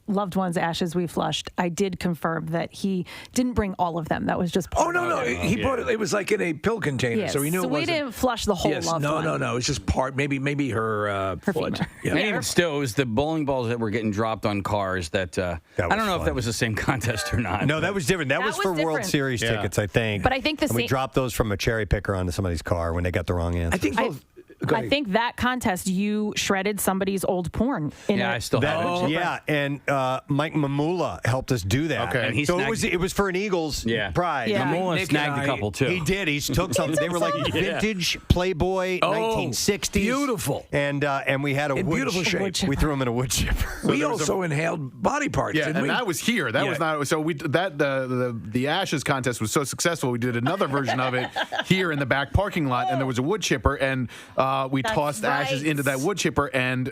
loved one's ashes we flushed, I did confirm that he didn't bring all of them. That was just part no. He brought it. It was like in a pill container, Yes. so he knew So it we wasn't. didn't flush the whole loved one. No. It's just part. Maybe her foot. femur. Yeah. And even still, it was the bowling balls that were getting dropped on cars that I don't know if that was the same contest or not. No, that was different. That was for World different. Series tickets, I think. But I think the and we same- dropped those from a cherry picker onto somebody's car when they got the wrong answer. I think both. I think that contest, you shredded somebody's old porn. I still have it. Yeah, and Mike Mamula helped us do that. Okay. And he so snagged- it was for an Eagles prize. Yeah. Mamula Nick snagged and a I- couple too. He did. He took something. They were like vintage Playboy, 1960s. Beautiful. And we had a wood beautiful shape. We threw him in a wood chipper. We also inhaled body parts. Yeah, didn't and we? that was here. That was not. So the ashes contest was so successful. We did another version of it here in the back parking lot, and there was a wood chipper, and we tossed ashes into that wood chipper, and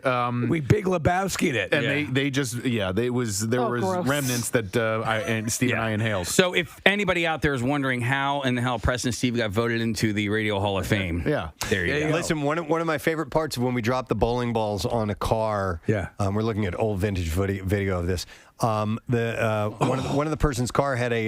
we Big Lebowski'd it. and they just there was gross. remnants that Steve and I inhaled. So if anybody out there is wondering how in the hell Preston and Steve got voted into the Radio Hall of Fame, there you go. Listen, one of my favorite parts of when we dropped the bowling balls on a car. Yeah. We're looking at old vintage video of this. One of the person's car had a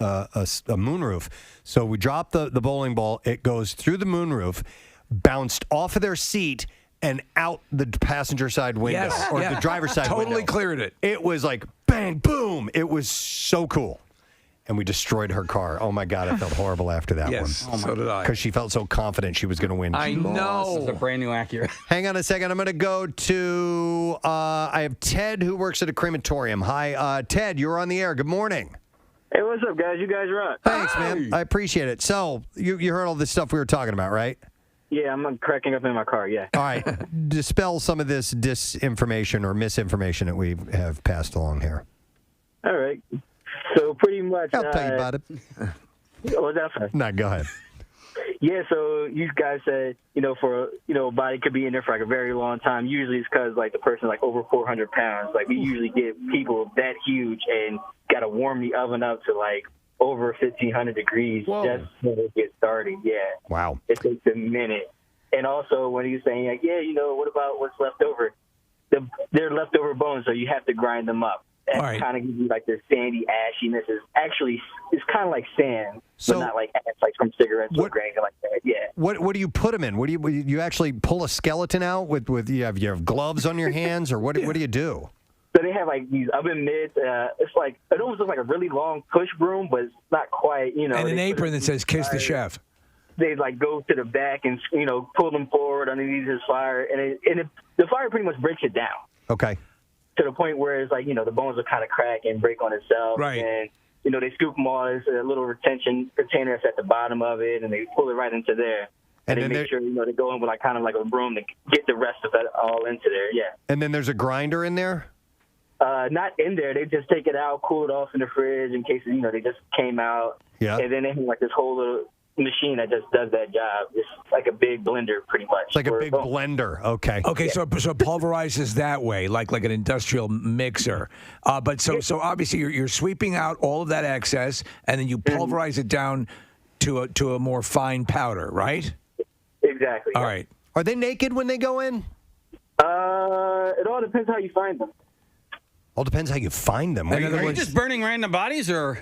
moonroof, so we dropped the bowling ball. It goes through the moonroof, bounced off of their seat and out the passenger side window or the driver's side window. Totally cleared it. It was like bang, boom. It was so cool. And we destroyed her car. Oh, my God. I felt horrible after that Yes, one. so did I. Because she felt so confident she was going to win. I This is know. a brand new Acura. Hang on a second. I'm going to go to, I have Ted who works at a crematorium. Hi, Ted, you're on the air. Good morning. Hey, what's up, guys? You guys rock. Thanks, man. I appreciate it. So, you heard all this stuff we were talking about, right? Yeah, I'm cracking up in my car, yeah. All right. Dispel some of this disinformation or misinformation that we have passed along here. All right. So pretty much... I'll tell you about it. What's that for? No, go ahead. Yeah, so you guys said, a body could be in there for like a very long time. Usually it's because like the person's like over 400 pounds. Like we usually get people that huge and got to warm the oven up to like over 1,500 degrees just when it gets started. Yeah. Wow. It takes a minute. And also when you're saying like, what about what's left over? They're leftover bones, so you have to grind them up. and All right. kind of gives you like this sandy ashiness. It's kind of like sand, So- but not like ash, like from cigarettes or anything like that. Yeah. What do you put them in? What do you actually pull a skeleton out with you have gloves on your hands, or what do you do? So they have like these oven mitts. It's like it almost looks like a really long push broom, but it's not quite. And an apron that says "Kiss the Chef." They like go to the back and pull them forward underneath his fire, and the fire pretty much breaks it down. Okay. To the point where it's like the bones will kind of crack and break on itself. Right. And they scoop them all. There's a little retention container that's at the bottom of it, and they pull it right into there. And they make sure they go in with like kind of like a broom to get the rest of it all into there. Yeah. And then there's a grinder in there? Not in there. They just take it out, cool it off in the fridge in case they just came out. Yeah. And then they have like this whole little machine that just does that job. It's like a big blender, pretty much. It's like a big blender. Okay. Okay, so pulverizes that way, like an industrial mixer. But so obviously you're sweeping out all of that excess, and then you pulverize it down to a more fine powder, right? Exactly. All right. Are they naked when they go in? It all depends how you find them. All depends how you find them. Are you just burning random bodies, or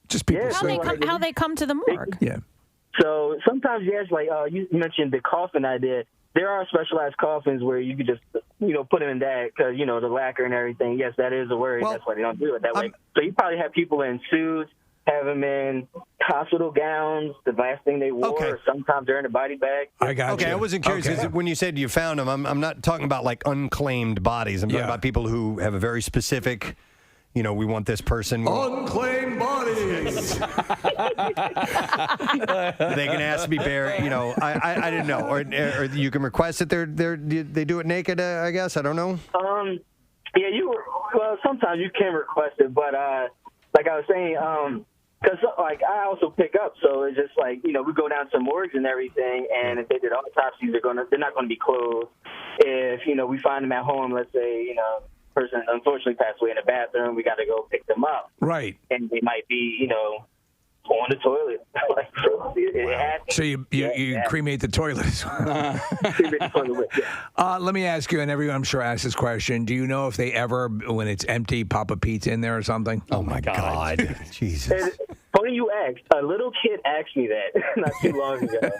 just people? How they come to the morgue? Yeah. So sometimes you ask, like you mentioned the coffin idea. There are specialized coffins where you could just put them in that because the lacquer and everything. Yes, that is a worry. That's why they don't do it that way. So you probably have people in suits, have them in hospital gowns, the last thing they wore. Or sometimes they're in a body bag. I got Okay, I wasn't curious because when you said you found them, I'm not talking about like unclaimed bodies. I'm talking about people who have a very specific, we want this person. Unclaimed bodies. They can ask to be buried. I didn't know, or you can request that they do it naked. I guess I don't know. Yeah, sometimes you can request it, but like I was saying, because like I also pick up, so it's just like we go down to morgues and everything, and if they did autopsies, they're not going to be closed. If we find them at home, let's say person unfortunately passed away in the bathroom, we got to go pick them up. Right. And they might be on the toilet. It happens. So you cremate the toilet. Cremate the toilet, yeah. Let me ask you, and everyone I'm sure asks this question: do you know if they ever, when it's empty, pop a pizza in there or something? Oh my God. Jesus. Funny you asked. A little kid asked me that not too long ago.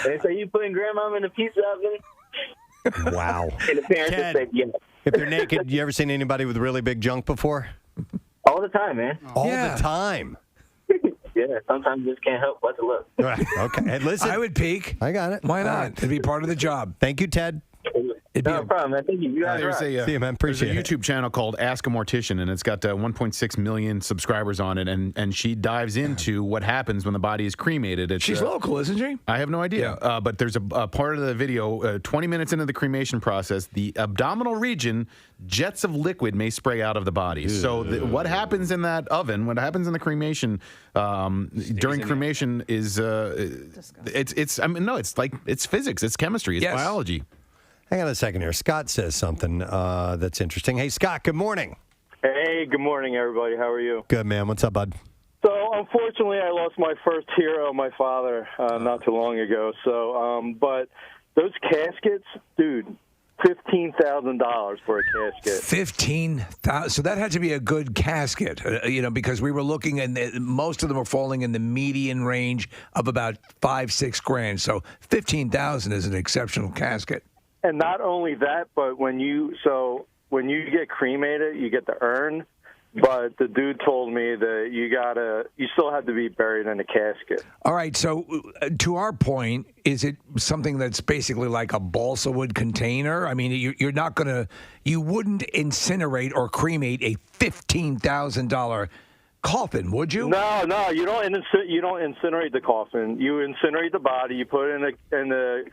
They say, "You putting grandma in the pizza oven?" Wow. And the parents just said, "Yeah." If they're naked, you ever seen anybody with really big junk before? All the time, man. All the time. Yeah, sometimes you just can't help but to look. Right. Okay. Hey, listen. I would peek. I got it. Why not? It'd be part of the job. Thank you, Ted. No problem, man. Thank you. You guys There's rock. See you, man. Appreciate there's a YouTube channel called Ask a Mortician, and it's got 1.6 million subscribers on it, and she dives into what happens when the body is cremated. She's local, isn't she? I have no idea. But there's a part of the video, 20 minutes into the cremation process, the abdominal region, jets of liquid may spray out of the body. So what happens in that oven, what happens in the cremation during cremation is it's physics, it's chemistry, it's biology. Hang on a second here. Scott says something that's interesting. Hey, Scott, good morning. Hey, good morning, everybody. How are you? Good, man. What's up, bud? So, unfortunately, I lost my first hero, my father, not too long ago. So, but those caskets, dude, $15,000 for a casket. $15,000. So that had to be a good casket, because we were looking, and most of them were falling in the median range of about $5-6 grand. So $15,000 is an exceptional casket. And not only that, but when you get cremated, you get the urn. But the dude told me that you still have to be buried in a casket. All right. So to our point, is it something that's basically like a balsa wood container? I mean, you wouldn't incinerate or cremate a $15,000 coffin, would you? No, you don't incinerate the coffin. You incinerate the body. You put it in the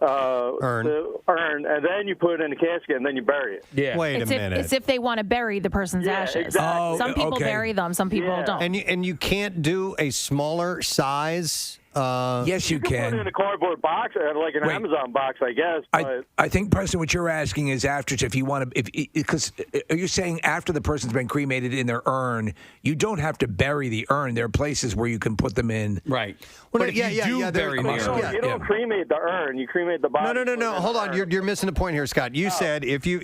urn. The urn, and then you put it in the casket, and then you bury it. Yeah. Wait a minute. It's if they want to bury the person's ashes. Exactly. Some people bury them, some people don't. And you can't do a smaller size Yes, you Put it can. in a cardboard box or like an Amazon box, I guess. But I think, Preston, what you're asking is after, if you want to, because are you saying after the person's been cremated in their urn, you don't have to bury the urn. There are places where you can put them in. Right. Well, But if you do bury the urn, you don't cremate the urn. You cremate the body. No. Hold on. You're missing the point here, Scott. You said if you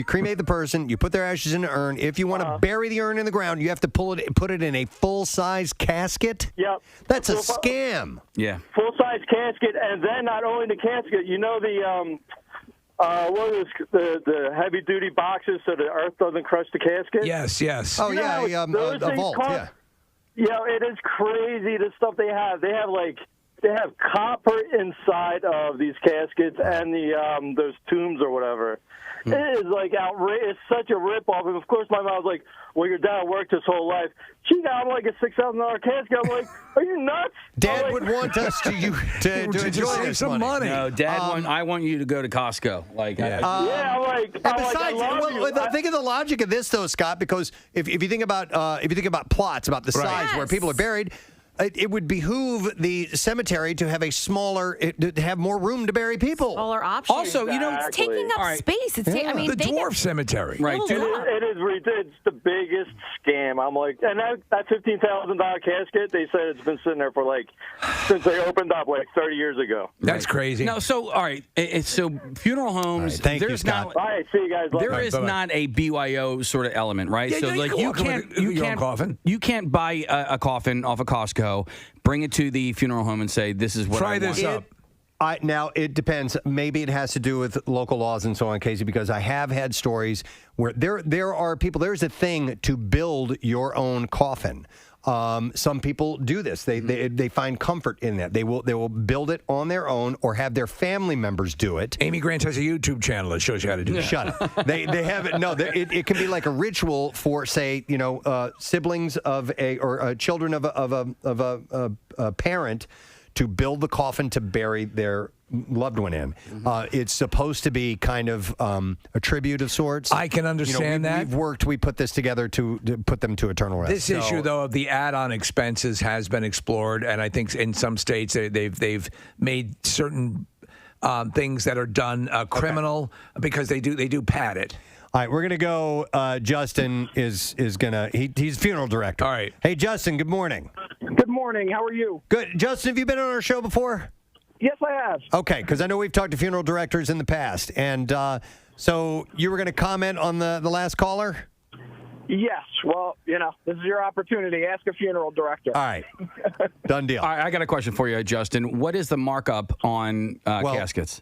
cremate the person, you put their ashes in an urn. If you want to bury the urn in the ground, you have to put it in a full-size casket. Yep. That's a scam. Yeah. Full-size casket, and then not only the casket, you know what is the heavy-duty boxes so the earth doesn't crush the casket? Yes. Oh, You know yeah, how those a things vault, cost- Yeah, it is crazy the stuff they have. They have copper inside of these caskets and the those tombs or whatever. It is like outrageous. It's such a ripoff. And of course, my mom's like, "Well, your dad worked his whole life. She got him like a $6,000 casket." I'm like, "Are you nuts?" Dad would want us to enjoy this money. No, Dad, I want you to go to Costco. Like, I'm like, And besides, think of the logic of this, though, Scott. Because if you think about plots, about the size where people are buried, it would behoove the cemetery to have to have more room to bury people. Smaller options. Also, it's taking up space. It's the dwarf cemetery. Right. It is it's the biggest scam. I'm like, and that $15,000 casket, they said it's been sitting there for since they opened up 30 years ago. That's crazy. No, so all right. So funeral homes. Thank you, Scott. All right, see you guys later. There is not a BYO sort of element, right? Yeah, so you can't buy a coffin off of Costco, bring it to the funeral home, and say, "This is what Try I this want." up. Now, it depends. Maybe it has to do with local laws and so on, Casey, because I have had stories where there are people, there's a thing to build your own coffin. Some people do this. They find comfort in that. They will build it on their own or have their family members do it. Amy Grant has a YouTube channel that shows you how to do that. Shut up. They have it. No, it can be like a ritual for, say, siblings of children of a parent to build the coffin to bury their loved one in. It's supposed to be kind of a tribute of sorts. I can understand that. We put this together to put them to eternal rest. This issue, though, of the add-on expenses has been explored, and I think in some states they've made certain things that are done criminal because they do pad it. All right, we're gonna go. Justin is gonna. He's funeral director. All right. Hey, Justin. Good morning. Good morning. How are you? Good, Justin. Have you been on our show before? Yes, I have. Okay, because I know we've talked to funeral directors in the past, and so you were going to comment on the last caller. Yes. Well, this is your opportunity. Ask a funeral director. All right. Done deal. All right, I got a question for you, Justin. What is the markup on caskets?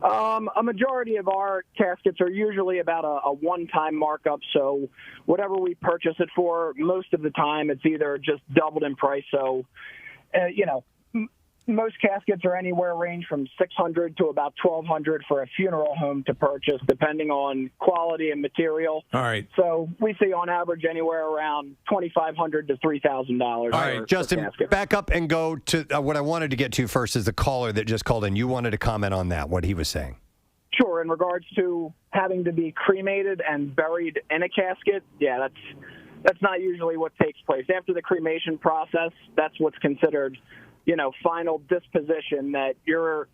A majority of our caskets are usually about a one-time markup. So whatever we purchase it for, most of the time it's either just doubled in price. So, most caskets are anywhere range from $600 to about $1,200 for a funeral home to purchase, depending on quality and material. All right. So we see on average anywhere around $2,500 to $3,000. All right, Justin, back up and go to what I wanted to get to first is the caller that just called in. You wanted to comment on that, what he was saying. Sure. In regards to having to be cremated and buried in a casket, yeah, that's not usually what takes place. After the cremation process, that's what's considered final disposition, that you're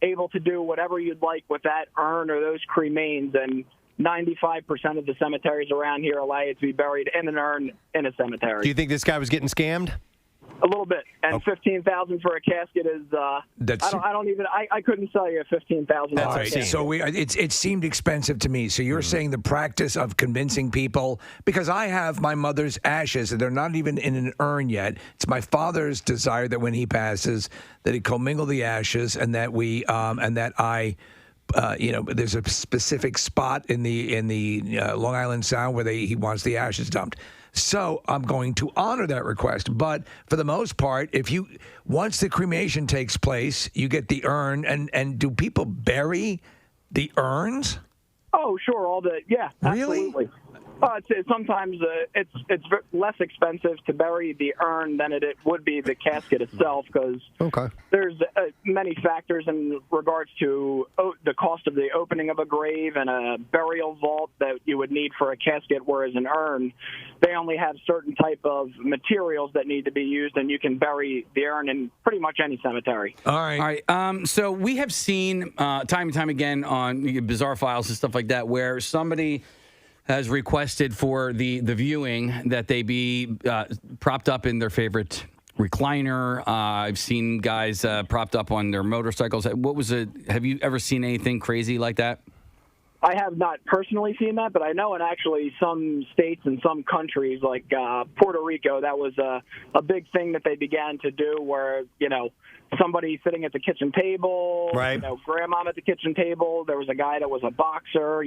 able to do whatever you'd like with that urn or those cremains, and 95% of the cemeteries around here allow you to be buried in an urn in a cemetery. Do you think this guy was getting scammed? A little bit, and $15,000 for a casket is. I couldn't sell you a $15,000. All right, so it seemed expensive to me. So you're saying the practice of convincing people, because I have my mother's ashes and they're not even in an urn yet. It's my father's desire that when he passes, that he commingle the ashes, and that there's a specific spot in the Long Island Sound where he wants the ashes dumped. So I'm going to honor that request. But for the most part, once the cremation takes place, you get the urn. And do people bury the urns? Oh, sure. Really? Absolutely. Sometimes it's less expensive to bury the urn than it would be the casket itself, because there's many factors in regards to the cost of the opening of a grave and a burial vault that you would need for a casket, whereas an urn, they only have certain type of materials that need to be used, and you can bury the urn in pretty much any cemetery. All right. So we have seen time and time again on Bizarre Files and stuff like that where somebody has requested for the viewing that they be propped up in their favorite recliner. I've seen guys propped up on their motorcycles. Have you ever seen anything crazy like that? I have not personally seen that, but I know in actually some states and some countries like Puerto Rico, that was a big thing that they began to do where, somebody sitting at the kitchen table, right. Grandmom at the kitchen table. There was a guy that was a boxer,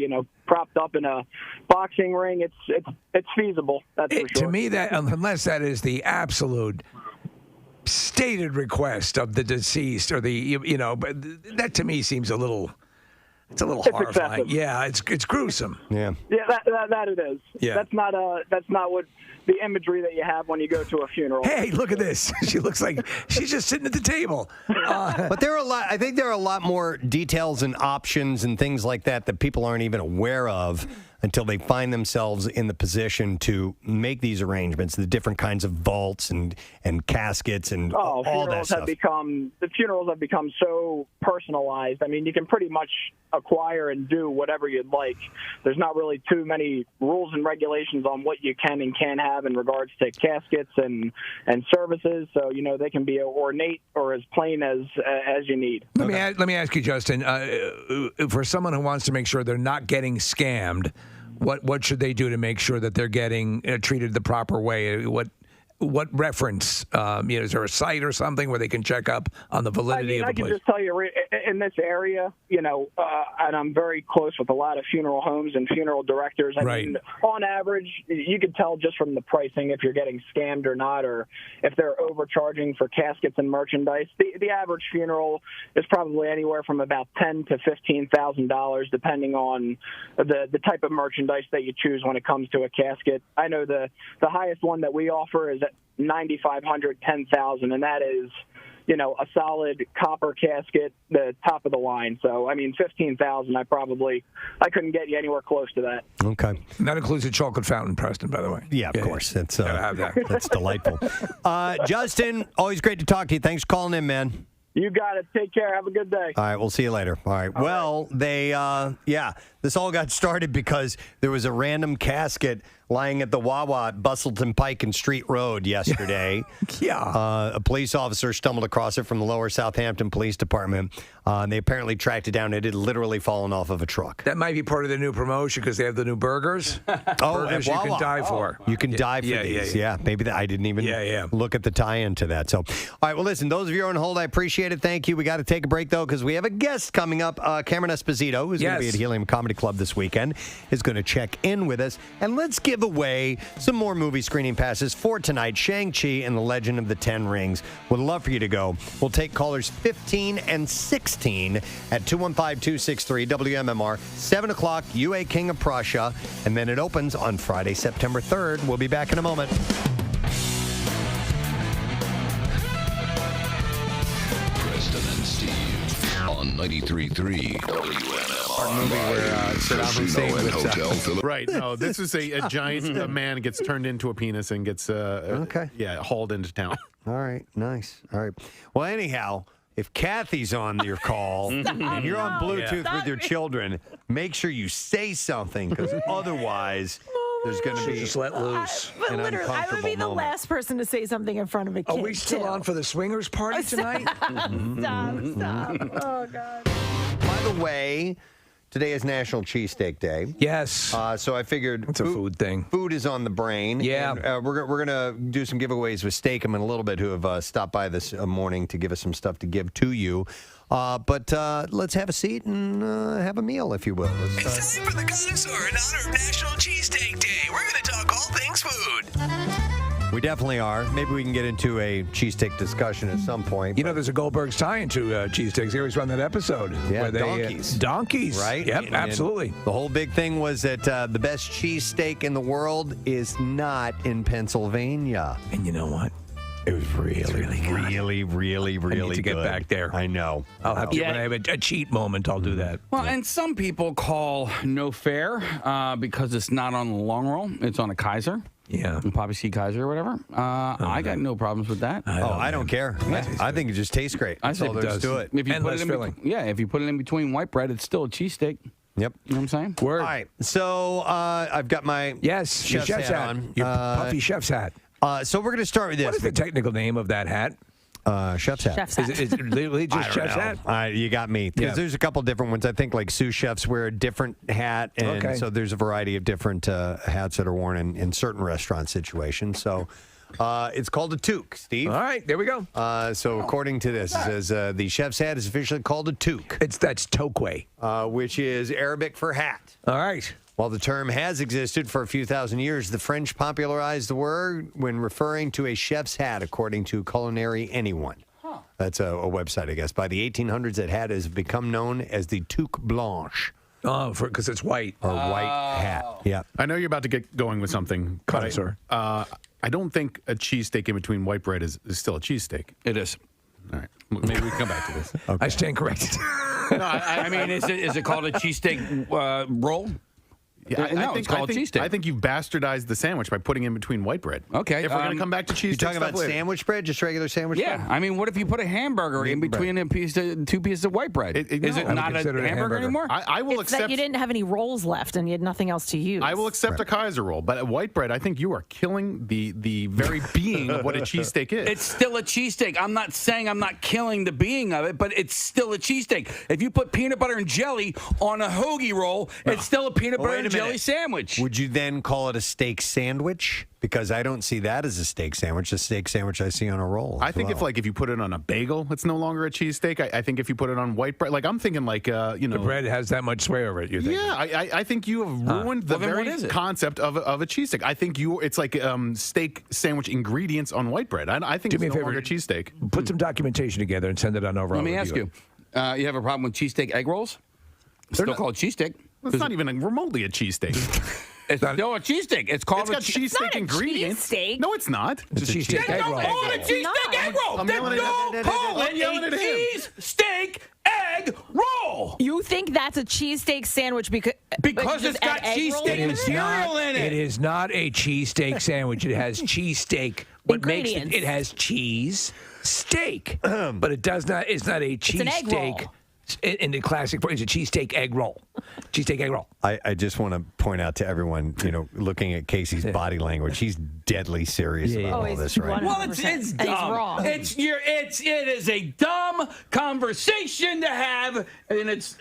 propped up in a boxing ring. It's feasible. That's for sure. To me, that unless that is the absolute stated request of the deceased or but that to me seems a little. It's a little horrifying. Excessive. Yeah, it's gruesome. Yeah. Yeah, that it is. Yeah. That's not what the imagery that you have when you go to a funeral. Hey, look at this. She looks like she's just sitting at the table. But there are a lot. I think there are a lot more details and options and things like that people aren't even aware of until they find themselves in the position to make these arrangements. The different kinds of vaults and caskets and all that stuff. The funerals have become so personalized. I mean, you can pretty much acquire and do whatever you'd like. There's not really too many rules and regulations on what you can and can't have in regards to caskets and services. So they can be ornate or as plain as you need. Let me ask you, Justin. For someone who wants to make sure they're not getting scammed, what should they do to make sure that they're getting treated the proper way? What reference? Is there a site or something where they can check up on the validity of the place? I can just tell you, in this area, and I'm very close with a lot of funeral homes and funeral directors. I mean, on average, you can tell just from the pricing if you're getting scammed or not, or if they're overcharging for caskets and merchandise. The average funeral is probably anywhere from about $10,000 to $15,000, depending on the type of merchandise that you choose when it comes to a casket. I know the highest one that we offer is at $9,500, $10,000, and that is, a solid copper casket, the top of the line. So, I mean, $15,000, I couldn't get you anywhere close to that. Okay. And that includes a chocolate fountain, Preston, by the way. Yeah, of course. That's have that. That's delightful. Justin, always great to talk to you. Thanks for calling in, man. You got it. Take care. Have a good day. All right, we'll see you later. All right. Well, this all got started because there was a random casket lying at the Wawa at Bustleton Pike and Street Road yesterday. A police officer stumbled across it from the Lower Southampton Police Department. And they apparently tracked it down. It had literally fallen off of a truck. That might be part of the new promotion because they have the new burgers. Burgers you can die for. You can die for these. Yeah, maybe I didn't even look at the tie-in to that. So, all right, well, listen, those of you on hold, I appreciate it. Thank you. We got to take a break, though, because we have a guest coming up. Cameron Esposito, who's going to be at Helium Comedy Club this weekend, is going to check in with us. And let's give away some more movie screening passes for tonight, Shang-Chi and the Legend of the Ten Rings. Would love for you to go. We'll take callers 15 and 16 at 215-263 WMMR, 7 o'clock, UA King of Prussia, and then it opens on Friday, September 3rd. We'll be back in a moment. Preston and Steve on 93.3 WMMR. Movie where Saddam Hussein and whips Hotel out. Philip. Right. No, this is a giant man gets turned into a penis and gets hauled into town. All right. Nice. All right. Well, anyhow, if Kathy's on your call and you're on Bluetooth with your children, make sure you say something because otherwise there's going to be just let loose. But literally, I would be the last person to say something in front of a kid. Are we still on for the swingers party tonight? Stop. Oh, God. By the way, today is National Cheesesteak Day. Yes. So I figured it's a food thing. Food is on the brain. Yeah. And, we're gonna do some giveaways with Steak'em in a little bit, who have stopped by this morning to give us some stuff to give to you. But let's have a seat and have a meal, if you will. It's time for the connoisseur in honor of National Cheesesteak Day. We're going to talk all things food. We definitely are. Maybe we can get into a cheesesteak discussion at some point. You know, there's a Goldberg's tie into cheesesteaks. They always run that episode. Yeah, where they, donkeys. Donkeys. Right? Yep, And absolutely. the whole big thing was that the best cheesesteak in the world is not in Pennsylvania. And you know what? It was really good. Really I need to get good. back there. I know. I'll have to, when I have a cheat moment, I'll do that. Well, and some people call no fair because it's not on the long roll. It's on a Kaiser. Yeah. Poppy C. Kaiser or whatever. I got no problems with that. I don't care. I think it just tastes great. That's all there is to it. If you And put less it in filling. if you put it in between white bread, it's still a cheesesteak. Yep. You know what I'm saying? Word. All right. So I've got my Yes, your chef's hat on. Your puffy chef's hat. So we're going to start with this. What is the technical name of that hat? Chef's hat. Chef's hat. Is it literally just I don't chef's know. hat? You got me. Because there's a couple different ones. I think like sous chefs wear a different hat. And so there's a variety of different hats that are worn in certain restaurant situations. So it's called a toque, Steve. All right, there we go. So according to this, it says the chef's hat is officially called a toque. That's toque. Which is Arabic for hat. All right. While the term has existed for a few thousand years, the French popularized the word when referring to a chef's hat, according to Culinary Anyone. That's a website, I guess. By the 1800s, that hat has become known as the toque blanche. Oh, because it's white. Or white hat. Yeah. I know you're about to get going with something. Connoisseur. I don't think a cheesesteak in between white bread is still a cheesesteak. It is. All right. Maybe we can come back to this. I stand corrected. No, I mean, is it called a cheesesteak roll? Yeah, it's called cheesesteak. I think you've bastardized the sandwich by putting in between white bread. Okay. If we're going to come back to cheesesteak, You're talking about later. sandwich bread, just regular sandwich bread? Yeah. I mean, what if you put a hamburger in between two pieces of white bread? Is it not a hamburger anymore? I will It's that accept. you didn't have any rolls left and you had nothing else to use. I will accept a Kaiser roll, but at white bread, I think you are killing the very being of what a cheesesteak is. It's still a cheesesteak. I'm not saying I'm not killing the being of it, but it's still a cheesesteak. If you put peanut butter and jelly on a hoagie roll, it's still a peanut butter and jelly sandwich. Would you then call it a steak sandwich? Because I don't see that as a steak sandwich. The steak sandwich I see on a roll. I think if you put it on a bagel, it's no longer a cheesesteak. I think if you put it on white bread, like I'm thinking the bread has that much sway over it. You think? Yeah, I think you have ruined the very concept of a cheesesteak. I think it's like steak sandwich ingredients on white bread. I think it's no longer a cheesesteak. Put some documentation together and send it on over. Let me ask you: you have a problem with cheesesteak egg rolls? It's still called cheesesteak. It's not even remotely a cheesesteak. It's still a cheesesteak. It's called it's got cheesesteak ingredients. Cheesesteak. No, it's not. It's a cheesesteak egg roll. Call it a cheesesteak egg roll. I'm Then yelling at call I'm yelling it at a him. cheesesteak egg roll. You think that's a cheesesteak sandwich because it's got cheesesteak material in it. It is not a cheesesteak sandwich. It has cheesesteak. What makes Ingredients. it has cheese steak, but it does not. It's not a an egg roll. cheesesteak. In the classic, it's a cheesesteak egg roll. Cheesesteak egg roll. I just want to point out to everyone, looking at Casey's body language, he's deadly serious about all this right now. Well, it's dumb. It is a dumb conversation to have, and it's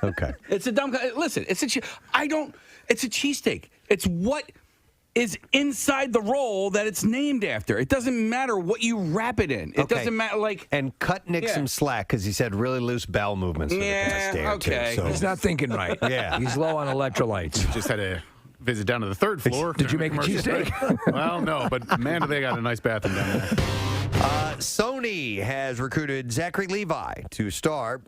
Okay. It's a dumb. Listen, it's a cheesesteak. It's what is inside the roll that it's named after. It doesn't matter what you wrap it in. It doesn't matter, And cut Nick some slack because he's had really loose bowel movements for the past day or two. So. He's not thinking right. Yeah. He's low on electrolytes. Just had a visit down to the third floor. Did you make a cheesesteak? Well, no, but man, do they got a nice bathroom down there. Sony has recruited Zachary Levi to star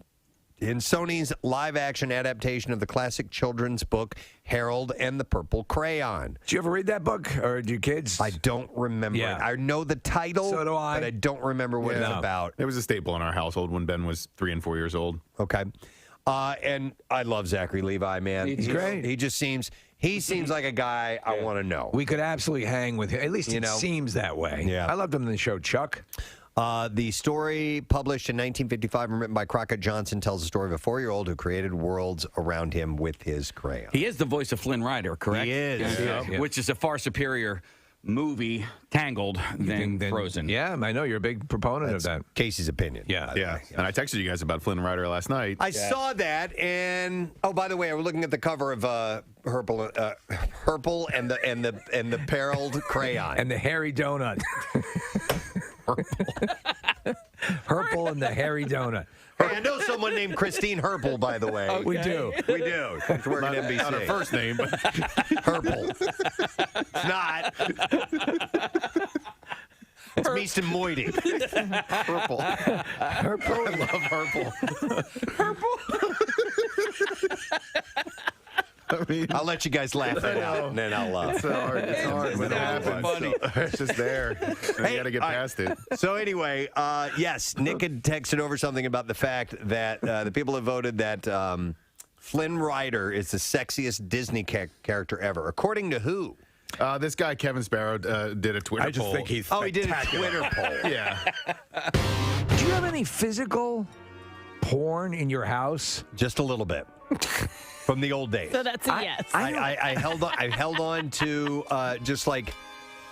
in Sony's live-action adaptation of the classic children's book Harold and the Purple Crayon. Did you ever read that book, or do your kids? I don't remember it. I know the title, So do I. but I don't remember what it's about. It was a staple in our household when Ben was 3 and 4 years old. Okay. And I love Zachary Levi, man. He's great. He seems like a guy I want to know. We could absolutely hang with him. At least it seems that way. Yeah. I loved him in the show Chuck. The story, published in 1955 and written by Crockett Johnson, tells the story of a 4-year-old who created worlds around him with his crayon. He is the voice of Flynn Rider, correct? He is. Yeah. Which is a far superior movie, Tangled, than Frozen. Yeah, I know you're a big proponent of that. Casey's opinion. Yeah. And I texted you guys about Flynn Rider last night. I saw that, and by the way, I was looking at the cover of Herpel and the Perilled Crayon And the hairy donut. Herpel and the hairy donut. Hey, I know someone named Christine Herpel, by the way. Okay. We do. We do. She's working at NBC. Not her first name, but Herpel. It's not. It's Meeston Moidy. Herpel. Herpel. I love Herpel. I mean, I'll let you guys laugh it out, and then I'll. It's hard. It's hard when it happens. funny. So, it's just there. And you got to get past it. So anyway, yes, Nick had texted over something about the fact that the people have voted that Flynn Rider is the sexiest Disney character ever. According to who? This guy, Kevin Sparrow, did a Twitter poll. I just think he's he did a Twitter poll. Yeah. Do you have any physical porn in your house? Just a little bit. From the old days. So that's a yes. I held on to just like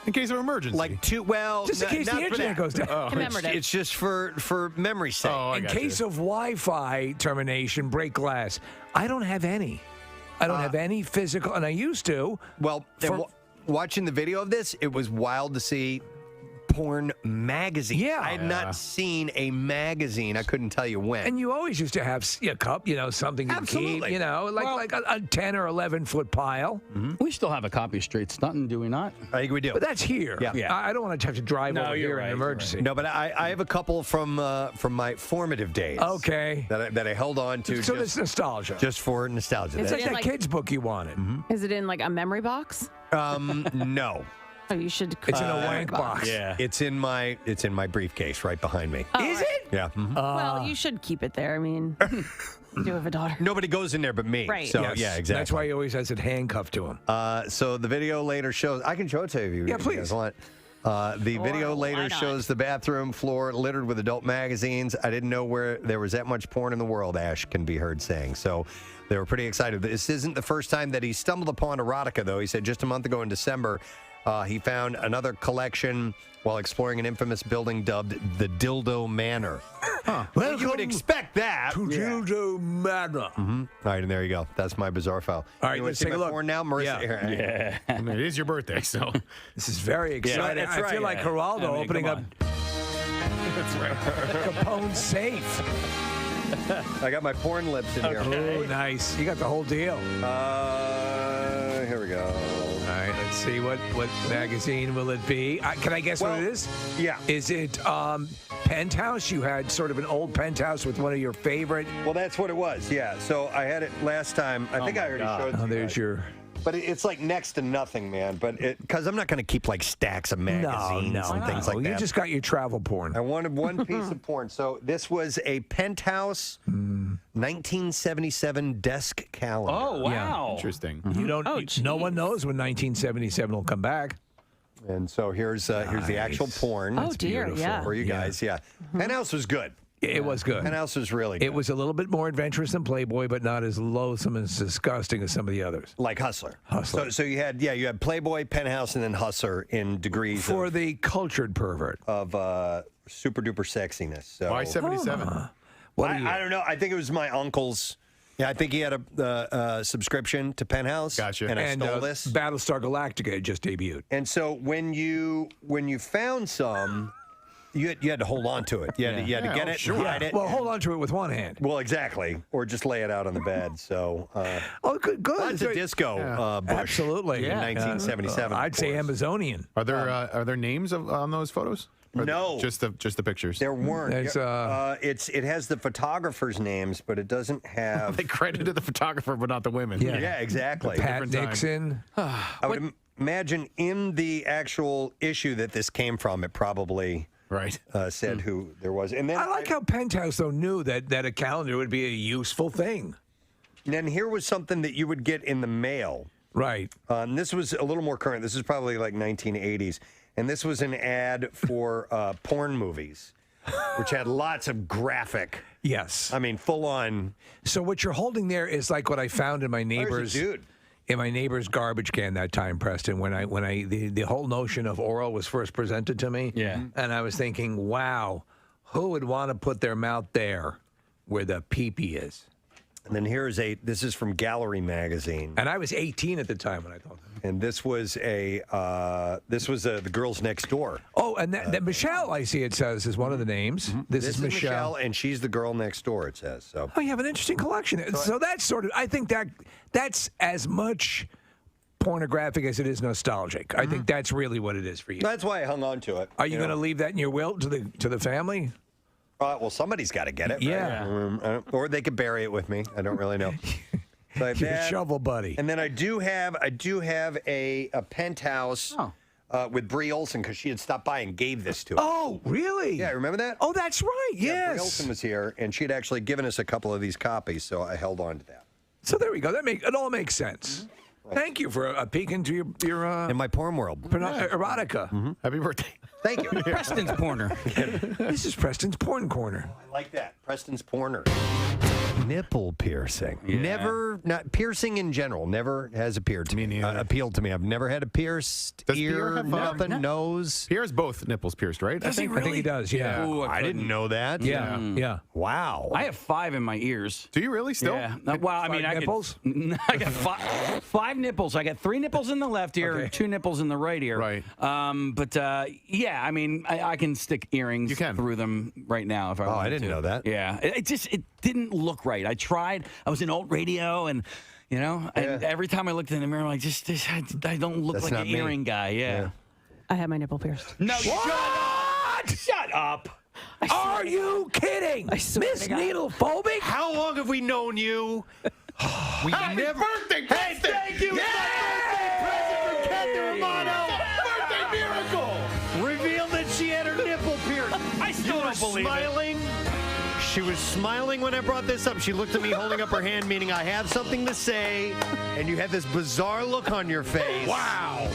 in case of emergency. Like just in case the internet goes down. It's just for memory's sake. In case of Wi-Fi termination, break glass. I don't have any. I don't have any physical, and I used to. Well, watching the video of this, it was wild to see porn magazine. Yeah. I had not seen a magazine. I couldn't tell you when. And you always used to have a cup, something you keep, like a 10 or 11-foot pile. We still have a copy of Straight Stuntin', do we not? I think we do. But that's here. Yeah. I don't want to have to drive over here in an emergency. No, but I have a couple from my formative days. Okay. That I held on to. So it's nostalgia. Just for nostalgia. It's like that kid's book you wanted. Is it in like a memory box? No. Oh, you should. It's in a wank box. Yeah. It's in my briefcase right behind me. Oh, Is it? Yeah. Well, you should keep it there. I mean, you do have a daughter. Nobody goes in there but me. Right. So Yes. yeah, exactly. That's why he always has it handcuffed to him. So the video later shows. I can show it to you if you please. guys want. The video later shows the bathroom floor littered with adult magazines. I didn't know where there was that much porn in the world, Ash can be heard saying. So they were pretty excited. This isn't the first time that he stumbled upon erotica, though. He said just a month ago in December, he found another collection while exploring an infamous building dubbed the Dildo Manor. Well, you would expect that. To Dildo Manor. All right, and there you go. That's my bizarre file. All right, You let's wanna see take a my look. porn now, Marissa. Yeah. Here, I mean, it is your birthday, so. This is very exciting. that's I right. feel like Geraldo opening up That's right. Capone's safe. I got my porn lips in here. Oh, nice. You got the whole deal. Here we go. All right, let's see what magazine will it be. Can I guess what it is? Yeah. Is it Penthouse? You had sort of an old Penthouse with one of your favorite. Well, that's what it was. Yeah. So I had it last time. I think I already showed it to Oh, you there's guys. your. But it's like next to nothing, man. But because I'm not going to keep like stacks of magazines and things like that. You just got your travel porn. I wanted one piece of porn. So this was a Penthouse 1977 desk calendar. Oh, wow. Interesting. You don't. No one knows when 1977 will come back. And so here's the actual porn. Oh, dear, yeah. For you guys, yeah. Penthouse was good. It was good. Penthouse was really good. It was a little bit more adventurous than Playboy, but not as loathsome and as disgusting as some of the others. Like Hustler. Hustler. So you had Playboy, Penthouse, and then Hustler in degrees For the cultured pervert. of super duper sexiness. So Why 77? I don't know. I think it was my uncle's. Yeah, I think he had a subscription to Penthouse. Gotcha. And I stole this. Battlestar Galactica had just debuted. And so when you found some, you had to hold on to it. You had to get it, hide it. Well, hold on to it with one hand. Well, exactly, or just lay it out on the bed. So, oh, good. Lots of disco, Bush. Absolutely, in 1977. I'd say Amazonian. Are there names on those photos? Or No. just the pictures. There weren't. There's, it has the photographers' names, but it doesn't have. They credited the photographer, but not the women. Yeah, exactly. Pat Different time. Nixon. I would imagine in the actual issue that this came from, it probably said who there was. And then I like how Penthouse though knew that a calendar would be a useful thing. And then here was something that you would get in the mail. Right. This was a little more current. This is probably like 1980s. And this was an ad for porn movies, which had lots of graphic. Yes. I mean, full on. So what you're holding there is like what I found in my neighbor's garbage can that time, Preston, when the whole notion of oral was first presented to me. Yeah. And I was thinking, wow, who would want to put their mouth there where the pee-pee is? And then this is from Gallery Magazine. And I was 18 at the time when I thought that. And this was the Girls Next Door. Oh, and that Michelle, I see it says, is one of the names. This is Michelle. And she's the girl next door, it says. So. Oh, you have an interesting collection. So that's sort of, I think that's as much pornographic as it is nostalgic. I think that's really what it is for you. That's why I hung on to it. Are you going to leave that in your will to the family? Well, somebody's got to get it. Yeah. Right? Or they could bury it with me. I don't really know. But Your shovel buddy. And then I do have a penthouse with Brie Olson because she had stopped by and gave this to us. Oh, really? Yeah, remember that? Oh, that's right. Yes. Brie Olson was here, and she had actually given us a couple of these copies, so I held on to that. So there we go. It all makes sense. Thank you for a peek into your in my porn world. Erotica. Happy birthday. Thank you. Preston's Corner. This is Preston's Porn Corner. I like that. Preston's Porner. Nipple piercing. Yeah. Piercing in general never has appealed to me. Appealed to me. I've never had a pierced Does ear, Pierre have nothing, nose. Pierre has both nipples pierced, right? I think he does. Yeah. Ooh, I didn't know that. Yeah. Wow. I have 5 in my ears. Do you really still? Yeah. Well, I mean, nipples? I got 5 nipples. I got 3 nipples in the left ear, 2 nipples in the right ear. Right. But yeah, I mean, I can stick earrings through them right now if I want to. I didn't know that. Yeah. It didn't look right. I tried. I was in alt radio and. And every time I looked in the mirror, I'm like, I don't look like an earring guy. Yeah. I had my nipple pierced. No, shut up. Are you kidding? Miss Needle Phobic? How long have we known you? We Happy birthday, Preston! Thank you. Birthday present from Kathy Romano. Birthday miracle! Revealed that she had her nipple pierced. I still don't believe smiling. She was smiling when I brought this up. She looked at me holding up her hand, meaning I have something to say, and you had this bizarre look on your face. Wow.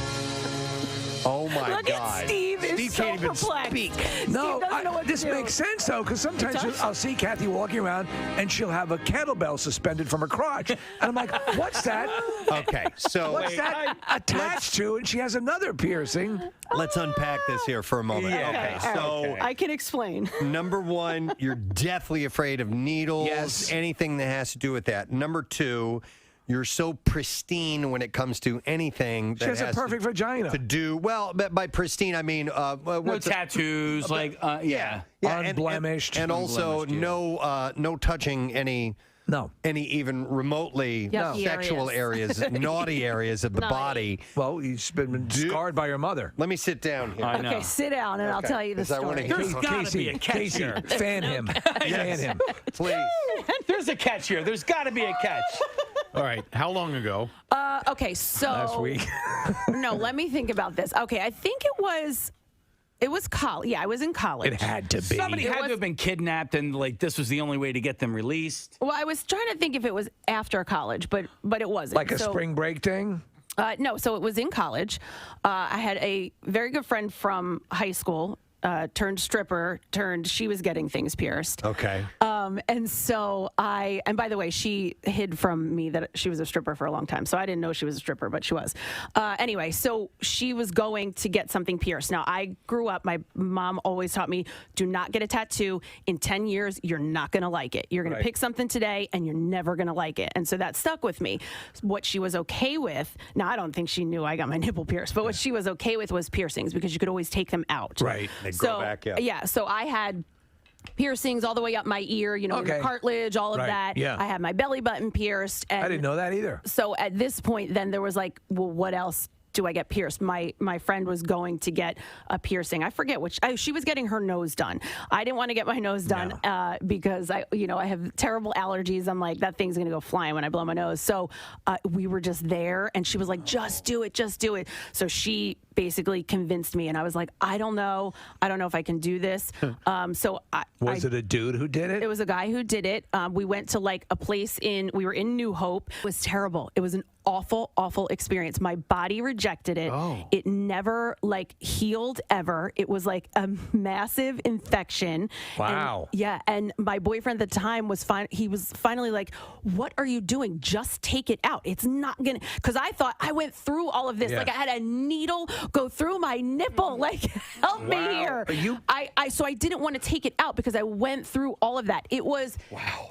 Oh, my Look God. at Steve. Steve so can't even perplexed. speak. No, Steve doesn't know what this to do. makes sense, though, because sometimes I'll see Kathy walking around, and she'll have a kettlebell suspended from her crotch. And I'm like, what's that? Okay, so What's that attached to? And she has another piercing. let's unpack this here for a moment. Yeah. Okay, so I can explain. number one, you're deathly afraid of needles, anything that has to do with that. Number two, you're so pristine when it comes to anything that She has a perfect vagina. to do. Well, by pristine, I mean No tattoos, unblemished. and also no touching any even remotely Yucky sexual areas, naughty areas of the body. Well, he's been scarred by your mother. Let me sit down here. Okay, sit down and I'll tell you the 'Cause I wanna story. hear There's got to be a catch Casey, here. fan him. Fan him. Please. There's a catch here. There's got to be a catch. All right. How long ago? Okay, so Last week. no, let me think about this. Okay, I think it was college. Yeah, I was in college. It had to be. Somebody had to have been kidnapped, and this was the only way to get them released. Well, I was trying to think if it was after college, but it wasn't. Like a spring break thing? No, so it was in college. I had a very good friend from high school, turned stripper, she was getting things pierced. Okay. And so and by the way, she hid from me that she was a stripper for a long time. So I didn't know she was a stripper, but she was. Anyway, so she was going to get something pierced. Now, I grew up, my mom always taught me, do not get a tattoo. In 10 years, you're not going to like it. You're going to pick something today and you're never going to like it. And so that stuck with me. What she was okay with, now I don't think she knew I got my nipple pierced, but what she was okay with was piercings because you could always take them out. Right. They grow back, Yeah, so I had piercings all the way up my ear, in the cartilage, all of that. Yeah. I had my belly button pierced. And I didn't know that either. So at this point, then there was like, well, what else do I get pierced? My friend was going to get a piercing. I forget which. She was getting her nose done. I didn't want to get my nose done because I have terrible allergies. I'm like, that thing's gonna go flying when I blow my nose. So we were just there, and she was like, just do it, just do it. So she basically convinced me, and I was like, I don't know if I can do this. Was it a dude who did it? It was a guy who did it. We went to like a place we were in New Hope. It was terrible. It was an awful experience. My body rejected it. It never healed ever. It was like a massive infection. Wow. And my boyfriend at the time was he was finally like, what are you doing? Just take it out. It's not gonna, because I thought I went through all of this. Yeah. Like I had a needle go through my nipple. Like, help me here. I so I didn't want to take it out because I went through all of that. It was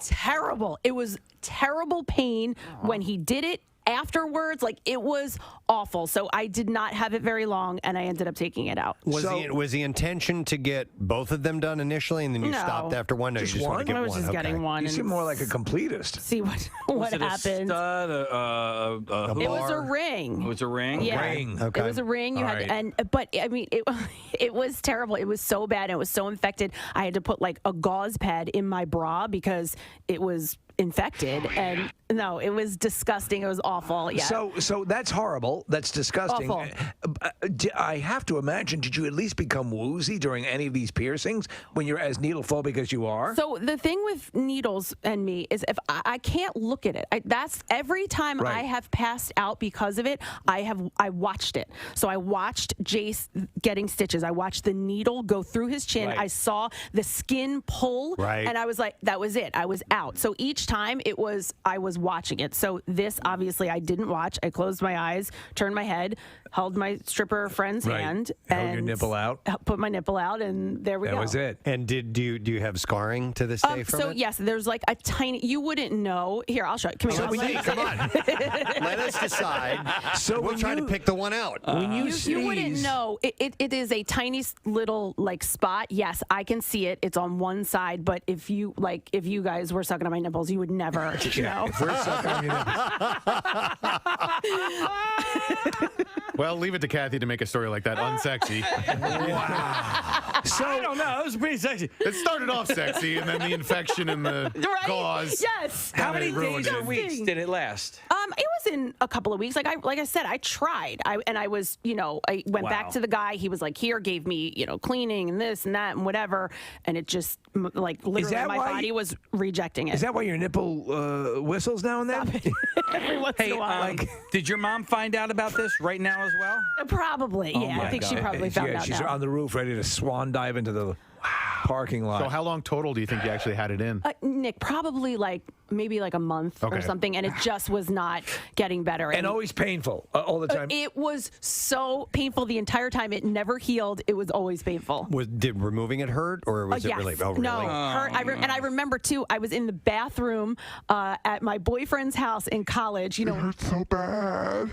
terrible. It was terrible pain when he did it. Afterwards, like it was awful. So I did not have it very long, and I ended up taking it out. Was the intention to get both of them done initially, and then you stopped after one? No, Just you just want to get I was one. just getting one. You and seem more like a completist. See what happened. It was a ring. It was a ring. Yeah. Ring. It was a ring. You had, but I mean, it was terrible. It was so bad. It was so infected. I had to put like a gauze pad in my bra because it was infected, and no, it was disgusting. It was awful. Yeah. So that's horrible. That's disgusting. Awful. I have to imagine. Did you at least become woozy during any of these piercings when you're as needle phobic as you are? So the thing with needles and me is if I can't look at it. That's every time I have passed out because of it. I watched it. So I watched Jace getting stitches. I watched the needle go through his chin. Right. I saw the skin pull, and I was like, that was it. I was out. So each time I was watching it. So this obviously I didn't watch. I closed my eyes, turned my head, held my stripper friend's hand, held and your nipple out. Put my nipple out, and there we go. That was it. And do you have scarring to this day from so it? yes, there's like a tiny. You wouldn't know. Here, I'll show you. Come here. Come on. Let us decide. So we'll try to pick the one out. When You wouldn't know. It is a tiny little like spot. Yes, I can see it. It's on one side, but if you guys were sucking on my nipples, you would never know. If we're sucking on your nipples. Well, leave it to Kathy to make a story like that unsexy. Wow. So I don't know. It was pretty sexy. It started off sexy, and then the infection and the gauze. Yes. How many days or weeks did it last? It was in a couple of weeks. Like I said, I tried. I went back to the guy. He was like, here, gave me, cleaning and this and that and whatever. And it just like literally my body was rejecting it. Is that why your nipple whistles now and then? Every once in a while. Did your mom find out about this right now as well? Probably. Yeah, I think she probably found out. She's now. on the roof ready to swan dive into the parking lot. So how long total do you think you actually had it in? Nick, probably maybe a month or something, and it just was not getting better. And always painful all the time. It was so painful the entire time. It never healed. It was always painful. Did removing it hurt, or was it yes. really? Oh, really? No, hurt. And I remember too. I was in the bathroom at my boyfriend's house in college. It hurt so bad.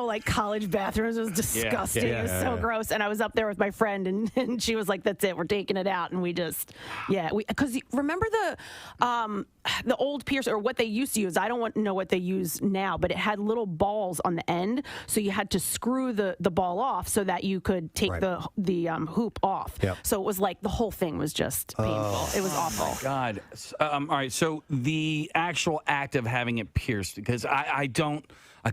Like college bathrooms, it was disgusting. It was so gross. And I was up there with my friend, and she was like, "That's it. We're taking it out." And we just, because remember the old piercer, or what they used to use. I don't know what they use now, but it had little balls on the end, so you had to screw the ball off so that you could take the hoop off. Yep. So it was like the whole thing was just painful. It was awful. Oh my God. All right. So the actual act of having it pierced, because I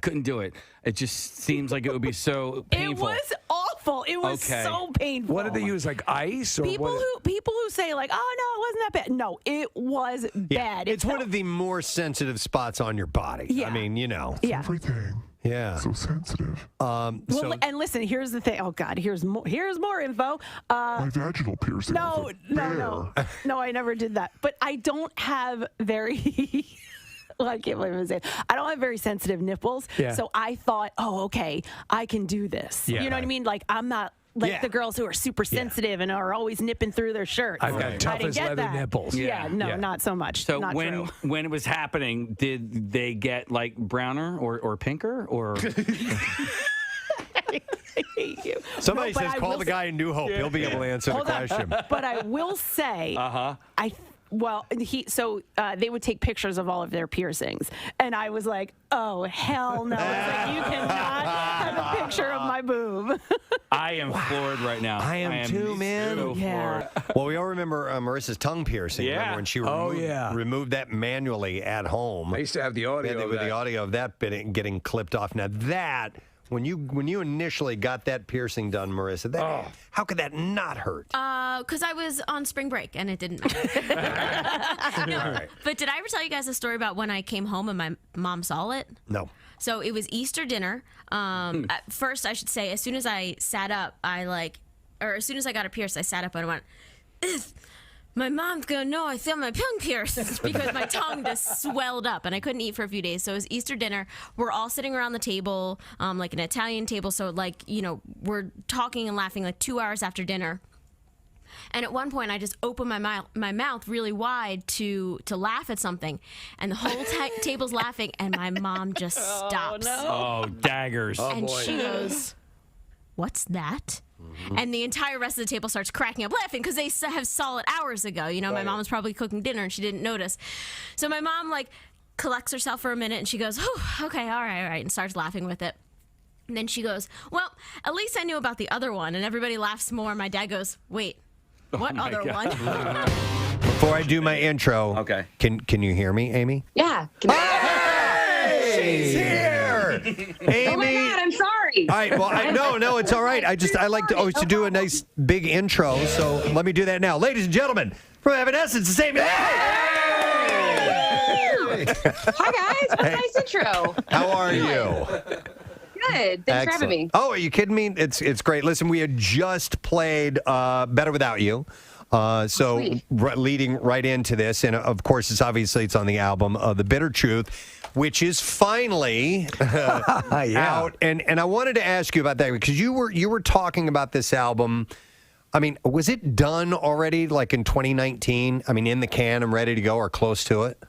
couldn't do it. It just seems like it would be so painful. It was awful. It was so painful. What did they use, like ice? Or people who say like, oh no, it wasn't that bad. No, it was bad. It's one of the more sensitive spots on your body. Yeah. I mean, Yeah. Everything. Yeah. So sensitive. And listen, here's the thing. Oh God, here's more info. My vaginal piercing. No, I never did that. But I don't have very. I can't believe I was saying. I don't have very sensitive nipples, so I thought, oh, okay, I can do this. Yeah, you know what I mean? Like I'm not like the girls who are super sensitive and are always nipping through their shirts. I've got tough as leather nipples. Yeah, not so much. So not when it was happening, did they get like browner or pinker or? I hate you. Somebody says call the guy in New Hope. He'll be able to answer the question. But I will say, they would take pictures of all of their piercings, and I was like, "Oh hell no!" I was like, "You cannot have a picture of my boob." I am floored right now. I am too, man. So floored. Well, we all remember Marissa's tongue piercing. Yeah. Remember when she removed that manually at home? I used to have the audio. The audio of that getting clipped off. Now that. When you initially got that piercing done, Marissa, how could that not hurt? Because I was on spring break and it didn't matter. No, but did I ever tell you guys a story about when I came home and my mom saw it? No. So it was Easter dinner. At first, I should say, as soon as I sat up, as soon as I got a pierce, I sat up and I went, ugh. My mom's gonna know I feel my tongue pierced because my tongue just swelled up and I couldn't eat for a few days. So it was Easter dinner. We're all sitting around the table, like an Italian table. So we're talking and laughing like 2 hours after dinner. And at one point, I just opened my mouth really wide to laugh at something, and the whole table's laughing, and my mom just stops. Oh, daggers. And she goes, "What's that?" And the entire rest of the table starts cracking up laughing because they have saw it hours ago. You know, my mom was probably cooking dinner and she didn't notice. So my mom collects herself for a minute and she goes, "Oh, okay, all right," and starts laughing with it. And then she goes, "Well, at least I knew about the other one." And everybody laughs more. My dad goes, "Wait, what other one?" Before I do my intro, okay, can you hear me, Amy? Yeah. She's here. Amy. Oh my God, I'm sorry. All right, well, no, it's all right. I like to always to do a nice big intro, so let me do that now. Ladies and gentlemen, from Evanescence, the same. Hi guys, what a nice intro. How are you? Good. Thanks for having me. Oh, are you kidding me? It's great. Listen, we had just played Better Without You. Leading right into this, and of course, it's on the album The Bitter Truth, which is finally out. And I wanted to ask you about that because you were talking about this album. I mean, was it done already, like in 2019? I mean, in the can and ready to go or close to it?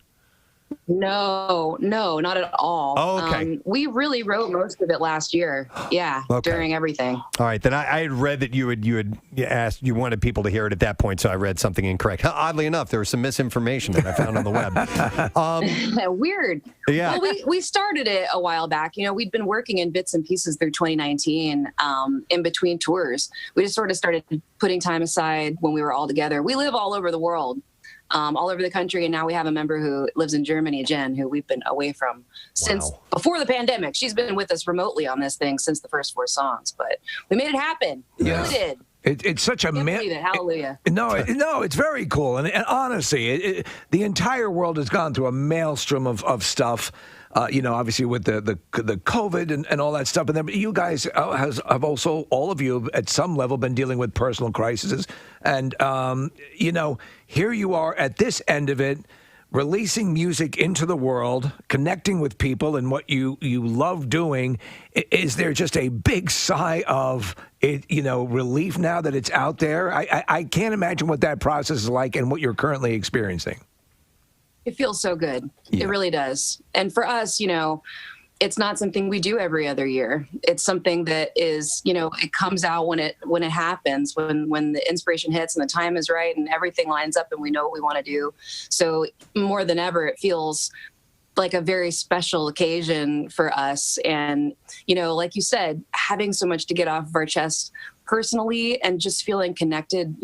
No, not at all. Oh, okay. We really wrote most of it last year. Yeah, during everything. All right, then I had read that you had asked, you wanted people to hear it at that point, so I read something incorrect. Oddly enough, there was some misinformation that I found on the web. Weird. Yeah. Well, we started it a while back. You know, we'd been working in bits and pieces through 2019 in between tours. We just sort of started putting time aside when we were all together. We live all over the world. All over the country, and now we have a member who lives in Germany, Jen, who we've been away from since before the pandemic. She's been with us remotely on this thing since the first 4 songs, but we made it happen. We really did. It's such a believe it. Hallelujah. No, it's very cool, and honestly, the entire world has gone through a maelstrom of stuff. Obviously with the COVID and all that stuff. And then you guys have also, all of you at some level, been dealing with personal crises. And, here you are at this end of it, releasing music into the world, connecting with people and what you love doing. Is there just a big sigh of relief now that it's out there? I can't imagine what that process is like and what you're currently experiencing. It feels so good. Yeah. It really does. And for us, it's not something we do every other year. It's something that is, it comes out when it happens, when the inspiration hits and the time is right and everything lines up and we know what we want to do. So more than ever, it feels like a very special occasion for us. And, like you said, having so much to get off of our chest personally and just feeling connected,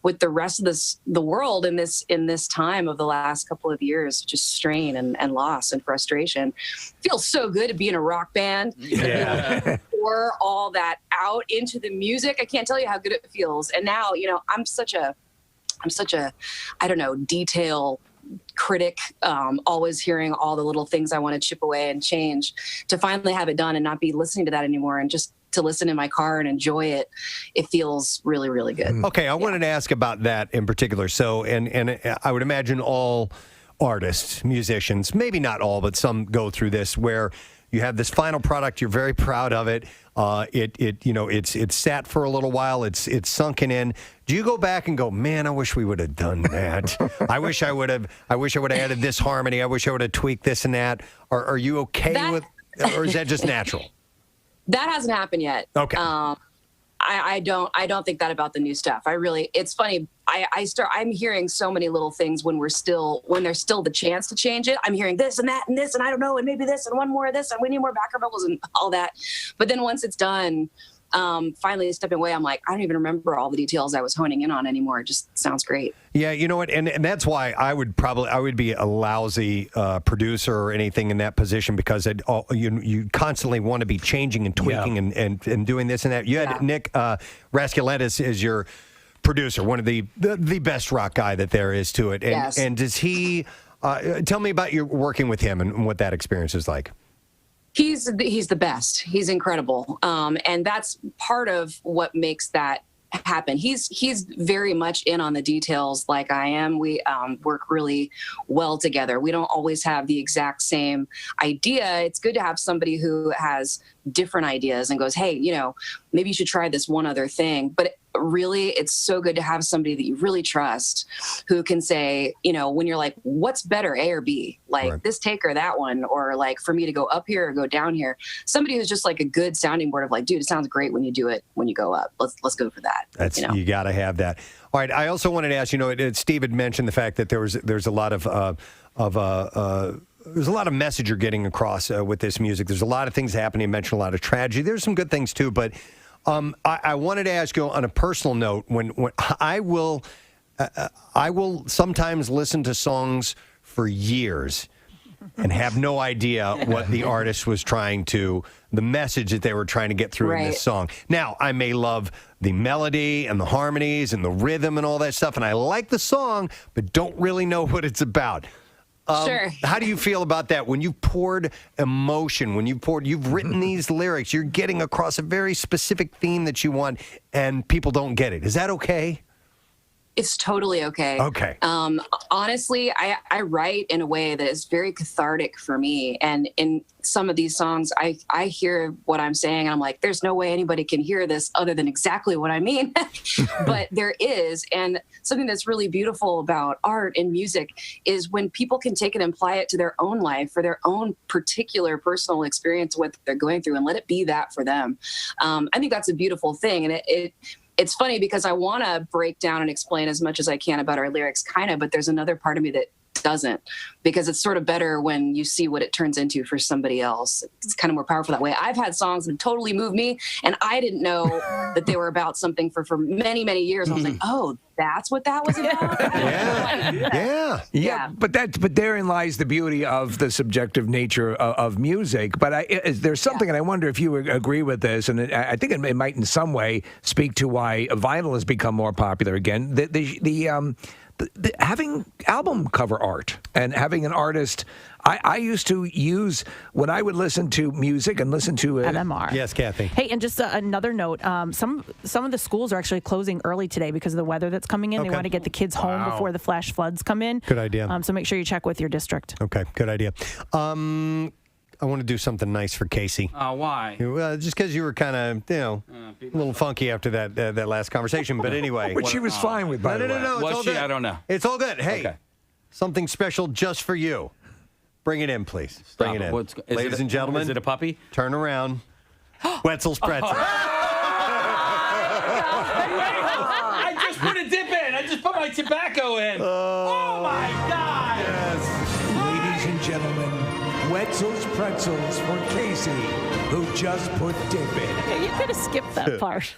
with the rest of the world in this time of the last couple of years, just strain and loss and frustration. Feels so good to be in a rock band. Yeah. Pour all that out into the music. I can't tell you how good it feels. And now, I'm such a detail critic, always hearing all the little things I want to chip away and change, to finally have it done and not be listening to that anymore and just to listen in my car and enjoy it. It feels really, really good. Okay, I wanted to ask about that in particular. So, and I would imagine all artists, musicians, maybe not all, but some go through this where you have this final product, you're very proud of it. It's sat for a little while, it's sunken in. Do you go back and go, man, I wish we would have done that. I wish I would have added this harmony. I wish I would have tweaked this and that. Are you okay with, or is that just natural? That hasn't happened yet. Okay. I don't think that about the new stuff. It's funny. I'm hearing so many little things when there's still the chance to change it. I'm hearing this and that and this and I don't know and maybe this and one more of this and we need more background vocals and all that. But then once it's done, finally stepping away, I'm like, I don't even remember all the details I was honing in on anymore. It just sounds great. Yeah, you know what, and that's why I would be a lousy producer or anything in that position because you constantly want to be changing and tweaking and doing this and that. You had Nick Raskuletis as your producer, one of the best rock guy that there is to it. And, yes. And does he tell me about your working with him and what that experience is like? He's the best. He's incredible. And that's part of what makes that happen. He's very much in on the details like I am. We work really well together. We don't always have the exact same idea. It's good to have somebody who has different ideas and goes, hey, maybe you should try this one other thing. But really, it's so good to have somebody that you really trust who can say, you know, when you're like, what's better, A or B? Like this take or that one, or like for me to go up here or go down here. Somebody who's just like a good sounding board of like, dude, it sounds great when you do it, when you go up. Let's go for that. That's, you know? you got to have that. All right. I also wanted to ask, you know, Steve had mentioned the fact that there's a lot of there's a lot of message you're getting across with this music. There's a lot of things happening. You mentioned a lot of tragedy. There's some good things too, but I wanted to ask you on a personal note. When I will sometimes listen to songs for years and have no idea what the artist was the message that they were trying to get through in this song. Now, I may love the melody and the harmonies and the rhythm and all that stuff, and I like the song, but don't really know what it's about. Sure. How do you feel about that? When you've poured emotion, you've written these lyrics, you're getting across a very specific theme that you want, and people don't get it. Is that okay? It's totally okay. Okay. Honestly, I write in a way that is very cathartic for me. And in some of these songs, I hear what I'm saying, and I'm like, there's no way anybody can hear this other than exactly what I mean. But there is. And something that's really beautiful about art and music is when people can take it and apply it to their own life, for their own particular personal experience, what they're going through, and let it be that for them. I think that's a beautiful thing. And it's funny because I want to break down and explain as much as I can about our lyrics, kind of, but there's another part of me that doesn't, because it's sort of better when you see what it turns into for somebody else. It's kind of more powerful that way. I've had songs that totally move me, and I didn't know that they were about something for many, many years. I was like, oh, that's what that was about? Yeah. But therein lies the beauty of the subjective nature of music. But there's something, and I wonder if you agree with this, and I think it might in some way speak to why vinyl has become more popular again. Having album cover art and having an artist, I used to use when I would listen to music and listen to MMR. Yes, Kathy. Hey, and just another note: some of the schools are actually closing early today because of the weather that's coming in. They want to get the kids home before the flash floods come in. Good idea. So make sure you check with your district. Okay, good idea. I want to do something nice for Casey. Why? Just because you were kind of, a little funky after that last conversation. But anyway. Which she was fine with, by the way. No. Was she? I don't know. It's all good. Hey, something special just for you. Bring it in, please. Bring it in. Ladies and gentlemen. Is it a puppy? Turn around. Wetzel's Pretzels. I just put a dip in. I just put my tobacco in. Oh my God. Ladies and gentlemen, Wetzel's Pretzels for Casey, who just put dip in. You could have skipped that part.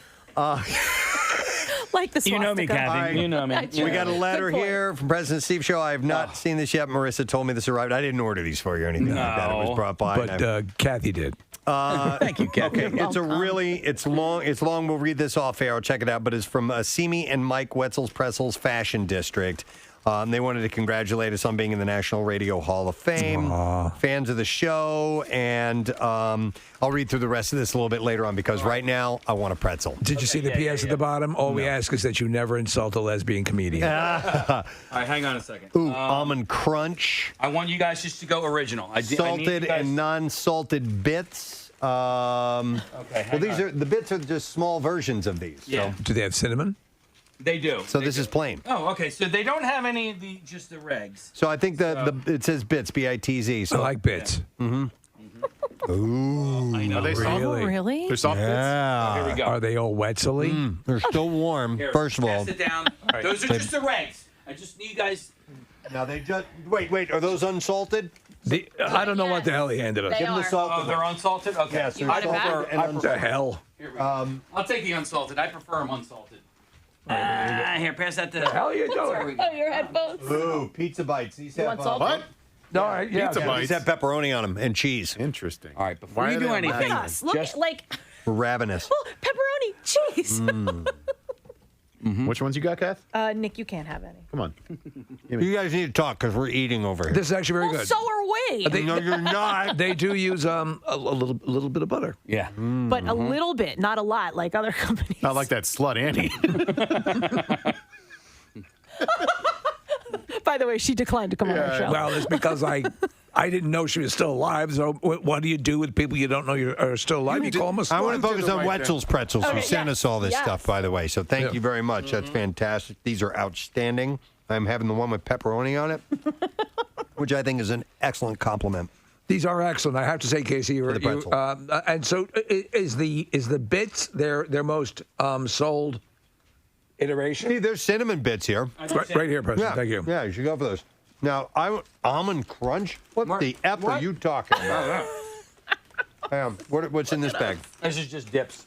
Like the swastika. You know me, Kathy. You know me. We got a letter here from President Steve Show. I have not seen this yet. Marissa told me this arrived. I didn't order these for you or anything like that. It was brought by. But Kathy did. Thank you, Kathy. Okay, it's long. It's long. We'll read this off air. I'll check it out. But it's from Simi and Mike Wetzel's Pretzels Fashion District. They wanted to congratulate us on being in the National Radio Hall of Fame. Fans of the show. And I'll read through the rest of this a little bit later on because right now I want a pretzel. Did you see the PS at the bottom? All we ask is that you never insult a lesbian comedian. All right, hang on a second. Ooh, almond crunch. I want you guys just to go original. Salted and non-salted bits. Well, the bits are just small versions of these. Yeah. So. Do they have cinnamon? They do. So this is plain. Oh, okay. So they don't have any of just the regs. So I think it says bits, B-I-T-Z. So I like bits. Mm-hmm. Ooh. I know. Are they soft? Really? They're soft bits? Oh, here we go. Are they all wetsily? They're still warm. Here, first of all. pass it down. Those are just the regs. I just need you guys. Now they just wait. Are those unsalted? I don't know what the hell he handed us. They Give them the are. salted. Oh, they're unsalted. Okay. Yes, they're I salted prefer. and What the hell? Here we go. I'll take the unsalted. I prefer them unsalted. Here, pass that to. The hell are you doing? There we go. Oh, your headphones. Ooh, pizza bites. These have want salted? What? No, Pizza bites. These have pepperoni on them and cheese. Interesting. All right, before Why you are do they on anything, Look at us. Look just at, like, We're ravenous. oh, pepperoni, cheese. Which ones you got, Kath? Nick, you can't have any. Come on. You guys need to talk because we're eating over here. This is actually very Well, good. so are we. No, you're not. They do use a little bit of butter. yeah. But a little bit, not a lot, like other companies. Not like that slut Annie. By the way, she declined to come on our show. Well, it's because I I didn't know she was still alive. So what do you do with people you don't know are still alive? You call them a slut. I want to focus on Wetzel's Pretzels, who sent us all this stuff, by the way. So thank you very much. That's fantastic. These are outstanding. I'm having the one with pepperoni on it, which I think is an excellent compliment. These are excellent. I have to say, Casey, and so is the bits their most sold iteration? See, there's cinnamon bits here. Right here, Preston. Yeah. Thank you. Yeah, you should go for those. Now, almond crunch? What the F are you talking about? What's in this bag? This is just dips.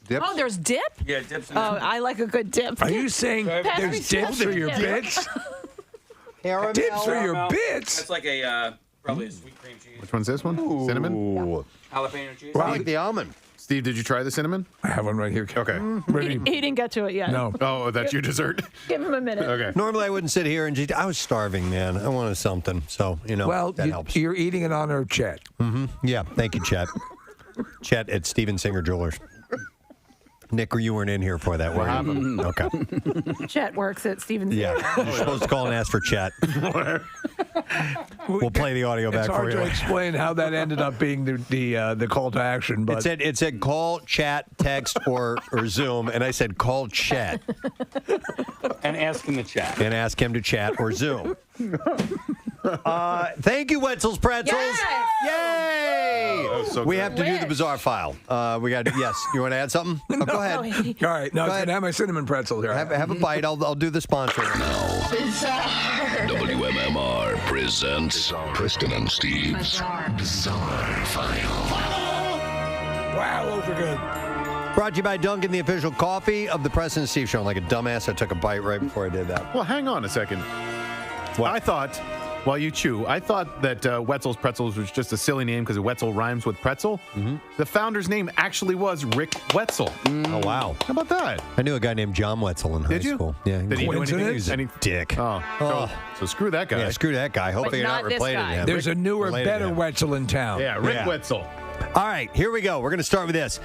Dips? Oh, there's dip? Yeah, dips. I like a good dip. Are you saying there's dips for your bits? Caramel. Dips for your bits? That's like probably a sweet cream cheese. Which one's this one? Cinnamon? Jalapeno cheese. I like the almond. Steve, did you try the cinnamon? I have one right here. Okay. He didn't get to it yet. No. Oh, that's your dessert? Give him a minute. Okay. Normally, I wouldn't sit here and I was starving, man. I wanted something. So, Well, that helps. you're eating in honor of Chet. Mm-hmm. Yeah. Thank you, Chet. Chet at Steven Singer Jewelers. Nick, you weren't in here for that, were you? Okay. Chet works at Stevens. Yeah. You're supposed to call and ask for Chet. We'll play the audio back It's for hard you. to explain how that ended up being the call to action. But It said call, chat, text, or Zoom, and I said call Chet. And ask him to chat. And ask him to chat or Zoom. Thank you, Wetzel's Pretzels. Yes! Yay! So we good. have to do the bizarre file. We got. Yes. You want to add something? Oh, go ahead. all right, no, I have my cinnamon pretzel here. Have a bite. I'll do the sponsor. WMMR presents Preston and Steve's Bizarre File. Wow, those are good. Brought to you by Dunkin', the official coffee of the Preston and Steve Show. Like a dumbass, I took a bite right before I did that. Well, hang on a second. What? I thought, while you chew, I thought that Wetzel's Pretzels was just a silly name because Wetzel rhymes with pretzel. Mm-hmm. The founder's name actually was Rick Wetzel. Oh, wow. How about that? I knew a guy named John Wetzel in high school. Yeah. Did he do anything? He was a dick. Oh. So screw that guy. Yeah, screw that guy. Hopefully you're not not this related guy. to him. There's a newer, Related to better him. Wetzel in town. Yeah, Rick Wetzel. All right, here we go. We're going to start with this.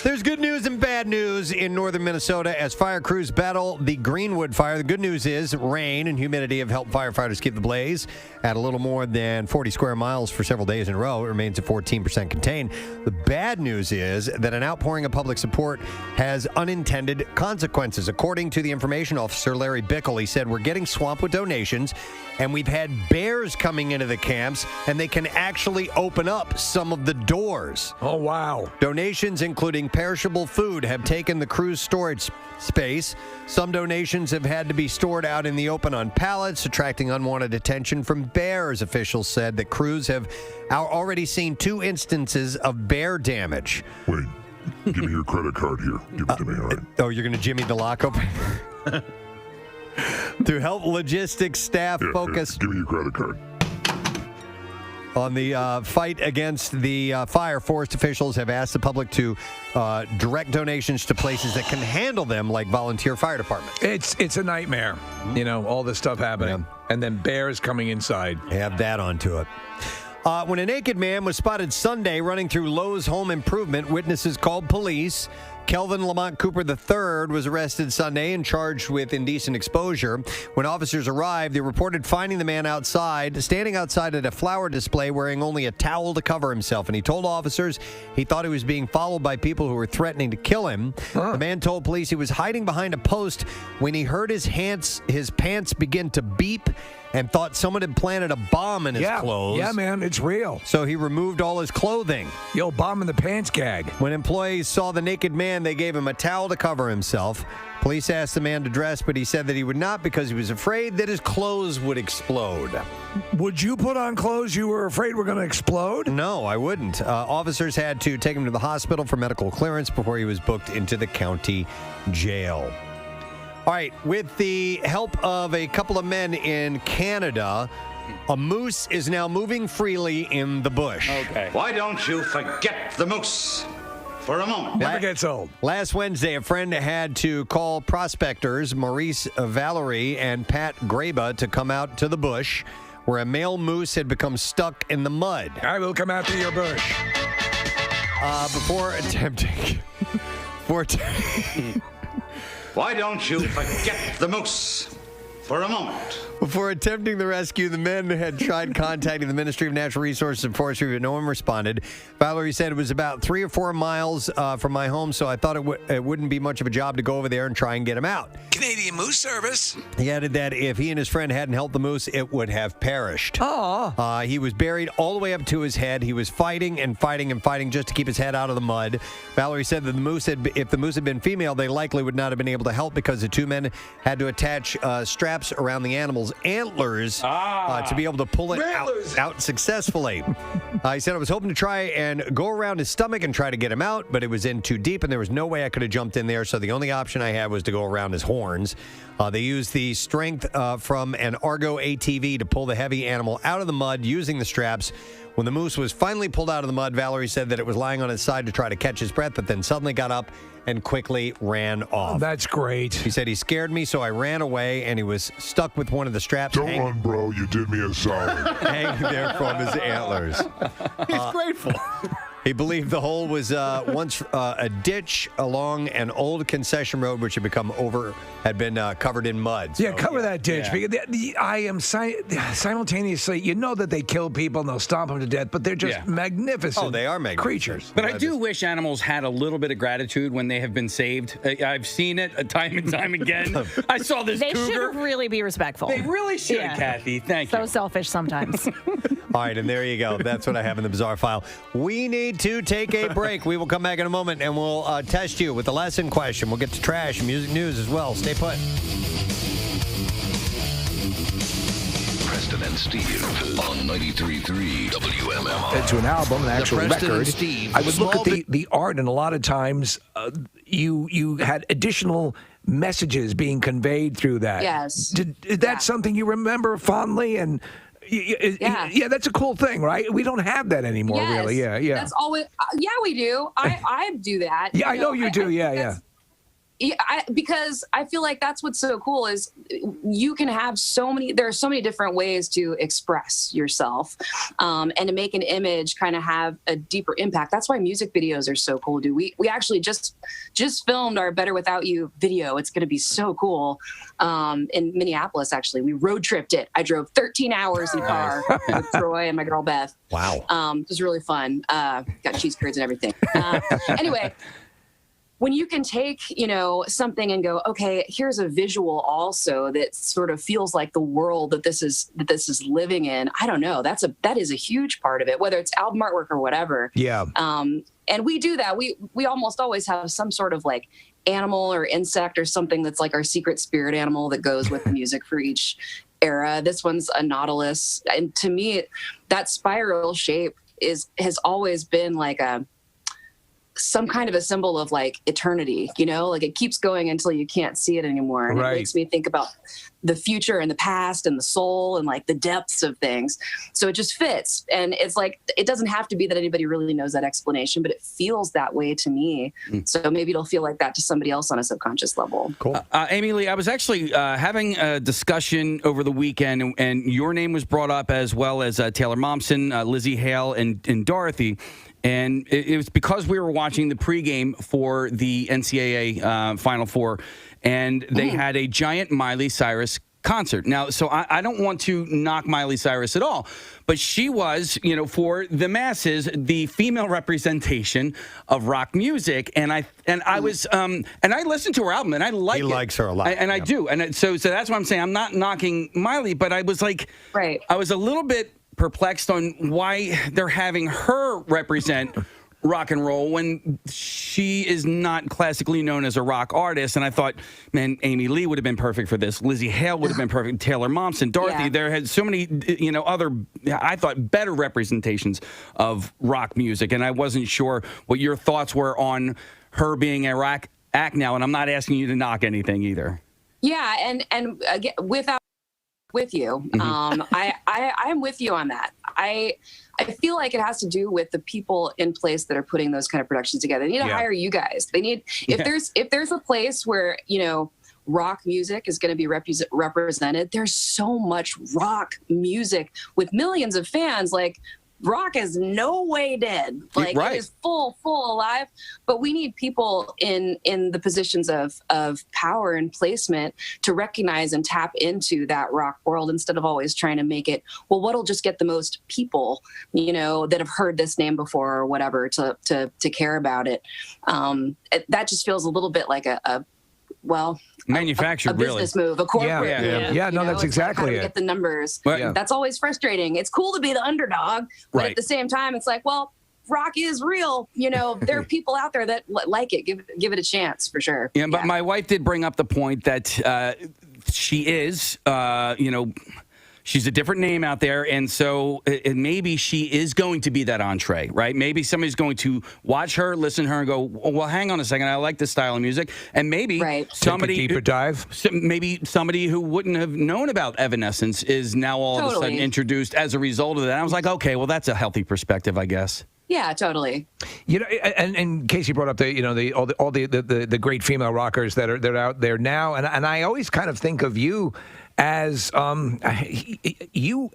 There's good news and bad news in northern Minnesota as fire crews battle the Greenwood fire. The good news is rain and humidity have helped firefighters keep the blaze at a little more than 40 square miles for several days in a row. It remains at 14% contained. The bad news is that an outpouring of public support has unintended consequences. According to the information officer, Larry Bickle, he said, we're getting swamped with donations, and we've had bears coming into the camps, and they can actually open up some of the doors. Oh, wow. Donations, including perishable food, have taken the crew's storage space. Some donations have had to be stored out in the open on pallets, attracting unwanted attention from bears. Officials said that crews have already seen 2 instances of bear damage. Wait, give me your credit card here. Give it to me, all right? Oh, you're going to jimmy the lock open? To help logistics staff focus. Give me your credit card. On the fight against the fire, forest officials have asked the public to direct donations to places that can handle them, like volunteer fire departments. It's a nightmare, all this stuff happening. And then bears coming inside. Add that onto it. When a naked man was spotted Sunday running through Lowe's Home Improvement, witnesses called police. Kelvin Lamont Cooper III was arrested Sunday and charged with indecent exposure. When officers arrived, they reported finding the man standing outside at a flower display wearing only a towel to cover himself. And he told officers he thought he was being followed by people who were threatening to kill him. The man told police he was hiding behind a post when he heard his pants begin to beep and thought someone had planted a bomb in his clothes. Yeah, man, it's real. So he removed all his clothing. Yo, bomb in the pants gag. When employees saw the naked man, they gave him a towel to cover himself. Police asked the man to dress, but he said that he would not because he was afraid that his clothes would explode. Would you put on clothes you were afraid were going to explode? No, I wouldn't. Officers had to take him to the hospital for medical clearance before he was booked into the county jail. All right, with the help of a couple of men in Canada, a moose is now moving freely in the bush. Okay. Why don't you forget the moose for a moment? Never gets old. Last Wednesday, a friend had to call prospectors Maurice Valerie and Pat Graba to come out to the bush where a male moose had become stuck in the mud. I will come out to your bush. Before attempting... Why don't you forget the moose for a moment. Before attempting the rescue, the men had tried contacting the Ministry of Natural Resources and Forestry, but no one responded. Valerie said it was about 3 or 4 miles from my home, so I thought it wouldn't be much of a job to go over there and try and get him out. Canadian Moose Service. He added that if he and his friend hadn't helped the moose, it would have perished. He was buried all the way up to his head. He was fighting and fighting and fighting just to keep his head out of the mud. Valerie said that if the moose had been female, they likely would not have been able to help because the two men had to attach straps around the animal's antlers to be able to pull it out successfully. He said, I was hoping to try and go around his stomach and try to get him out, but it was in too deep and there was no way I could have jumped in there, so the only option I had was to go around his horns. They used the strength from an Argo ATV to pull the heavy animal out of the mud using the straps. When the moose was finally pulled out of the mud, Valerie said that it was lying on its side to try to catch his breath, but then suddenly got up and quickly ran off. That's great. He said he scared me, so I ran away, and he was stuck with one of the straps. Don't run, bro. You did me a solid. Hanging there from his antlers. He's grateful. He believed the hole was once a ditch along an old concession road, which had been covered in mud. So, cover that ditch. Yeah. Because I am simultaneously, you know that they kill people and they'll stomp them to death, but they're just magnificent. Oh, they are magnificent creatures. But I do wish animals had a little bit of gratitude when they have been saved. I've seen it time and time again. I saw this They cougar. should really be respectful. They really should, Kathy. Thank you. So selfish sometimes. All right, and there you go. That's what I have in the bizarre file. We need to take a break. We will come back in a moment, and we'll test you with the lesson question. We'll get to trash and music news as well. Stay put. Preston and Steve on 93.3 WMMR. To an album, an actual Preston and record. Steve. I would look at the art, and a lot of times you had additional messages being conveyed through that. Yes. Is that something you remember fondly? And yeah, that's a cool thing, right? We don't have that anymore, Yes. really. Yeah. That's always. Yeah, we do. I do that. Yeah, I know you do. Yeah. Because I feel like that's what's so cool is you can have there are so many different ways to express yourself and to make an image kind of have a deeper impact. That's why music videos are so cool, dude. We actually just filmed our Better Without You video. It's going to be so cool in Minneapolis, actually. We road tripped it. I drove 13 hours in a car with Troy and my girl Beth. Wow. It was really fun. Got cheese curds and everything. Anyway, when you can take, something and go, okay, here's a visual also that sort of feels like the world that this is living in. I don't know. That is a huge part of it, whether it's album artwork or whatever. Yeah. And we do that. We almost always have some sort of like animal or insect or something that's like our secret spirit animal that goes with the music for each era. This one's a nautilus. And to me, that spiral shape has always been like some kind of a symbol of like eternity, like it keeps going until you can't see it anymore. And Right. It makes me think about the future and the past and the soul and like the depths of things. So it just fits. And it's like, it doesn't have to be that anybody really knows that explanation, but it feels that way to me. So maybe it'll feel like that to somebody else on a subconscious level. Cool. Amy Lee, I was actually having a discussion over the weekend, and your name was brought up as well as Taylor Momsen, Lizzie Hale, and Dorothy. And it was because we were watching the pregame for the NCAA Final Four, and they had a giant Miley Cyrus concert. Now, so I don't want to knock Miley Cyrus at all, but she was, for the masses, the female representation of rock music. And I was, and I listened to her album, and I like it. He likes her a lot. And I do. And so that's why I'm saying I'm not knocking Miley, but I was like, I was a little bit perplexed on why they're having her represent rock and roll when she is not classically known as a rock artist. And I thought, man, Amy Lee would have been perfect for this. Lizzie Hale would have been perfect. Taylor Momsen, Dorothy. There had so many, other, I thought, better representations of rock music. And I wasn't sure what your thoughts were on her being a rock act now. And I'm not asking you to knock anything either. Yeah. And again, with you. I'm with you on that. I feel like it has to do with the people in place that are putting those kind of productions together. They need to hire you guys. They need, if there's a place where, rock music is going to be represented, there's so much rock music with millions of fans. Like, rock is no way dead. Like Right. it is full alive. But we need people in the positions of power and placement to recognize and tap into that rock world instead of always trying to make it, well, what'll just get the most people, that have heard this name before or whatever to care about it. That just feels a little bit like a manufactured, business really. move, a corporate move. Yeah, no, that's it's like, how do exactly we it. get the numbers. Yeah. That's always frustrating. It's cool to be the underdog, but Right. at the same time, it's like, well, rock is real. There are people out there that like it. Give it a chance for sure. Yeah, but my wife did bring up the point that she is, she's a different name out there, and so maybe she is going to be that entree, right? Maybe somebody's going to watch her, listen to her, and go, well, hang on a second, I like this style of music. And maybe somebody... Take a deeper dive. Maybe somebody who wouldn't have known about Evanescence is now all of a sudden introduced as a result of that. I was like, okay, well, that's a healthy perspective, I guess. Yeah, totally. And Casey brought up all the great female rockers that are out there now, and I always kind of think of you as you,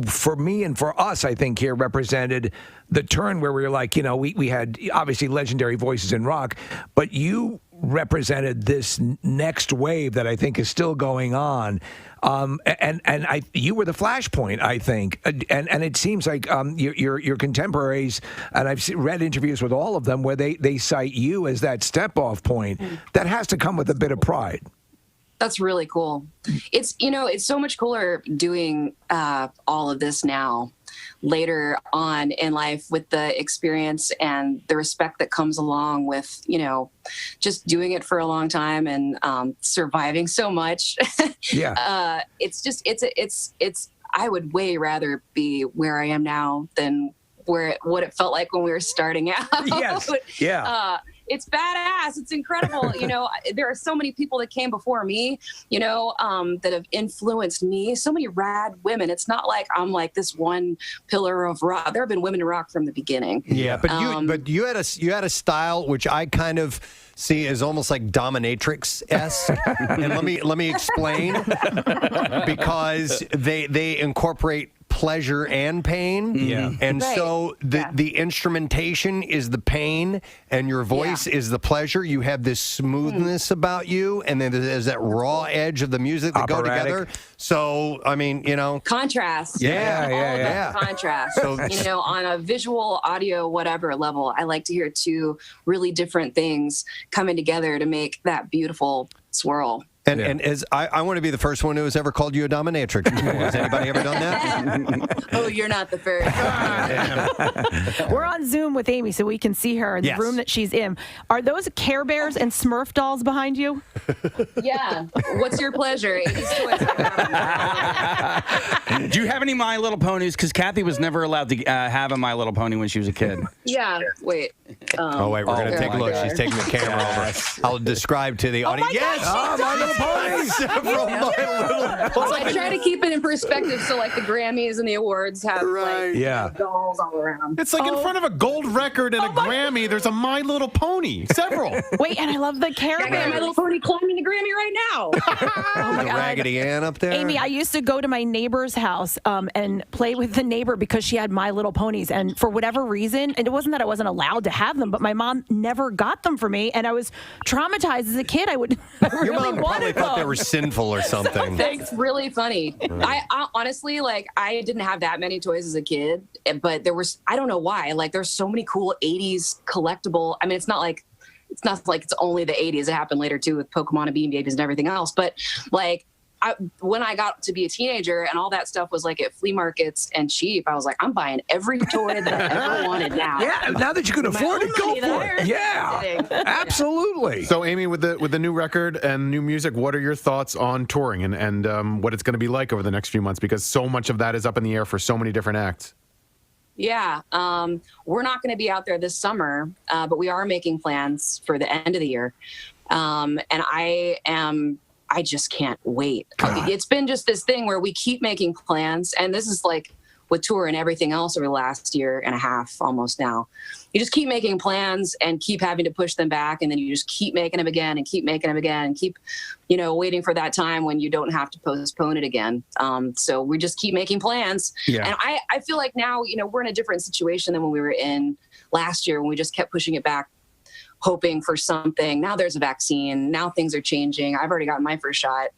for me and for us, I think here represented the turn where we were like, we had obviously legendary voices in rock, but you represented this next wave that I think is still going on. You were the flashpoint, I think, and it seems like your contemporaries, and I've read interviews with all of them where they cite you as that step-off point. That has to come with a bit of pride. That's really cool. It's so much cooler doing all of this now, later on in life, with the experience and the respect that comes along with just doing it for a long time and surviving so much. Yeah. It's I would way rather be where I am now than what it felt like when we were starting out. Yes. Yeah. It's badass. It's incredible. There are so many people that came before me, that have influenced me. So many rad women. It's not like I'm like this one pillar of rock. There have been women in rock from the beginning. Yeah, but you had a style which I kind of see as almost like dominatrix-esque. And let me explain, because they incorporate pleasure and pain. Yeah. And so the instrumentation is the pain and your voice is the pleasure. You have this smoothness about you, and then there's that raw edge of the music that go together. So, I mean, contrast. Yeah. Contrast. So, on a visual, audio, whatever level, I like to hear two really different things coming together to make that beautiful swirl. And as I want to be the first one who has ever called you a dominatrix before. Has anybody ever done that? Oh, you're not the first. We're on Zoom with Amy, so we can see her in the room that she's in. Are those Care Bears and Smurf dolls behind you? Yeah. What's your pleasure? 80s toys. Do you have any My Little Ponies? Because Kathy was never allowed to have a My Little Pony when she was a kid. Yeah. Wait. We're going to take a look. She's taking the camera over. I'll describe to the audience. My Little Ponies. Several My Little Ponies. I try to keep it in perspective, so like the Grammys and the awards have dolls all around. It's like in front of a gold record and a Grammy, there's a My Little Pony. Several. Wait, and I love the Care I got Bears. My Little Pony climbing the Grammy right now. Oh my The God. Raggedy Ann up there. Amy, I used to go to my neighbor's house and play with the neighbor because she had My Little Ponies. And for whatever reason, and it wasn't that I wasn't allowed to have them, but my mom never got them for me. And I was traumatized as a kid. I Your really mom probably wanted thought they them. were sinful or something. That's really funny. I honestly, I didn't have that many toys as a kid, but I don't know why. Like, there's so many cool 80s collectible. I mean, it's not like it's only the 80s. It happened later too with Pokemon and Beanie Babies and everything else. But when I got to be a teenager and all that stuff was like at flea markets and cheap, I was like, I'm buying every toy that I ever wanted now. Yeah, now that you can afford it, go for it. Yeah, absolutely. So, Amy, with the new record and new music, what are your thoughts on touring and what it's going to be like over the next few months? Because so much of that is up in the air for so many different acts. Yeah, we're not going to be out there this summer, but we are making plans for the end of the year. And I just can't wait. It's been just this thing where we keep making plans, and this is like with tour and everything else over the last year and a half, almost now. You just keep making plans and keep having to push them back, and then you just keep making them again and keep making them again and keep, waiting for that time when you don't have to postpone it again. So we just keep making plans. Yeah. And I feel like now, we're in a different situation than when we were in last year when we just kept pushing it back, hoping for something. Now there's a vaccine. Now things are changing. I've already gotten my first shot.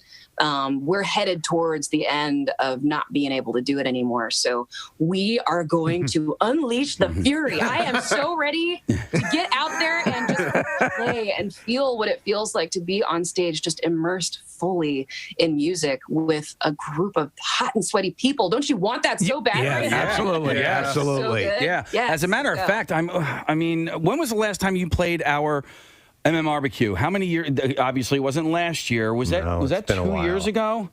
We're headed towards the end of not being able to do it anymore. So we are going to unleash the fury. I am so ready to get out there and just play and feel what it feels like to be on stage, just immersed fully in music with a group of hot and sweaty people. Don't you want that so bad? Yeah, right now? absolutely. Yeah. Absolutely. So good. Yeah. Yes. As a matter of fact, when was the last time you played our MMRBQ? How many years? Obviously, it wasn't last year. Was that 2 years ago?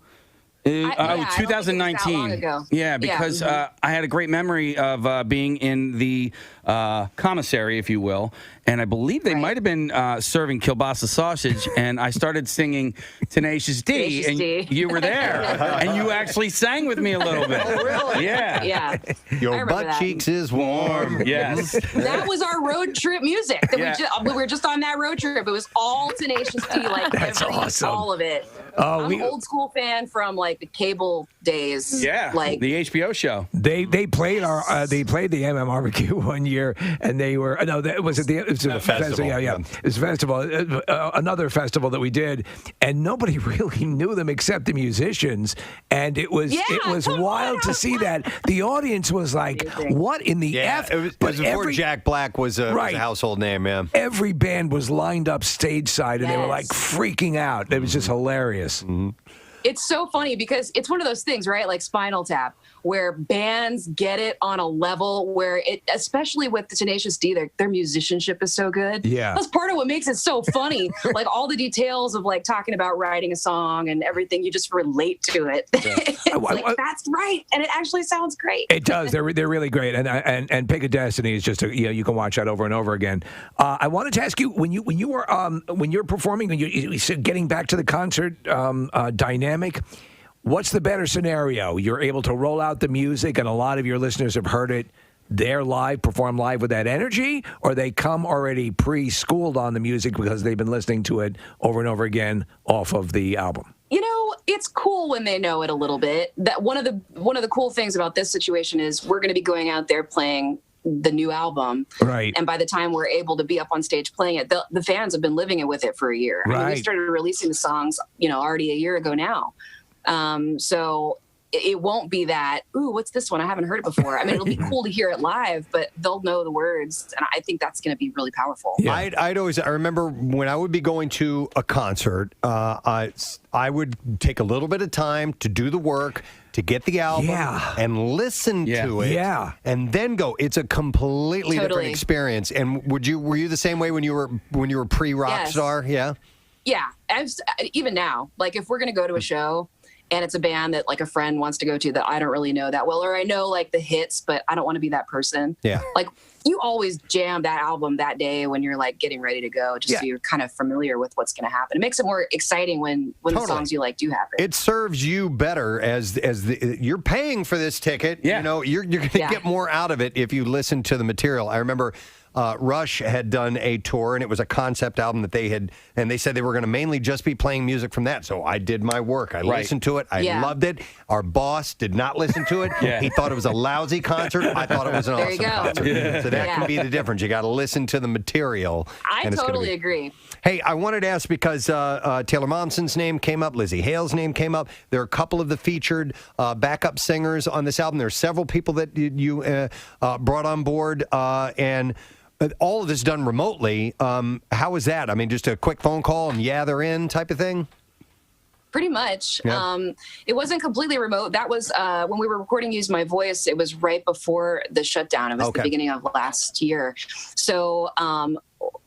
2019. Yeah, because I had a great memory of being in the commissary, if you will, and I believe they might have been serving kielbasa sausage, and I started singing Tenacious D, and you were there, and you actually sang with me a little bit. Oh, really? Yeah. Yeah. Your butt cheeks is warm. Yes. That was our road trip music. We were just on that road trip. It was all Tenacious D, That's awesome. all of it. I'm an old school fan from like the cable days. Yeah, like the HBO show. They played the MMRBQ one year, and they were it was a festival. Yeah. It was a festival, another festival that we did, and nobody really knew them except the musicians, and it was wild to see that. The audience was like, "What in the F?" It was before Jack Black was a household name, man. Every band was lined up stage side, and they were like freaking out. It was just hilarious. Mm-hmm. It's so funny because it's one of those things, right? Like Spinal Tap, where bands get it on a level where it, especially with the Tenacious D, their musicianship is so good. Yeah. That's part of what makes it so funny. Like all the details of like talking about writing a song and everything, you just relate to it. That's right. And it actually sounds great. It does. They're really great. And Pick of Destiny is just you can watch that over and over again. I wanted to ask you when you were performing, when you said getting back to the concert dynamic. What's the better scenario? You're able to roll out the music, and a lot of your listeners have heard it. They're perform live with that energy, or they come already pre-schooled on the music because they've been listening to it over and over again off of the album. It's cool when they know it a little bit. That one of the cool things about this situation is we're going to be going out there playing the new album. Right. And by the time we're able to be up on stage playing it, the fans have been living it with it for a year. I mean, we started releasing the songs, already a year ago now. So it won't be that, ooh, what's this one? I haven't heard it before. I mean, it'll be cool to hear it live, but they'll know the words. And I think that's going to be really powerful. Yeah. I remember when I would be going to a concert, I would take a little bit of time to do the work, to get the album and listen to it, and then go. It's a completely different experience. And were you the same way when you were pre-rock star? Yeah. Yeah, even now, like if we're gonna go to a show and it's a band that like a friend wants to go to that I don't really know that well, or I know like the hits, but I don't want to be that person. Yeah. Like you always jam that album that day when you're like getting ready to go, just so you're kind of familiar with what's going to happen. It makes it more exciting when the songs you like do happen. It serves you better as you're paying for this ticket. Yeah. You're going to get more out of it if you listen to the material. I remember Rush had done a tour, and it was a concept album that they had, and they said they were going to mainly just be playing music from that. So I did my work. I listened to it. I loved it. Our boss did not listen to it. He thought it was a lousy concert. I thought it was an awesome concert. Yeah. So that can be the difference. You got to listen to the material. I totally agree. Hey, I wanted to ask because Taylor Momsen's name came up, Lizzie Hale's name came up. There are a couple of the featured backup singers on this album. There are several people that you brought on board, and all of this done remotely. How was that? I mean, just a quick phone call and they're in type of thing? Pretty much. Yeah. It wasn't completely remote. That was when we were recording Use My Voice. It was right before the shutdown. It was the beginning of last year. So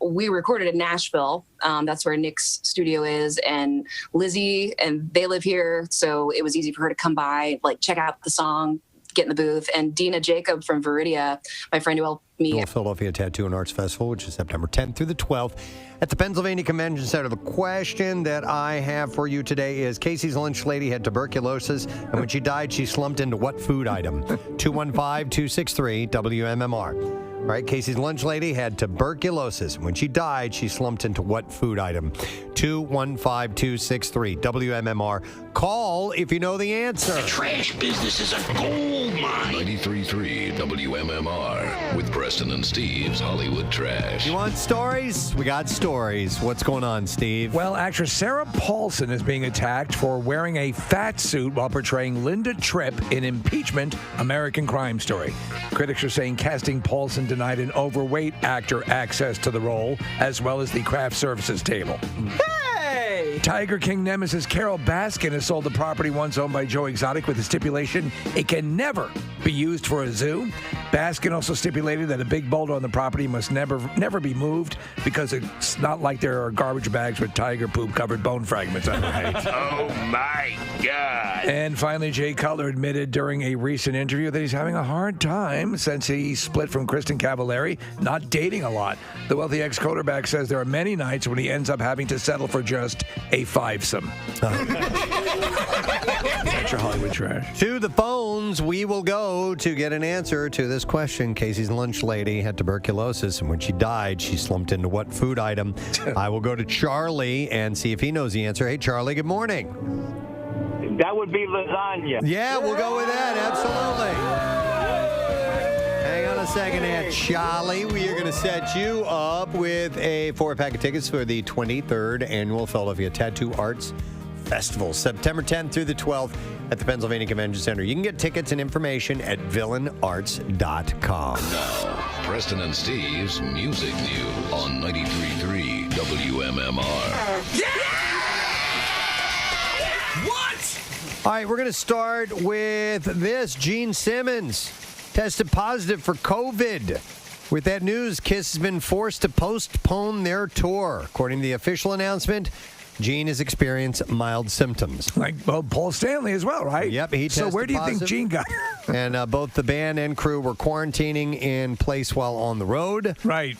we recorded in Nashville. That's where Nick's studio is. And Lizzie, and they live here. So it was easy for her to come by, like check out the song, get in the booth. And Dina Jacob from Viridia, my friend who helped me. Philadelphia Tattoo and Arts Festival, which is September 10th through the 12th at the Pennsylvania Convention Center. The question that I have for you today is, Casey's lunch lady had tuberculosis, and when she died, she slumped into what food item? 215-263-WMMR. All right, Casey's lunch lady had tuberculosis. When she died, she slumped into what food item? 215-263-WMMR. Call if you know the answer. The trash business is a gold mine. 93.3 WMMR with Preston and Steve's Hollywood Trash. You want stories? We got stories. What's going on, Steve? Well, actress Sarah Paulson is being attacked for wearing a fat suit while portraying Linda Tripp in Impeachment, American Crime Story. Critics are saying casting Paulson denied an overweight actor access to the role, as well as the craft services table. Hey! Tiger King nemesis Carol Baskin has sold the property once owned by Joe Exotic with the stipulation it can never be used for a zoo. Baskin also stipulated that a big boulder on the property must never be moved because it's not like there are garbage bags with tiger poop covered bone fragments underneath. Oh my God. And finally, Jay Cutler admitted during a recent interview that he's having a hard time since he split from Kristen Cavallari, not dating a lot. The wealthy ex-quarterback says there are many nights when he ends up having to settle for just a fivesome. That's your Hollywood Trash. To the phones we will go to get an answer to this question. Casey's lunch lady had tuberculosis, and when she died, she slumped into what food item? I will go to Charlie and see if he knows the answer. Hey, Charlie, good morning. That would be lasagna. Yeah, we'll go with that. Absolutely. Hang on a second, Aunt Charlie. We are going to set you up with a 4-pack of tickets for the 23rd Annual Philadelphia Tattoo Arts Festival, September 10th through the 12th at the Pennsylvania Convention Center. You can get tickets and information at villainarts.com. Now, Preston and Steve's Music News on 93.3 WMMR. What? All right, we're going to start with this. Gene Simmons tested positive for COVID. With that news, Kiss has been forced to postpone their tour. According to the official announcement, Gene has experienced mild symptoms. Like Paul Stanley as well, right? Yep, he tested So where do you positive. think Gene got? And both the band and crew were quarantining in place while on the road. Right.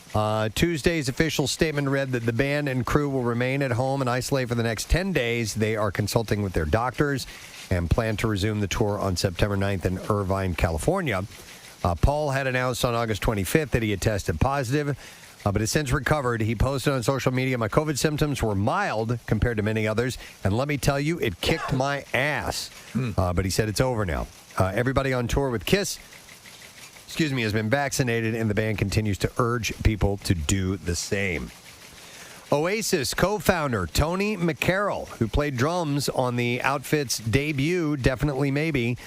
Tuesday's official statement read that the band and crew will remain at home and isolate for the next 10 days. They are consulting with their doctors and plan to resume the tour on September 9th in Irvine, California. Paul had announced on August 25th that he had tested positive, but has since recovered. He posted on social media, "My COVID symptoms were mild compared to many others, and let me tell you, it kicked my ass." But he said it's over now. Everybody on tour with Kiss, has been vaccinated, and the band continues to urge people to do the same. Oasis co-founder Tony McCarroll, who played drums on the outfit's debut, Definitely Maybe,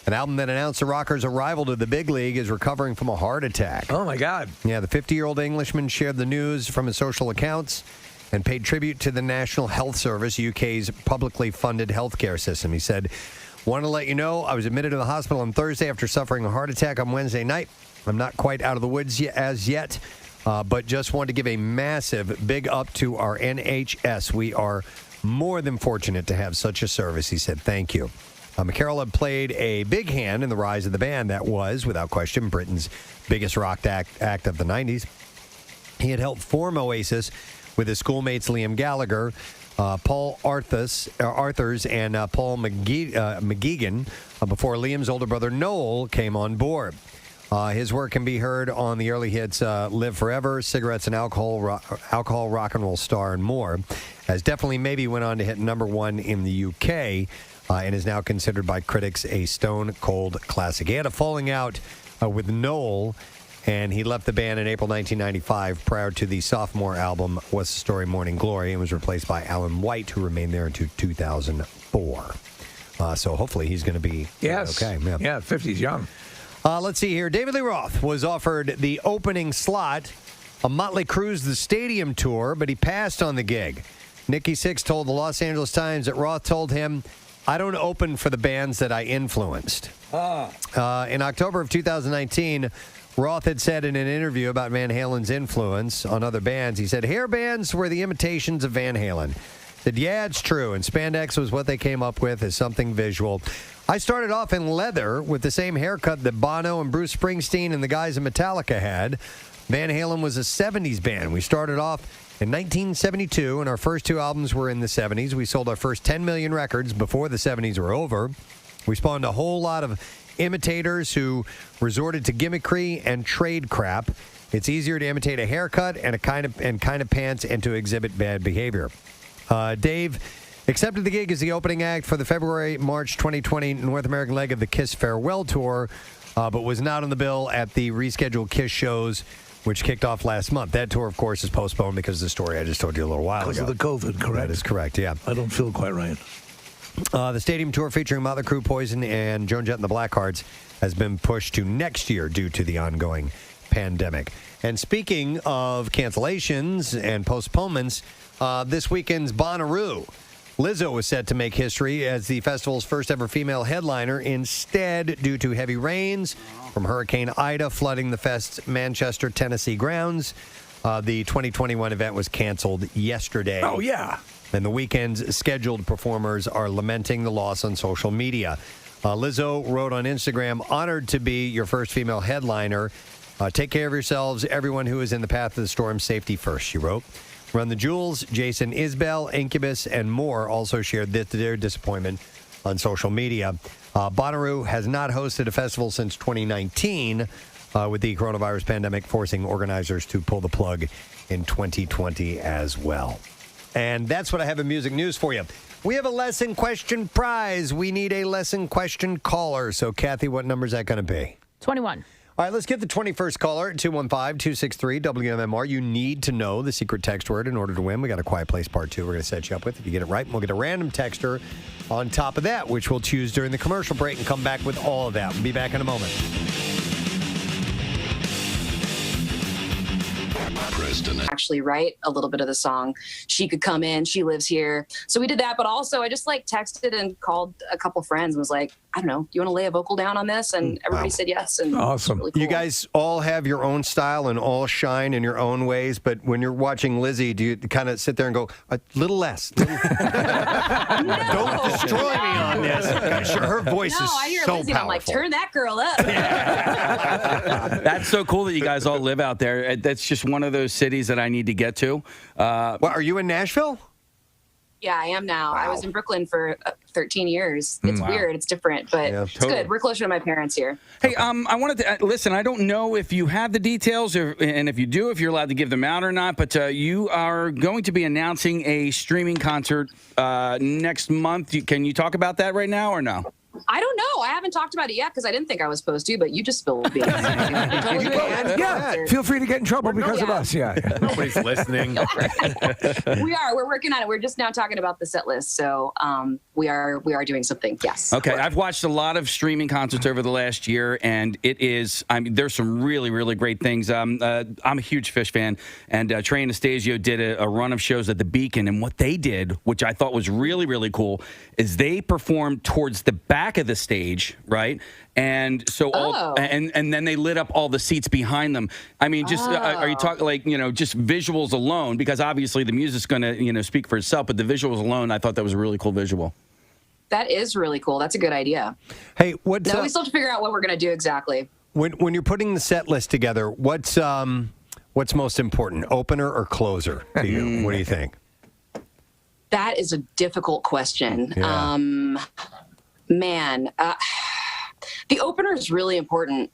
an album that announced the rockers' arrival to the big league, is recovering from a heart attack. Oh, my God. Yeah, the 50-year-old Englishman shared the news from his social accounts and paid tribute to the National Health Service, UK's publicly funded healthcare system. He said, "Want to let you know, I was admitted to the hospital on Thursday after suffering a heart attack on Wednesday night. I'm not quite out of the woods as yet, but just want to give a massive big up to our NHS. We are more than fortunate to have such a service," he said. "Thank you." McCarroll had played a big hand in the rise of the band that was, without question, Britain's biggest rock act of the 90s. He had helped form Oasis with his schoolmates Liam Gallagher, Paul Arthurs, and Paul McGuigan before Liam's older brother Noel came on board. His work can be heard on the early hits Live Forever, Cigarettes and Alcohol, Rock and Roll Star, and more. As Definitely Maybe went on to hit #1 in the UK, and is now considered by critics a stone-cold classic. He had a falling out with Noel, and he left the band in April 1995 prior to the sophomore album, What's the Story, Morning Glory, and was replaced by Alan White, who remained there until 2004. So hopefully he's going to be okay. Yeah, 50's young. Let's see here. David Lee Roth was offered the opening slot of Motley Crue's The Stadium Tour, but he passed on the gig. Nikki Sixx told the Los Angeles Times that Roth told him, "I don't open for the bands that I influenced." In October of 2019, Roth had said in an interview about Van Halen's influence on other bands, he said, "Hair bands were the imitations of Van Halen. Said, yeah, it's true. And spandex was what they came up with as something visual. I started off in leather with the same haircut that Bono and Bruce Springsteen and the guys in Metallica had. Van Halen was a 70s band. We started off in 1972, and our first 2 albums were in the 70s. We sold our first 10 million records before the 70s were over. We spawned a whole lot of imitators who resorted to gimmickry and trade crap. It's easier to imitate a haircut and a kind of pants and to exhibit bad behavior. Dave accepted the gig as the opening act for the February-March 2020 North American leg of the Kiss Farewell Tour, but was not on the bill at the rescheduled Kiss shows, which kicked off last month. That tour, of course, is postponed because of the story I just told you a little while ago. Because of the COVID, correct? That is correct, yeah. I don't feel quite right. The stadium tour featuring Motley Crue, Poison, and Joan Jett and the Blackhearts has been pushed to next year due to the ongoing pandemic. And speaking of cancellations and postponements, this weekend's Bonnaroo. Lizzo was set to make history as the festival's first ever female headliner. Instead, due to heavy rains from Hurricane Ida flooding the Fest's Manchester, Tennessee grounds, the 2021 event was canceled yesterday. Oh, yeah. And the weekend's scheduled performers are lamenting the loss on social media. Lizzo wrote on Instagram, honored to be your first female headliner. Take care of yourselves, everyone who is in the path of the storm, safety first, she wrote. Run the Jewels, Jason Isbell, Incubus, and more also shared their disappointment on social media. Bonnaroo has not hosted a festival since 2019, with the coronavirus pandemic forcing organizers to pull the plug in 2020 as well. And that's what I have in music news for you. We have a lesson question prize. We need a lesson question caller. So, Kathy, what number is that going to be? 21. All right, let's get the 21st caller at 215-263-WMMR. You need to know the secret text word in order to win. We got a Quiet Place Part 2 we're going to set you up with. If you get it right, we'll get a random texter on top of that, which we'll choose during the commercial break and come back with all of that. We'll be back in a moment. Preston. Actually write a little bit of the song. She could come in. She lives here. So we did that. But also I just texted and called a couple friends and was like, I don't know, you want to lay a vocal down on this? And everybody said yes. And awesome. Really cool. You guys all have your own style and all shine in your own ways. But when you're watching Lizzie, do you kind of sit there and go, a little less? Don't destroy me on this. Her voice is I hear so Lizzie, powerful. I'm like, turn that girl up. That's so cool that you guys all live out there. That's just one of those cities that I need to get to. Are you in Nashville? Yeah, I am now. Wow. I was in Brooklyn for 13 years. It's weird. It's different, but it's good. We're closer to my parents here. Hey, I wanted to listen. I don't know if you have the details, and if you do, if you're allowed to give them out or not. But you are going to be announcing a streaming concert next month. Can you talk about that right now or no? I don't know. I haven't talked about it yet because I didn't think I was supposed to, but you just spilled beans. Yeah, feel free to get in trouble because of us. Yeah. Nobody's listening. We're working on it. We're just now talking about the set list. So we are doing something. Yes. Okay. I've watched a lot of streaming concerts over the last year, and it is, there's some really, really great things. I'm a huge Fish fan, and Trey Anastasio did a run of shows at the Beacon, and what they did, which I thought was really, really cool, is they performed towards the back of the stage, right? And so and then they lit up all the seats behind them. Are you talking just visuals alone? Because obviously the music's going to speak for itself, but the visuals alone, I thought that was a really cool visual. That is really cool. That's a good idea. Hey, we still have to figure out what we're going to do exactly. When you're putting the set list together, what's most important, opener or closer to you? What do you think? That is a difficult question. Yeah. The opener is really important.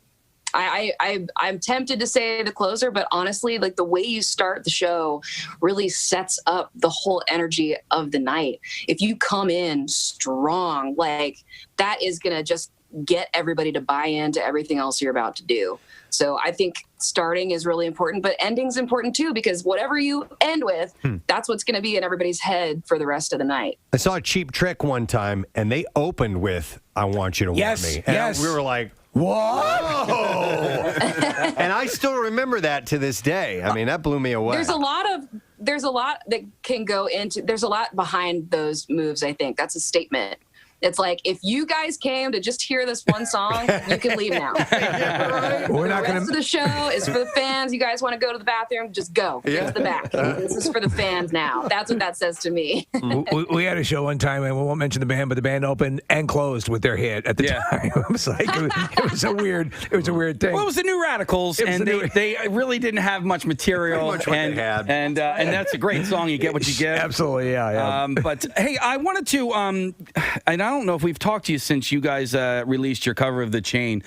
I'm tempted to say the closer, but honestly, the way you start the show really sets up the whole energy of the night. If you come in strong, that is going to just get everybody to buy into everything else you're about to do. So I think starting is really important, but ending's important too, because whatever you end with, that's what's going to be in everybody's head for the rest of the night. I saw a Cheap Trick one time, and they opened with, I want you to want me. And we were like, what? And I still remember that to this day. That blew me away. There's a lot that can go into, there's a lot behind those moves, I think. That's a statement. It's like, if you guys came to just hear this one song, you can leave now. We're not The rest of the show is for the fans. You guys want to go to the bathroom? Just go. Get to the back. This is for the fans now. That's what that says to me. We had a show one time, and we won't mention the band, but the band opened and closed with their hit at the time. It was like it was a weird thing. Well, it was the New Radicals, and they really didn't have much material. Pretty much what they had. And that's a great song. You get what you get. Absolutely, yeah. But hey, I wanted to, and I don't know if we've talked to you since you guys released your cover of The Chain,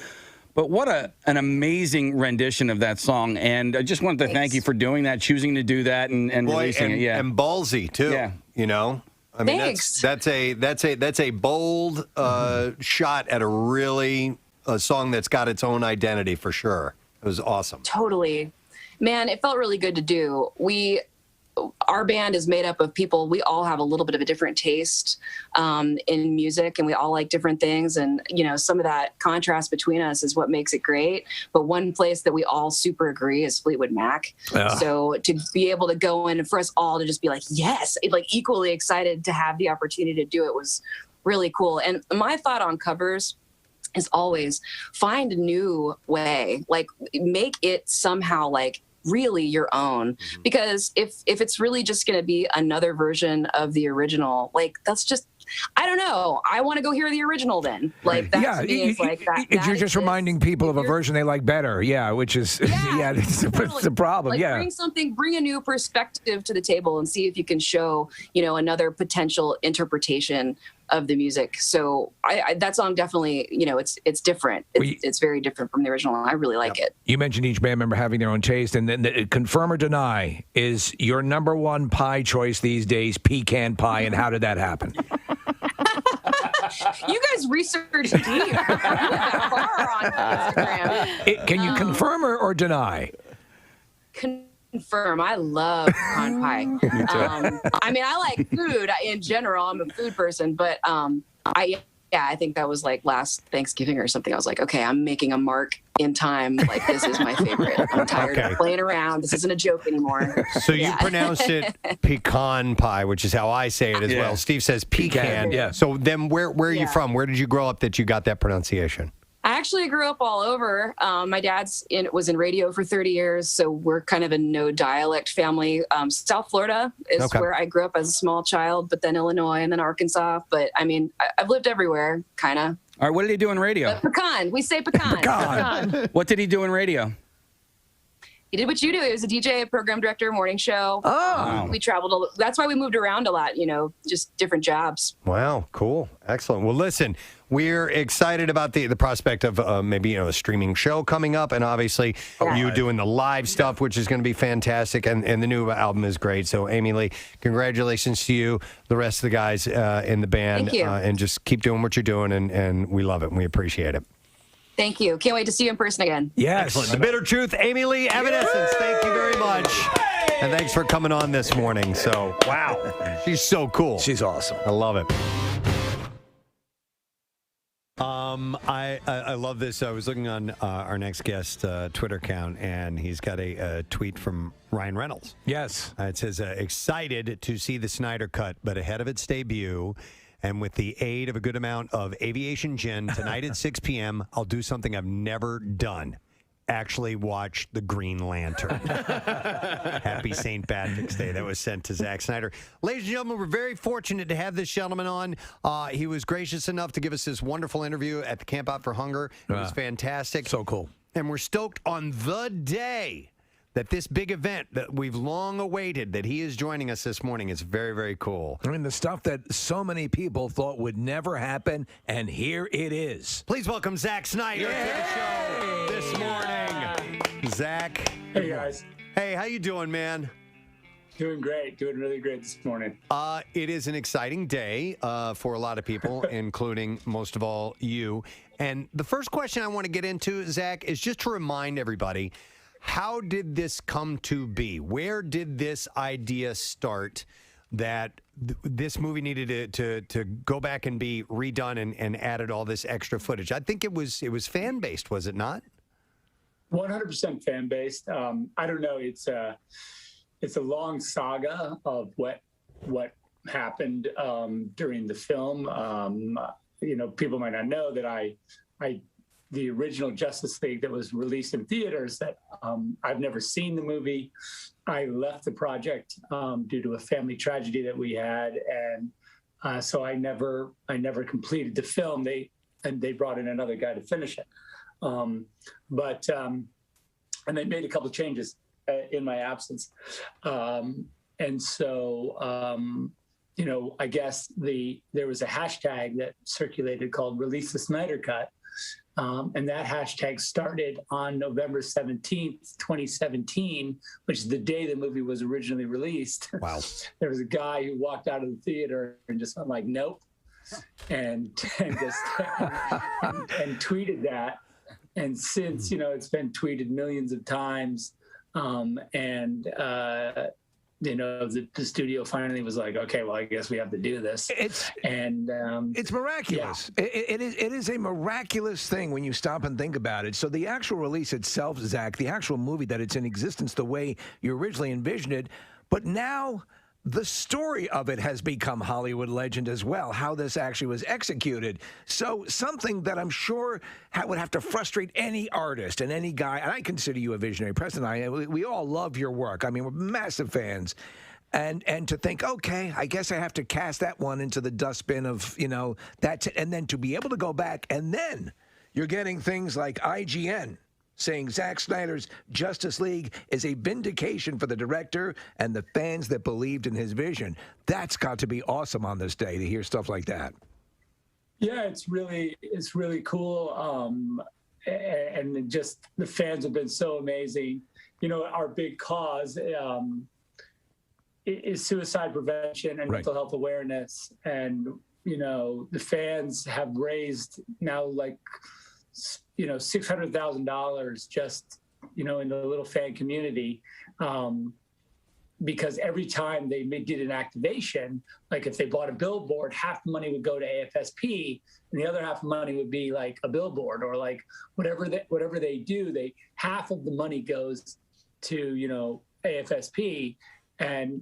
but what an amazing rendition of that song. And I just wanted to thank you for doing that, choosing to do that, and releasing it. Yeah, and ballsy too. Yeah, you know. I mean, that's a bold shot at a song that's got its own identity for sure. It was awesome. Totally. Man, it felt really good to do. Our band is made up of people. We all have a little bit of a different taste in music, and we all like different things. And, you know, some of that contrast between us is what makes it great. But one place that we all super agree is Fleetwood Mac. So to be able to go in and for us all to just be like, yes, like equally excited to have the opportunity to do it was really cool. And my thought on covers is always find a new way, like make it somehow like really your own, because if it's really just going to be another version of the original, like that's just, I don't know, I want to go hear the original then. Like that to me is like that you're just reminding people of a version they like better, which is it's the problem. Like bring a new perspective to the table and see if you can show, you know, another potential interpretation of the music. So that song definitely, you know, it's different. It's very different from the original. I really like it. You mentioned each band member having their own taste, and then confirm or deny, is your number one pie choice these days pecan pie, and how did that happen? You guys research deep. You went far on Instagram. Can you confirm or deny? Confirm. I love pecan pie. I mean, I like food in general. I'm a food person, but I think that was like last Thanksgiving or something. I was like, okay, I'm making a mark in time. Like, this is my favorite. I'm tired of playing around. This isn't a joke anymore. So you pronounce it pecan pie, which is how I say it as well. Steve says pecan. Yeah. So then where are you from? Where did you grow up that you got that pronunciation? I actually grew up all over. My dad's was in radio for 30 years, so we're kind of a no dialect family. South Florida is where I grew up as a small child, but then Illinois and then Arkansas. But I mean, I've lived everywhere, kind of. All right, what did he do in radio? Pecan. We say pecan. Pecan. What did he do in radio? He did what you do. He was a DJ, a program director, morning show. Oh. We traveled. That's why we moved around a lot, you know, just different jobs. Wow, cool. Excellent. Well, listen, we're excited about the prospect of maybe, you know, a streaming show coming up, and obviously you doing the live stuff, which is going to be fantastic, and the new album is great. So, Amy Lee, congratulations to you, the rest of the guys in the band. Thank you. And just keep doing what you're doing, and we love it, and we appreciate it. Thank you. Can't wait to see you in person again. Yes. Excellent. The Bitter Truth, Amy Lee, Evanescence. Thank you very much. And thanks for coming on this morning. So, wow. She's so cool. She's awesome. I love it. I love this. I was looking on our next guest Twitter account, and he's got a tweet from Ryan Reynolds. Yes. It says, excited to see the Snyder Cut, but ahead of its debut, and with the aid of a good amount of aviation gin, tonight at 6 p.m., I'll do something I've never done. Actually watch The Green Lantern. Happy St. Patrick's Day. That was sent to Zack Snyder. Ladies and gentlemen, we're very fortunate to have this gentleman on. He was gracious enough to give us this wonderful interview at the Camp Out for Hunger. It was fantastic. So cool. And we're stoked on the day that this big event that we've long awaited, that he is joining us this morning, is very, very cool. I mean, the stuff that so many people thought would never happen, and here it is. Please welcome Zack Snyder to the show this morning. Zack. Hey, guys. Hey, how you doing, man? Doing great. Doing really great this morning. It is an exciting day for a lot of people, including, most of all, you. And the first question I want to get into, Zack, is just to remind everybody, how did this come to be? Where did this idea start that this movie needed to go back and be redone and added all this extra footage? I think it was fan-based, was it not? 100% fan-based. I don't know. It's a long saga of what happened during the film. People might not know that the original Justice League that was released in theaters, that I've never seen the movie. I left the project due to a family tragedy that we had, and so I never completed the film. They brought in another guy to finish it, and they made a couple of changes in my absence, and so. I guess there was a hashtag that circulated called "Release the Snyder Cut," and that hashtag started on November 17th, 2017, which is the day the movie was originally released. Wow! There was a guy who walked out of the theater and just went like, "Nope," and tweeted that. And since it's been tweeted millions of times, the studio finally was like, okay, well, I guess we have to do this. It's miraculous. Yeah. It is a miraculous thing when you stop and think about it. So the actual release itself, Zach, the actual movie, that it's in existence the way you originally envisioned it, but now the story of it has become Hollywood legend as well, how this actually was executed. So something that I'm sure would have to frustrate any artist and any guy, and I consider you a visionary. Preston and I, we all love your work. I mean, we're massive fans. And to think, okay, I guess I have to cast that one into the dustbin of, that, and then to be able to go back, and then you're getting things like IGN saying Zack Snyder's Justice League is a vindication for the director and the fans that believed in his vision. That's got to be awesome on this day to hear stuff like that. Yeah, it's really cool. And just the fans have been so amazing. Our big cause is suicide prevention and mental health awareness. And, the fans have raised now $600,000 just, in the little fan community, because every time they did an activation, like if they bought a billboard, half the money would go to AFSP and the other half of the money would be like a billboard, or like whatever they do, half of the money goes to, AFSP and,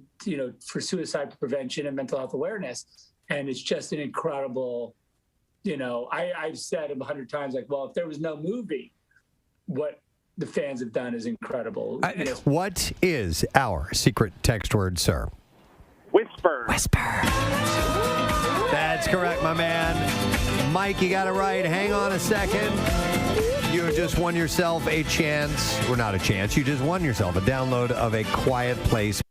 for suicide prevention and mental health awareness. And it's just an incredible, I've said 100 times, like, well, if there was no movie, what the fans have done is incredible. What is our secret text word, sir? Whisper. That's correct, my man. Mike, you got it right. Hang on a second. You just won yourself a chance. Well, not a chance. You just won yourself a download of A Quiet Place.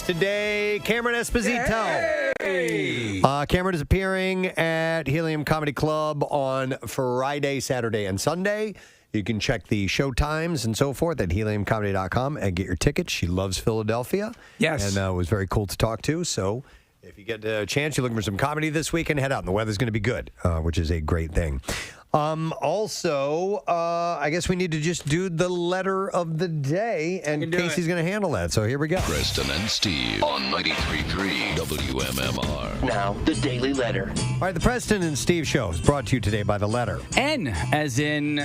Today, Cameron Esposito. Hey! Cameron is appearing at Helium Comedy Club on Friday, Saturday, and Sunday. You can check the show times and so forth at heliumcomedy.com and get your tickets. She loves Philadelphia. Yes. And was very cool to talk to. So if you get a chance, you're looking for some comedy this weekend, head out. And the weather's going to be good, which is a great thing. Also, I guess we need to just do the letter of the day, and Casey's going to handle that. So here we go. Preston and Steve on 93.3 WMMR. Now, the Daily Letter. All right, the Preston and Steve show is brought to you today by the letter N, as in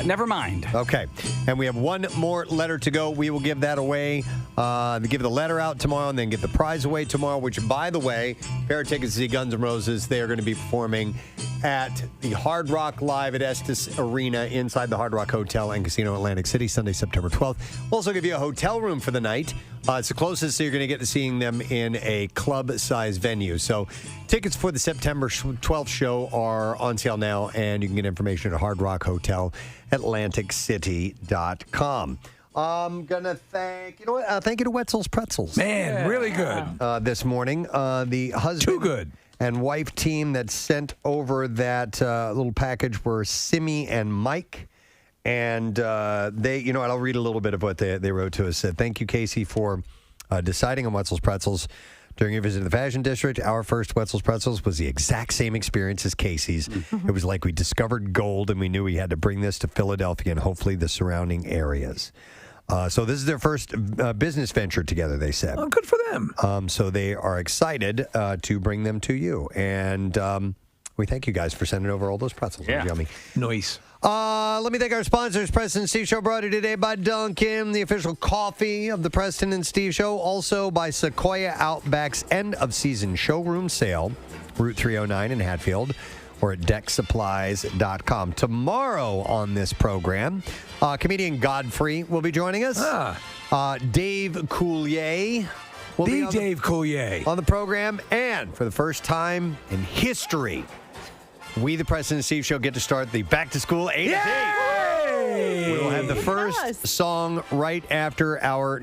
never mind. Okay, and we have one more letter to go. We will give that away. Give the letter out tomorrow, and then give the prize away tomorrow, which, by the way, pair of tickets to see Guns N' Roses. They are going to be performing at the Hard Rock Live at Estes Arena inside the Hard Rock Hotel and Casino Atlantic City, Sunday, September 12th. We'll also give you a hotel room for the night. It's the closest so you're going to get to seeing them in a club-sized venue. So tickets for the September 12th show are on sale now, and you can get information at Hard Rock Hotel, AtlanticCity.com. I'm going to thank you to Wetzel's Pretzels. Man, really good. This morning, the husband. Too good. And wife team that sent over that little package were Simi and Mike. And they, I'll read a little bit of what they wrote to us. Thank you, Casey, for deciding on Wetzel's Pretzels during your visit to the Fashion District. Our first Wetzel's Pretzels was the exact same experience as Casey's. It was like we discovered gold, and we knew we had to bring this to Philadelphia and hopefully the surrounding areas. So this is their first business venture together, they said. Oh, good for them. So they are excited to bring them to you. And we thank you guys for sending over all those pretzels. Yeah. Yummy. Nice. Let me thank our sponsors. Preston and Steve Show brought to you today by Dunkin', the official coffee of the Preston and Steve Show. Also by Sequoia Outback's end-of-season showroom sale, Route 309 in Hatfield, or at decksupplies.com. Tomorrow on this program, comedian Godfrey will be joining us. Dave Coulier will be Dave Coulier on the program. And for the first time in history, we, the Preston and Steve Show, get to start the back-to-school A to Z. We will have the first song right after our